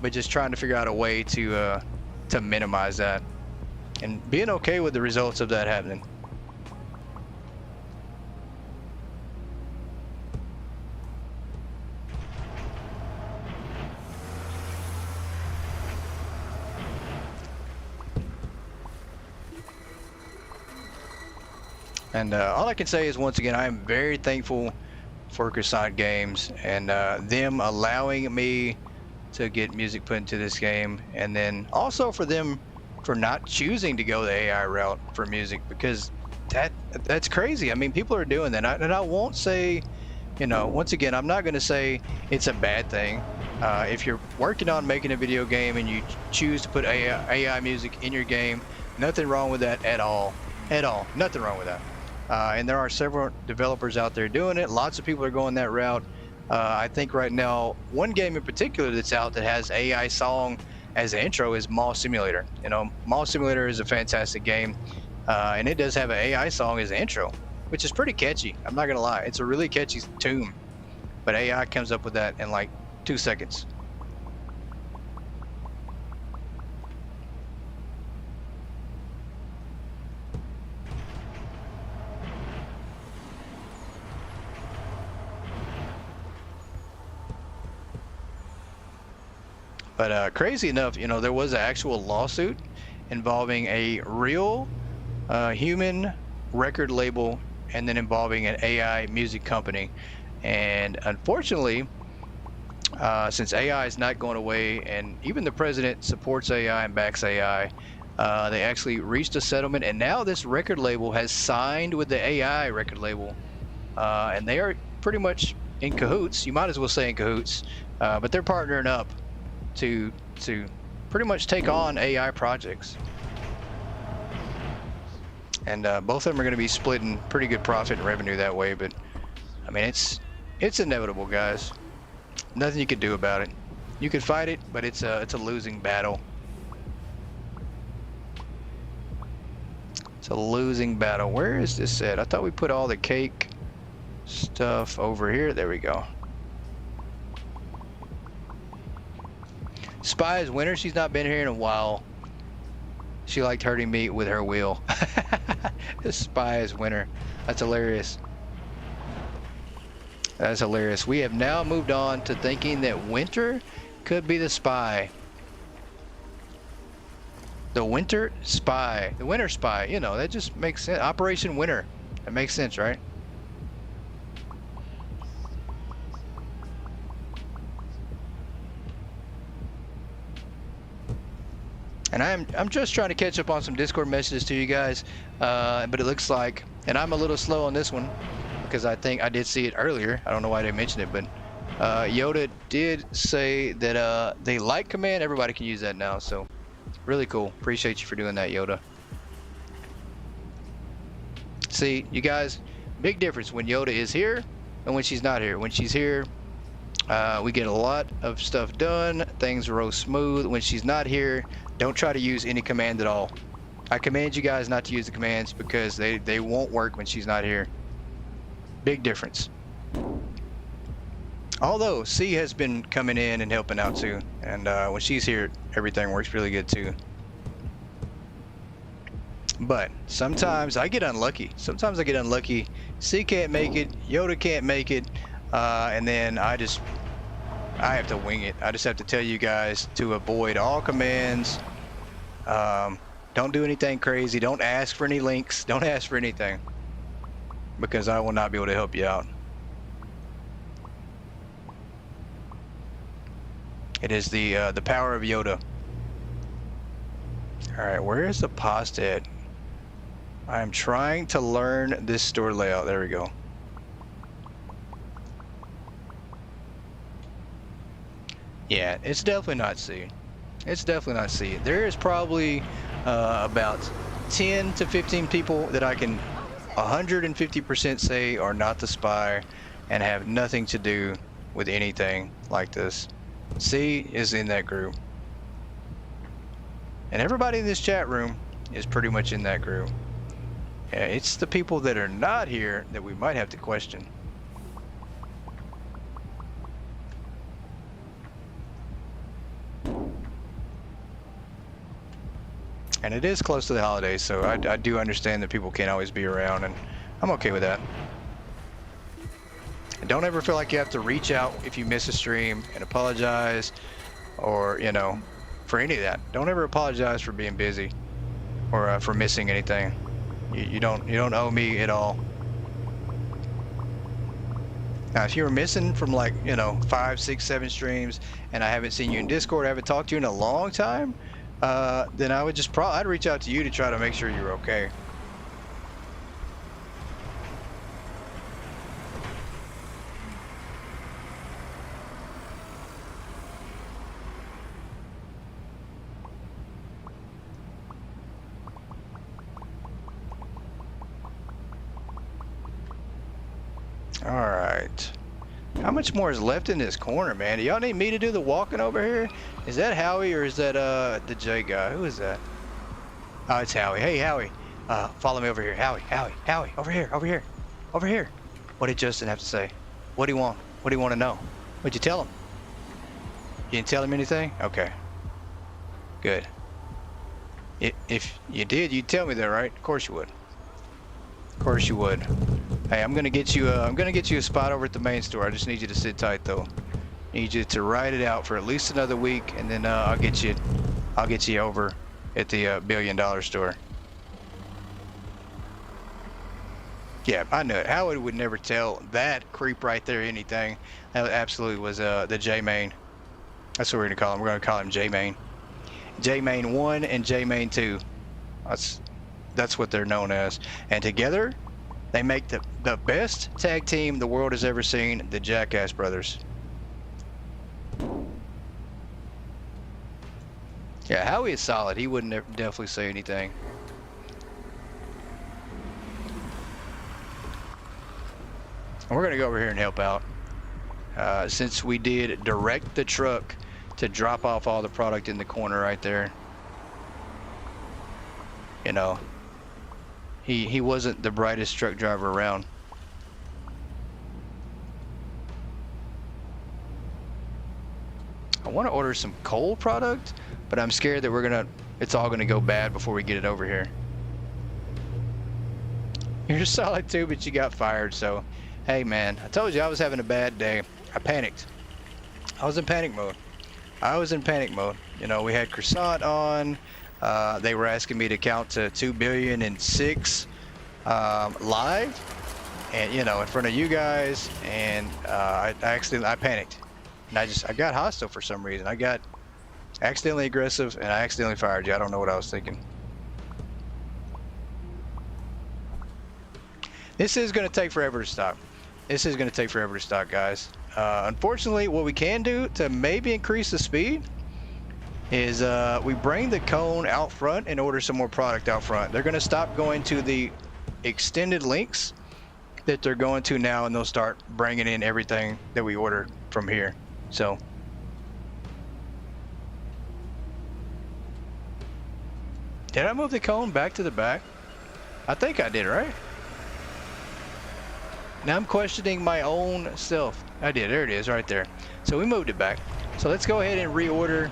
but just trying to figure out a way to minimize that and being okay with the results of that happening. And all I can say is, once again, I am very thankful for Croissant Games and them allowing me to get music put into this game, and then also for them for not choosing to go the AI route for music, because that's crazy. I mean, people are doing that, and I won't say, you know, once again, I'm not going to say it's a bad thing. If you're working on making a video game and you choose to put AI music in your game, nothing wrong with that at all. Nothing wrong with that. And there are several developers out there doing it. Lots of people are going that route. I think right now, one game in particular that's out that has AI song as an intro is Mall Simulator. You know, Mall Simulator is a fantastic game, and it does have an AI song as an intro, which is pretty catchy. I'm not gonna lie, it's a really catchy tune, but AI comes up with that in like 2 seconds. But crazy enough, you know, there was an actual lawsuit involving a real human record label and then involving an AI music company. And unfortunately, since AI is not going away, and even the president supports AI and backs AI, they actually reached a settlement, and now this record label has signed with the AI record label, and they are pretty much in cahoots. You might as well say in cahoots, but they're partnering up to pretty much take on AI projects, and both of them are going to be splitting pretty good profit and revenue that way. But I mean, it's inevitable, guys. Nothing you can do about it. You can fight it, but it's a losing battle. It's a losing battle. Where is this at? I thought we put all the cake stuff over here. There we go. Spy is winner. She's not been here in a while. She liked hurting me with her wheel. Spy is winner. That's hilarious. That's hilarious. We have now moved on to thinking that Winter could be the spy. The Winter Spy. The Winter Spy. You know, that just makes sense. Operation Winter. That makes sense, right? And I'm just trying to catch up on some Discord messages to you guys, but it looks like, and I'm a little slow on this one because I think I did see it earlier. I don't know why I didn't mention it, but Yoda did say that they like command. Everybody can use that now, so really cool. Appreciate you for doing that, Yoda. See, you guys, big difference when Yoda is here and when she's not here. When she's here, we get a lot of stuff done. Things roll smooth. When she's not here, don't try to use any command at all. I command you guys not to use the commands because they won't work when she's not here. Big difference. Although C has been coming in and helping out too, and when she's here, everything works really good too. But sometimes I get unlucky. C can't make it, Yoda can't make it, and then I have to wing it. I just have to tell you guys to avoid all commands, Don't do anything crazy. Don't ask for any links. Don't ask for anything, because I will not be able to help you out. It is the power of Yoda. All right, where is the pasta at? I'm trying to learn this store layout. There we go. Yeah, it's definitely not C. It's definitely not C. There is probably about 10 to 15 people that I can 150% say are not the spy and have nothing to do with anything like this. C is in that group. And everybody in this chat room is pretty much in that group. Yeah, it's the people that are not here that we might have to question. And it is close to the holidays, so I do understand that people can't always be around, and I'm okay with that. And don't ever feel like you have to reach out if you miss a stream and apologize, or, you know, for any of that. Don't ever apologize for being busy or for missing anything. You don't owe me at all. Now, if you were missing from, like, you know, 5, 6, 7 streams, and I haven't seen you in Discord, I haven't talked to you in a long time, then I would just I'd reach out to you to try to make sure you're okay. All right. How much more is left in this corner, man? Do y'all need me to do the walking over here? Is that Howie or is that the J guy? Who is that? Oh, it's Howie. Hey, Howie. Follow me over here. Howie, over here, over here. What did Justin have to say? What do you want? What do you want to know? What'd you tell him? You didn't tell him anything? Okay. Good. If you did, you'd tell me that, right? Of course you would. Of course you would. Hey, I'm gonna get you a spot over at the main store. I just need you to sit tight though. Need you to ride it out for at least another week, and then I'll get you over at the $1 billion store. Yeah, I knew it. Howard would never tell that creep right there anything. That absolutely was the J-Main. That's what we're gonna call him. We're gonna call him J-Main. J-Main 1 and J-Main 2. That's what they're known as. And together, they make the best tag team the world has ever seen, the Jackass Brothers. Yeah, Howie is solid. He wouldn't definitely say anything. And we're going to go over here and help out. Since we did direct the truck to drop off all the product in the corner right there. You know, he wasn't the brightest truck driver around. I want to order some coal product, but I'm scared that it's all gonna go bad before we get it over here. You're solid too, but you got fired, so hey man, I told you I was having a bad day. I panicked. I was in panic mode. You know, we had Croissant on. They were asking me to count to 2,000,000,006 live, and you know, in front of you guys, and I panicked, and I got hostile for some reason. I got accidentally aggressive, and I accidentally fired you. I don't know what I was thinking. This is going to take forever to stop. Guys. Unfortunately, what we can do to maybe increase the speed is we bring the cone out front and order some more product out front. They're going to stop going to the extended links that they're going to now, and they'll start bringing in everything that we order from here. So did I move the cone back to the back? I think I did, right? Now I'm questioning my own self. I did. There it is right there. So we moved it back. So let's go ahead and reorder.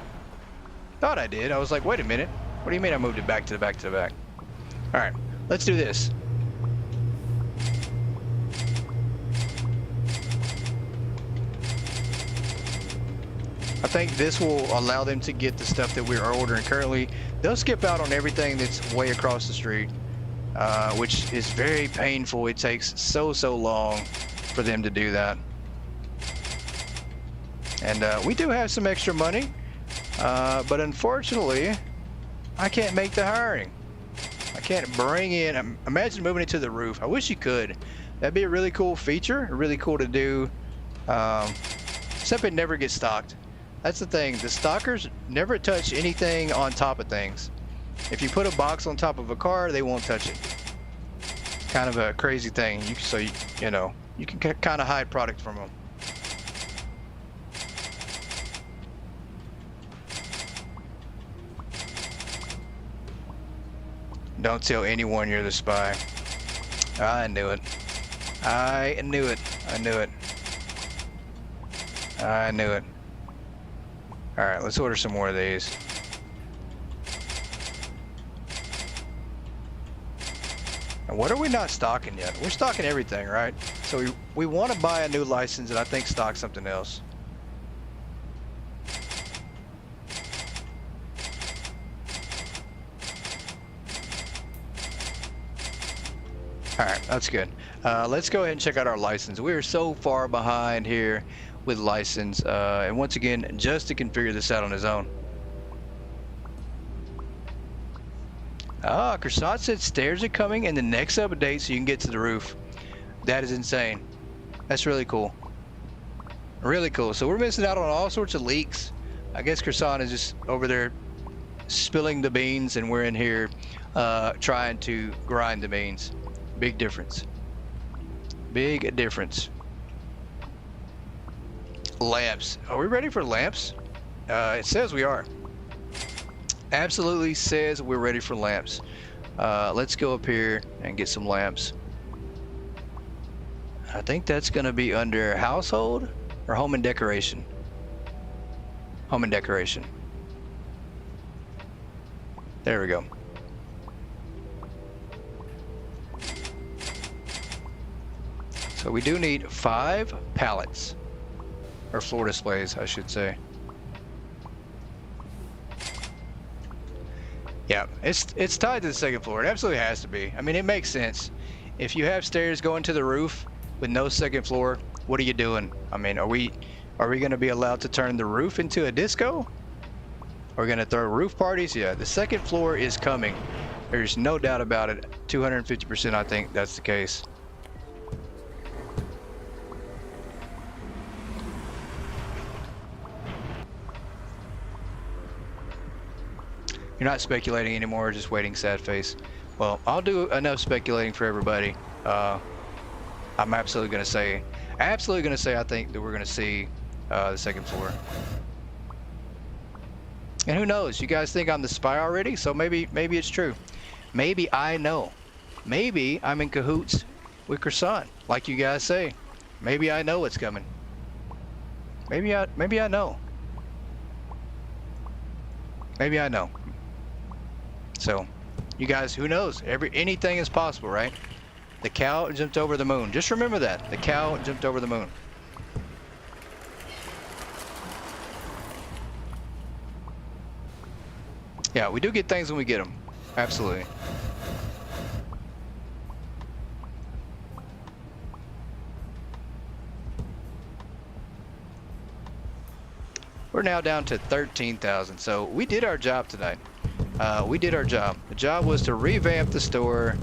Thought I did. I was like, wait a minute. What do you mean I moved it back to the back to the back? All right, let's do this. I think this will allow them to get the stuff that we're ordering currently. They'll skip out on everything that's way across the street, which is very painful. It takes so long for them to do that. And we do have some extra money, but unfortunately, I can't make the hiring. I can't bring in, imagine moving it to the roof. I wish you could. That'd be a really cool feature, really cool to do. Except it never gets stocked. That's the thing, the stockers never touch anything on top of things. If you put a box on top of a car, they won't touch it. Kind of a crazy thing, you know, you can kind of hide product from them. Don't tell anyone you're the spy. I knew it. I knew it. I knew it. I knew it. Alright, let's order some more of these. And what are we not stocking yet? We're stocking everything, right? So we want to buy a new license and I think stock something else. Alright, that's good. Let's go ahead and check out our license. We are so far behind here with license. And once again, just to configure this out on his own. Ah, Croissant said stairs are coming in the next update so you can get to the roof. That is insane. That's really cool. Really cool. So we're missing out on all sorts of leaks. I guess Croissant is just over there spilling the beans and we're in here trying to grind the beans. Big difference. Big difference. Lamps. Are we ready for lamps? It says we are. Absolutely says we're ready for lamps. Let's go up here and get some lamps. I think that's going to be under household or home and decoration. Home and decoration. There we go. So we do need 5 pallets, or floor displays, I should say. Yeah, it's tied to the second floor. It absolutely has to be. I mean, it makes sense. If you have stairs going to the roof with no second floor, what are you doing? I mean, are we going to be allowed to turn the roof into a disco? Are we going to throw roof parties? Yeah, the second floor is coming. There's no doubt about it. 250%, I think that's the case. You're not speculating anymore, just waiting, sad face. Well, I'll do enough speculating for everybody. I'm absolutely gonna say I think that we're gonna see the second floor. And who knows? You guys think I'm the spy already? So maybe it's true. Maybe I know. Maybe I'm in cahoots with Croissant, like you guys say. Maybe I know what's coming. Maybe I know. Maybe I know. So, you guys, who knows? Anything is possible, right? The cow jumped over the moon. Just remember that. The cow jumped over the moon. Yeah, we do get things when we get them. Absolutely. We're now down to 13,000. So we did our job tonight. We did our job. The job was to revamp the store,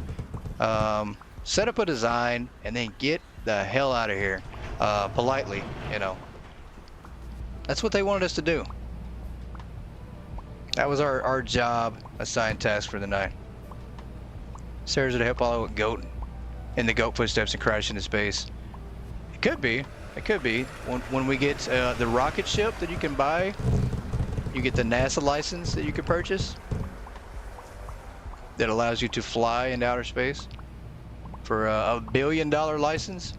set up a design, and then get the hell out of here, politely, you know. That's what they wanted us to do. That was our job assigned task for the night. Stairs to help follow a goat in the goat footsteps and crash into space. It could be. It could be. When we get the rocket ship that you can buy, you get the NASA license that you can purchase that allows you to fly into outer space for a $1 billion license.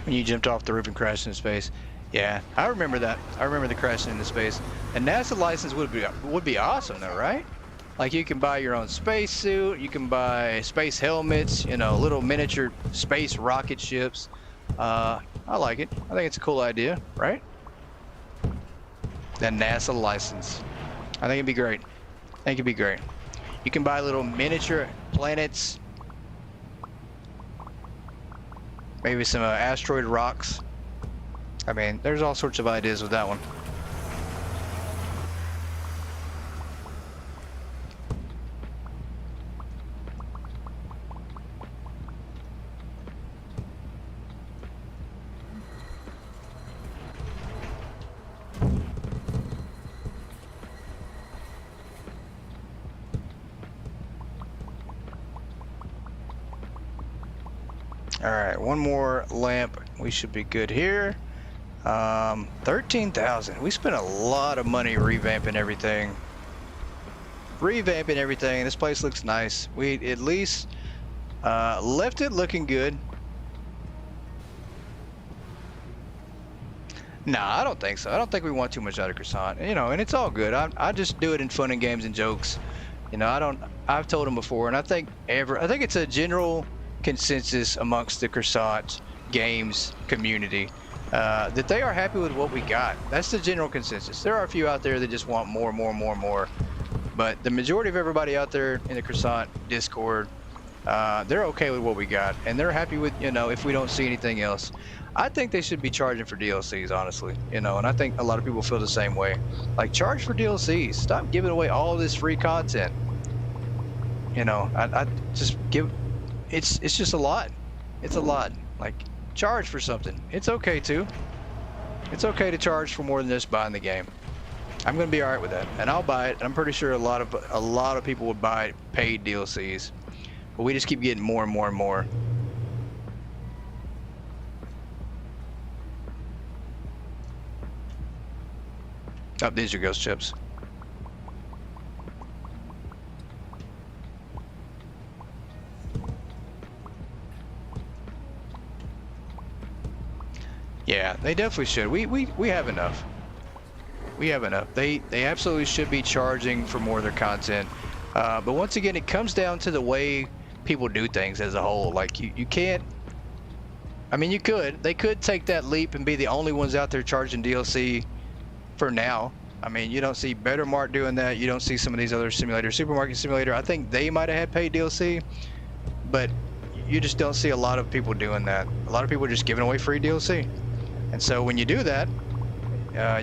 When you jumped off the roof and crashed into space. Yeah, I remember that. I remember the crashing into space. A NASA license would be awesome though, right? Like you can buy your own space suit, you can buy space helmets, you know, little miniature space rocket ships. I like it. I think it's a cool idea, right? The NASA license. I think it'd be great. I think it'd be great. You can buy little miniature planets. Maybe some asteroid rocks. I mean, there's all sorts of ideas with that one. All right, one more lamp. We should be good here. 13,000. We spent a lot of money revamping everything. This place looks nice. We at least left it looking good. Nah, I don't think so. I don't think we want too much out of Croissant. You know, and it's all good. I just do it in fun and games and jokes. You know, I've told them before, and I think it's a general consensus amongst the Croissant games community that they are happy with what we got. That's the general consensus. There are a few out there that just want more, but the majority of everybody out there in the Croissant Discord, they're okay with what we got, and they're happy with, you know, if we don't see anything else. I think they should be charging for DLCs, honestly, you know, and I think a lot of people feel the same way. Like, charge for DLCs. Stop giving away all this free content. You know, I just give. It's just a lot. It's a lot. Like, charge for something. It's okay too. It's okay to charge for more than just buying the game. I'm gonna be alright with that, and I'll buy it. And I'm pretty sure a lot of people would buy paid DLCs, but we just keep getting more and more and more. Oh, these are ghost chips. Yeah, they definitely should. We have enough. We have enough. They absolutely should be charging for more of their content. But once again, it comes down to the way people do things as a whole. Like, you can't. I mean, they could take that leap and be the only ones out there charging DLC for now. I mean, you don't see Bettermart doing that. You don't see some of these other simulators. Supermarket Simulator, I think they might have had paid DLC, but you just don't see a lot of people doing that. A lot of people are just giving away free DLC. And so when you do that,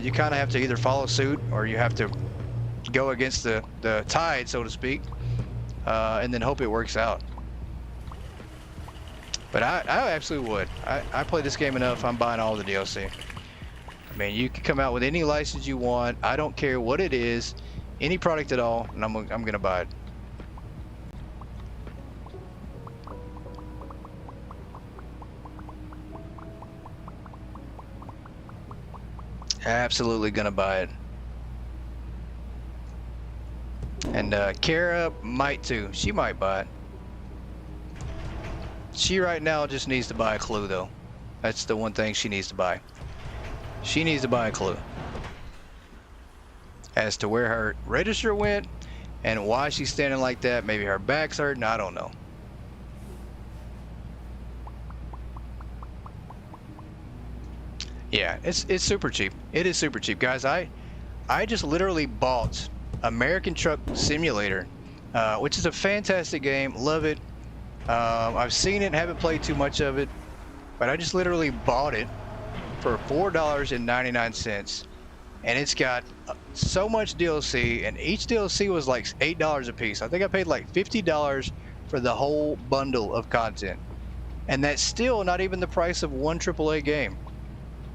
you kind of have to either follow suit, or you have to go against the tide, so to speak, and then hope it works out. But I absolutely would. I play this game enough. I'm buying all the DLC. I mean, you can come out with any license you want. I don't care what it is, any product at all, and I'm gonna buy it. Absolutely gonna buy it. And Kara might too. She might buy it. She right now just needs to buy a clue though. That's the one thing she needs to buy. She needs to buy a clue as to where her register went and why she's standing like that. Maybe her back's hurting. I don't know. Yeah, it's super cheap. It is super cheap, guys. I just literally bought American Truck Simulator, which is a fantastic game. Love it. I've seen it, haven't played too much of it, but I just literally bought it for $4.99, and it's got so much DLC, and each DLC was like $8 a piece. I think I paid like $50 for the whole bundle of content, and that's still not even the price of one AAA game.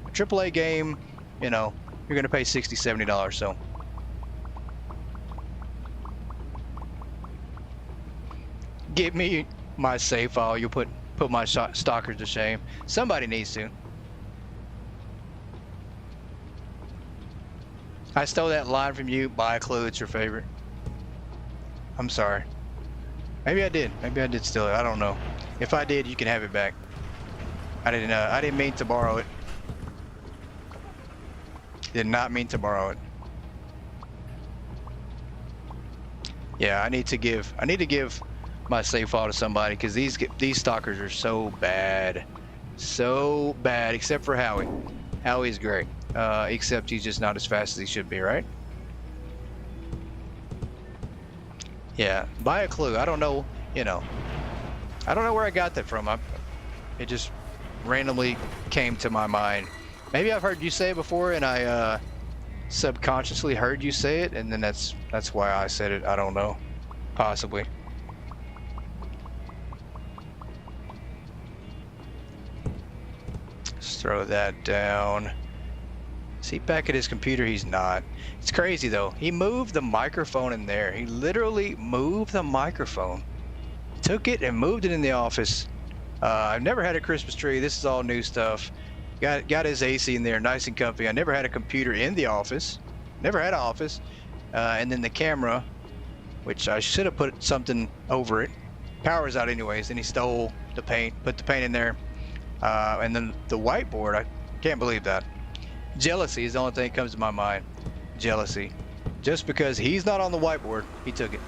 A AAA game, you know, you're gonna pay $60, $70. So give me my save file. You'll put my stalkers to shame. Somebody needs to. I stole that line from you. Buy a clue. It's your favorite. I'm sorry. Maybe I did. Maybe I did steal it. I don't know. If I did, you can have it back. I didn't mean to borrow it. Did not mean to borrow it. Yeah, I need to give my save file to somebody because these stalkers are so bad. So bad, except for Howie. Howie's great. Except he's just not as fast as he should be, right? Yeah, buy a clue. I don't know, you know. I don't know where I got that from. It just randomly came to my mind. Maybe I've heard you say it before and I subconsciously heard you say it, and then that's why I said it. I don't know. Possibly. Let's throw that down. Is he back at his computer? He's not. It's crazy though. He moved the microphone in there. He literally moved the microphone. Took it and moved it in the office. I've never had a Christmas tree. This is all new stuff. Got his AC in there, nice and comfy. I never had a computer in the office. Never had an office. And then the camera, which I should have put something over it. Power's out anyways. Then he stole the paint, put the paint in there. And then the whiteboard, I can't believe that. Jealousy is the only thing that comes to my mind. Jealousy. Just because he's not on the whiteboard, he took it.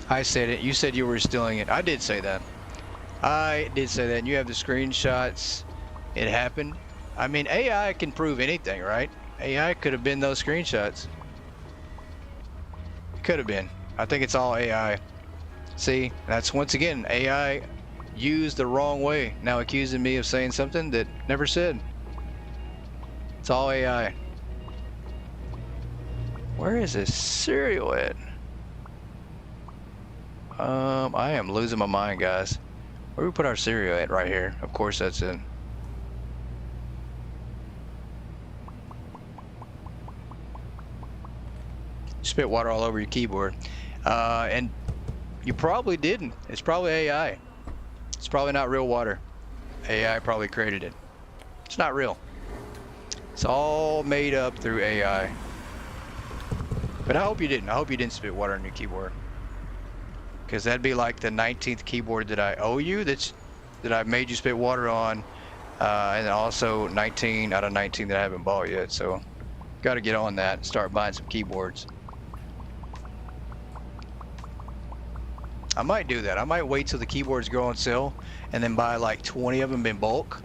I said it. You said you were stealing it. I did say that. I did say that. And you have the screenshots. It happened. I mean, AI can prove anything, right? AI could have been those screenshots. It could have been. I think it's all AI. See, that's once again AI used the wrong way. Now accusing me of saying something that never said. It's all AI. Where is this cereal at? I am losing my mind, guys. Where do we put our cereal at? Right here. Of course, that's it. Spit water all over your keyboard. And you probably didn't. It's probably AI. It's probably not real water. AI probably created it. It's not real. It's all made up through AI. But I hope you didn't. I hope you didn't spit water on your keyboard. Because that'd be like the 19th keyboard that I owe you that I made you spit water on. And also 19 out of 19 that I haven't bought yet. So got to get on that and start buying some keyboards. I might do that. I might wait till the keyboards go on sale and then buy like 20 of them in bulk.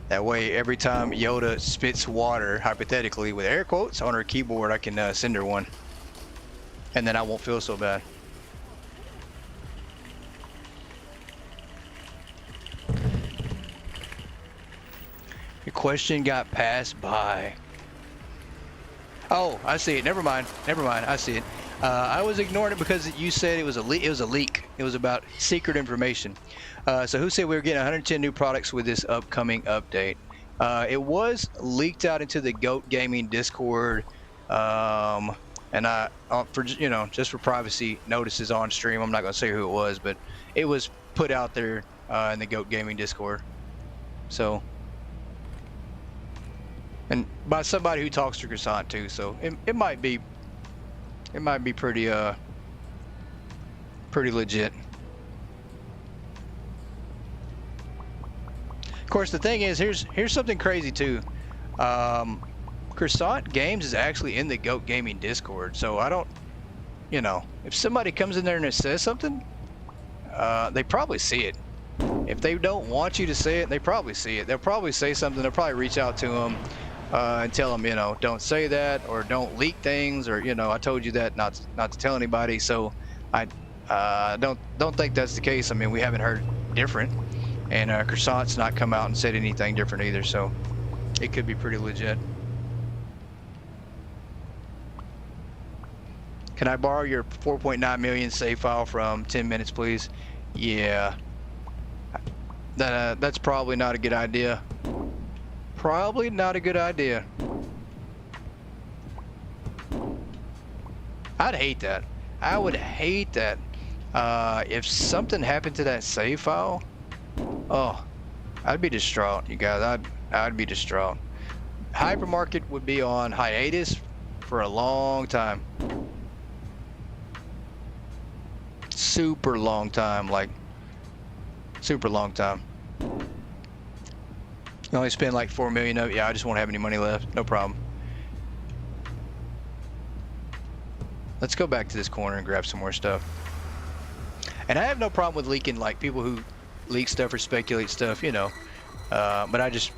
That way every time Yoda spits water, hypothetically with air quotes, on her keyboard, I can send her one. And then I won't feel so bad. Your question got passed by. Oh, I see it. Never mind. Never mind. I see it. I was ignoring it because you said it was a leak. It was a leak. It was about secret information. So who said we were getting 110 new products with this upcoming update? It was leaked out into the GOAT Gaming Discord, and for just for privacy notices on stream, I'm not going to say who it was, but it was put out there in the GOAT Gaming Discord. So, and by somebody who talks to Croissant too, so it might be. It might be pretty legit. Of course, the thing is, here's something crazy too. Croissant Games is actually in the GOAT Gaming Discord, so I don't, if somebody comes in there and says something, they probably see it. If they don't want you to say it, they probably see it. They'll probably say something. They'll probably reach out to them. And tell them, don't say that, or don't leak things, or I told you that not to tell anybody. So I don't think that's the case. I mean, we haven't heard different, and Croissant's not come out and said anything different either. So it could be pretty legit. Can I borrow your 4.9 million save file from 10 minutes, please? Yeah, that's probably not a good idea. Probably not a good idea. I'd hate that. I would hate that. If something happened to that save file, oh, I'd be distraught, you guys. I'd be distraught. Hypermarket would be on hiatus for a long time. super long time, like super long time. You only spend like 4 million of it. Yeah, I just won't have any money left. No problem. Let's go back to this corner and grab some more stuff. And I have no problem with leaking, like people who leak stuff or speculate stuff, you know. But I just,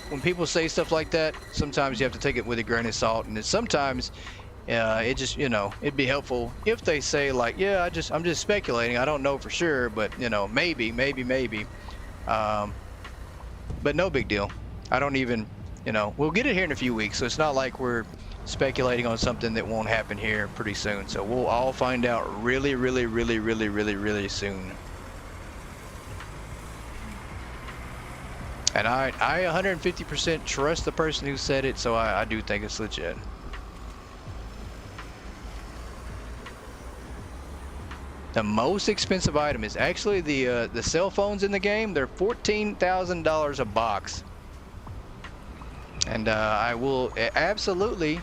when people say stuff like that, sometimes you have to take it with a grain of salt. And sometimes, it just, you know, it'd be helpful if they say like, yeah, I'm just speculating. I don't know for sure, but you know, maybe. But no big deal. I don't even, you know, we'll get it here in a few weeks. So it's not like we're speculating on something that won't happen here pretty soon. So we'll all find out really soon. And I 150% trust the person who said it, so I do think it's legit. The most expensive item is actually the cell phones in the game. They're $14,000 a box. And I will absolutely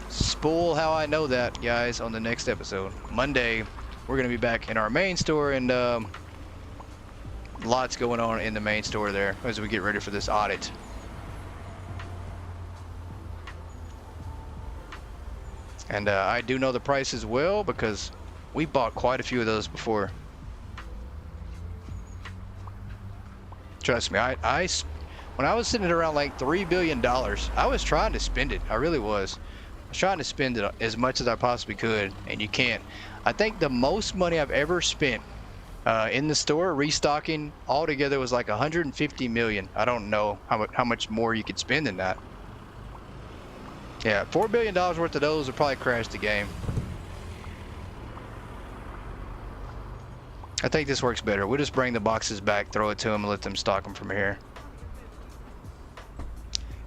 spoil how I know that, guys, on the next episode. Monday, we're going to be back in our main store, and lots going on in the main store there as we get ready for this audit. And I do know the prices well because we bought quite a few of those before. Trust me, when I was sitting at around like $3 billion, I was trying to spend it. I really was. I was trying to spend it as much as I possibly could, and you can't. I think the most money I've ever spent in the store restocking altogether was like 150 million. I don't know how much more you could spend than that. Yeah, $4 billion worth of those would probably crash the game. I think this works better. We'll just bring the boxes back, throw it to them, and let them stock them from here.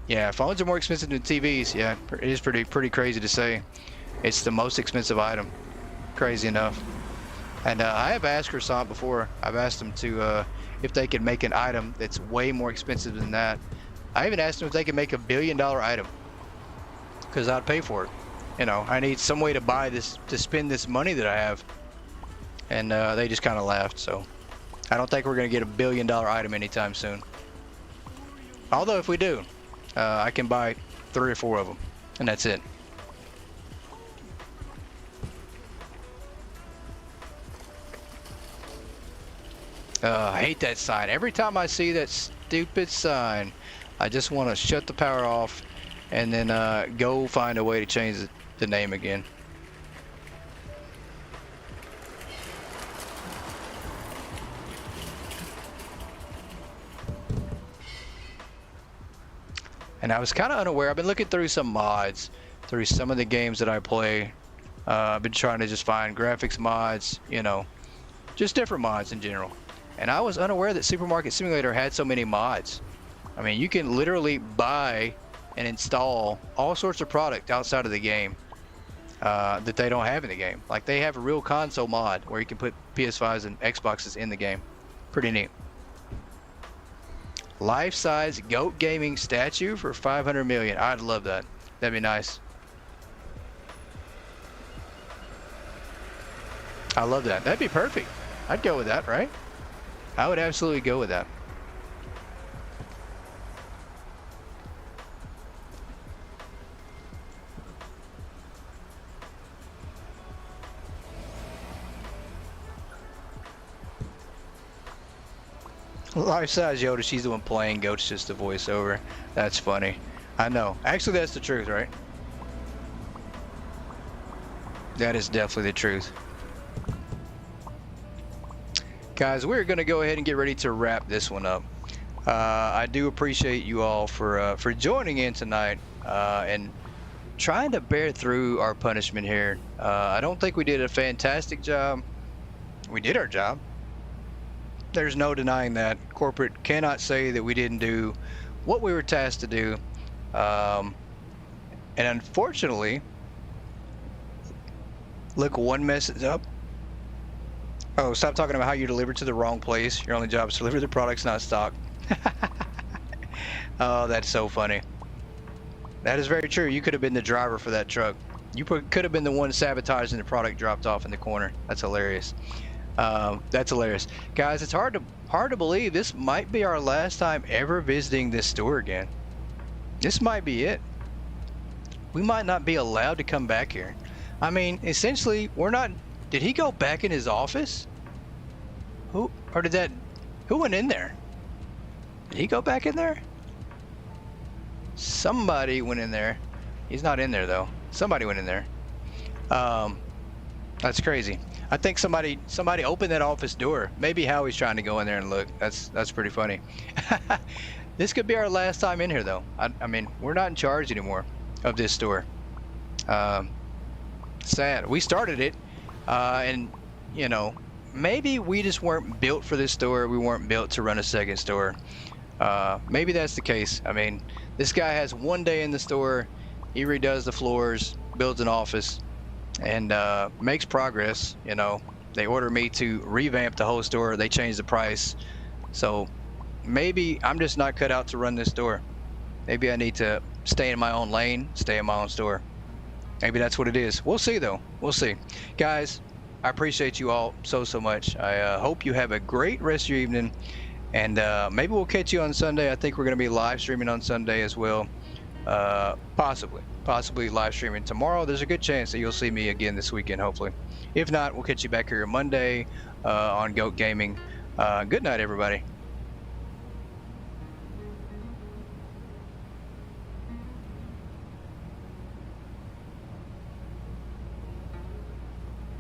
Yeah, phones are more expensive than TVs. Yeah, it is pretty crazy to say. It's the most expensive item. Crazy enough. And I have asked Croissant before. I've asked them to if they could make an item that's way more expensive than that. I even asked them if they could make $1 billion item, because I'd pay for it. You know, I need some way to buy this, to spend this money that I have. And they just kind of laughed. So I don't think we're going to get $1 billion item anytime soon. Although if we do, I can buy 3 or 4 of them, and that's it. I hate that sign. Every time I see that stupid sign, I just want to shut the power off and then go find a way to change the name again. And I was kind of unaware. I've been looking through some mods, through some of the games that I play. I've been trying to just find graphics mods, you know, just different mods in general. And I was unaware that Supermarket Simulator had so many mods. I mean, you can literally buy and install all sorts of product outside of the game that they don't have in the game. Like, they have a real console mod where you can put PS5s and Xboxes in the game. Pretty neat. Life-size GOAT gaming statue for 500 million. I'd love that. That'd be nice. I love that. That'd be perfect. I'd go with that, right? I would absolutely go with that. Life-size Yoda, she's the one playing. Goat's just a voiceover. That's funny. I know. Actually, that's the truth, right? That is definitely the truth. Guys, we're going to go ahead and get ready to wrap this one up. I do appreciate you all for joining in tonight and trying to bear through our punishment here. I don't think we did a fantastic job. We did our job. There's no denying that. Corporate cannot say that we didn't do what we were tasked to do. And unfortunately, look one message up. Oh, stop talking about how you delivered to the wrong place. Your only job is to deliver the products, not stock. Oh, that's so funny. That is very true. You could have been the driver for that truck. You could have been the one sabotaging the product dropped off in the corner. That's hilarious. That's hilarious, guys. It's hard to believe this might be our last time ever visiting this store again. This might be it. We might not be allowed to come back here. I mean, essentially, we're not. Did he go back in his office? Who went in there? Did he go back in there? Somebody went in there. He's not in there though. Somebody went in there. That's crazy. I think somebody opened that office door. Maybe Howie's trying to go in there and look. That's pretty funny. This could be our last time in here though. I mean, we're not in charge anymore of this store. Sad. We started it, and you know, maybe we just weren't built for this store. We weren't built to run a second store. Maybe that's the case. I mean, this guy has one day in the store. He redoes the floors, builds an office, and makes progress. You know, they order me to revamp the whole store. They change the price. So maybe I'm just not cut out to run this store. Maybe I need to stay in my own lane, stay in my own store. Maybe that's what it is. We'll see though. We'll see. Guys, I appreciate you all so much. I hope you have a great rest of your evening. And maybe we'll catch you on Sunday. I think we're going to be live streaming on Sunday as well. Possibly live streaming tomorrow. There's a good chance that you'll see me again this weekend, hopefully. If not, we'll catch you back here Monday on Goat Gaming. Good night, everybody.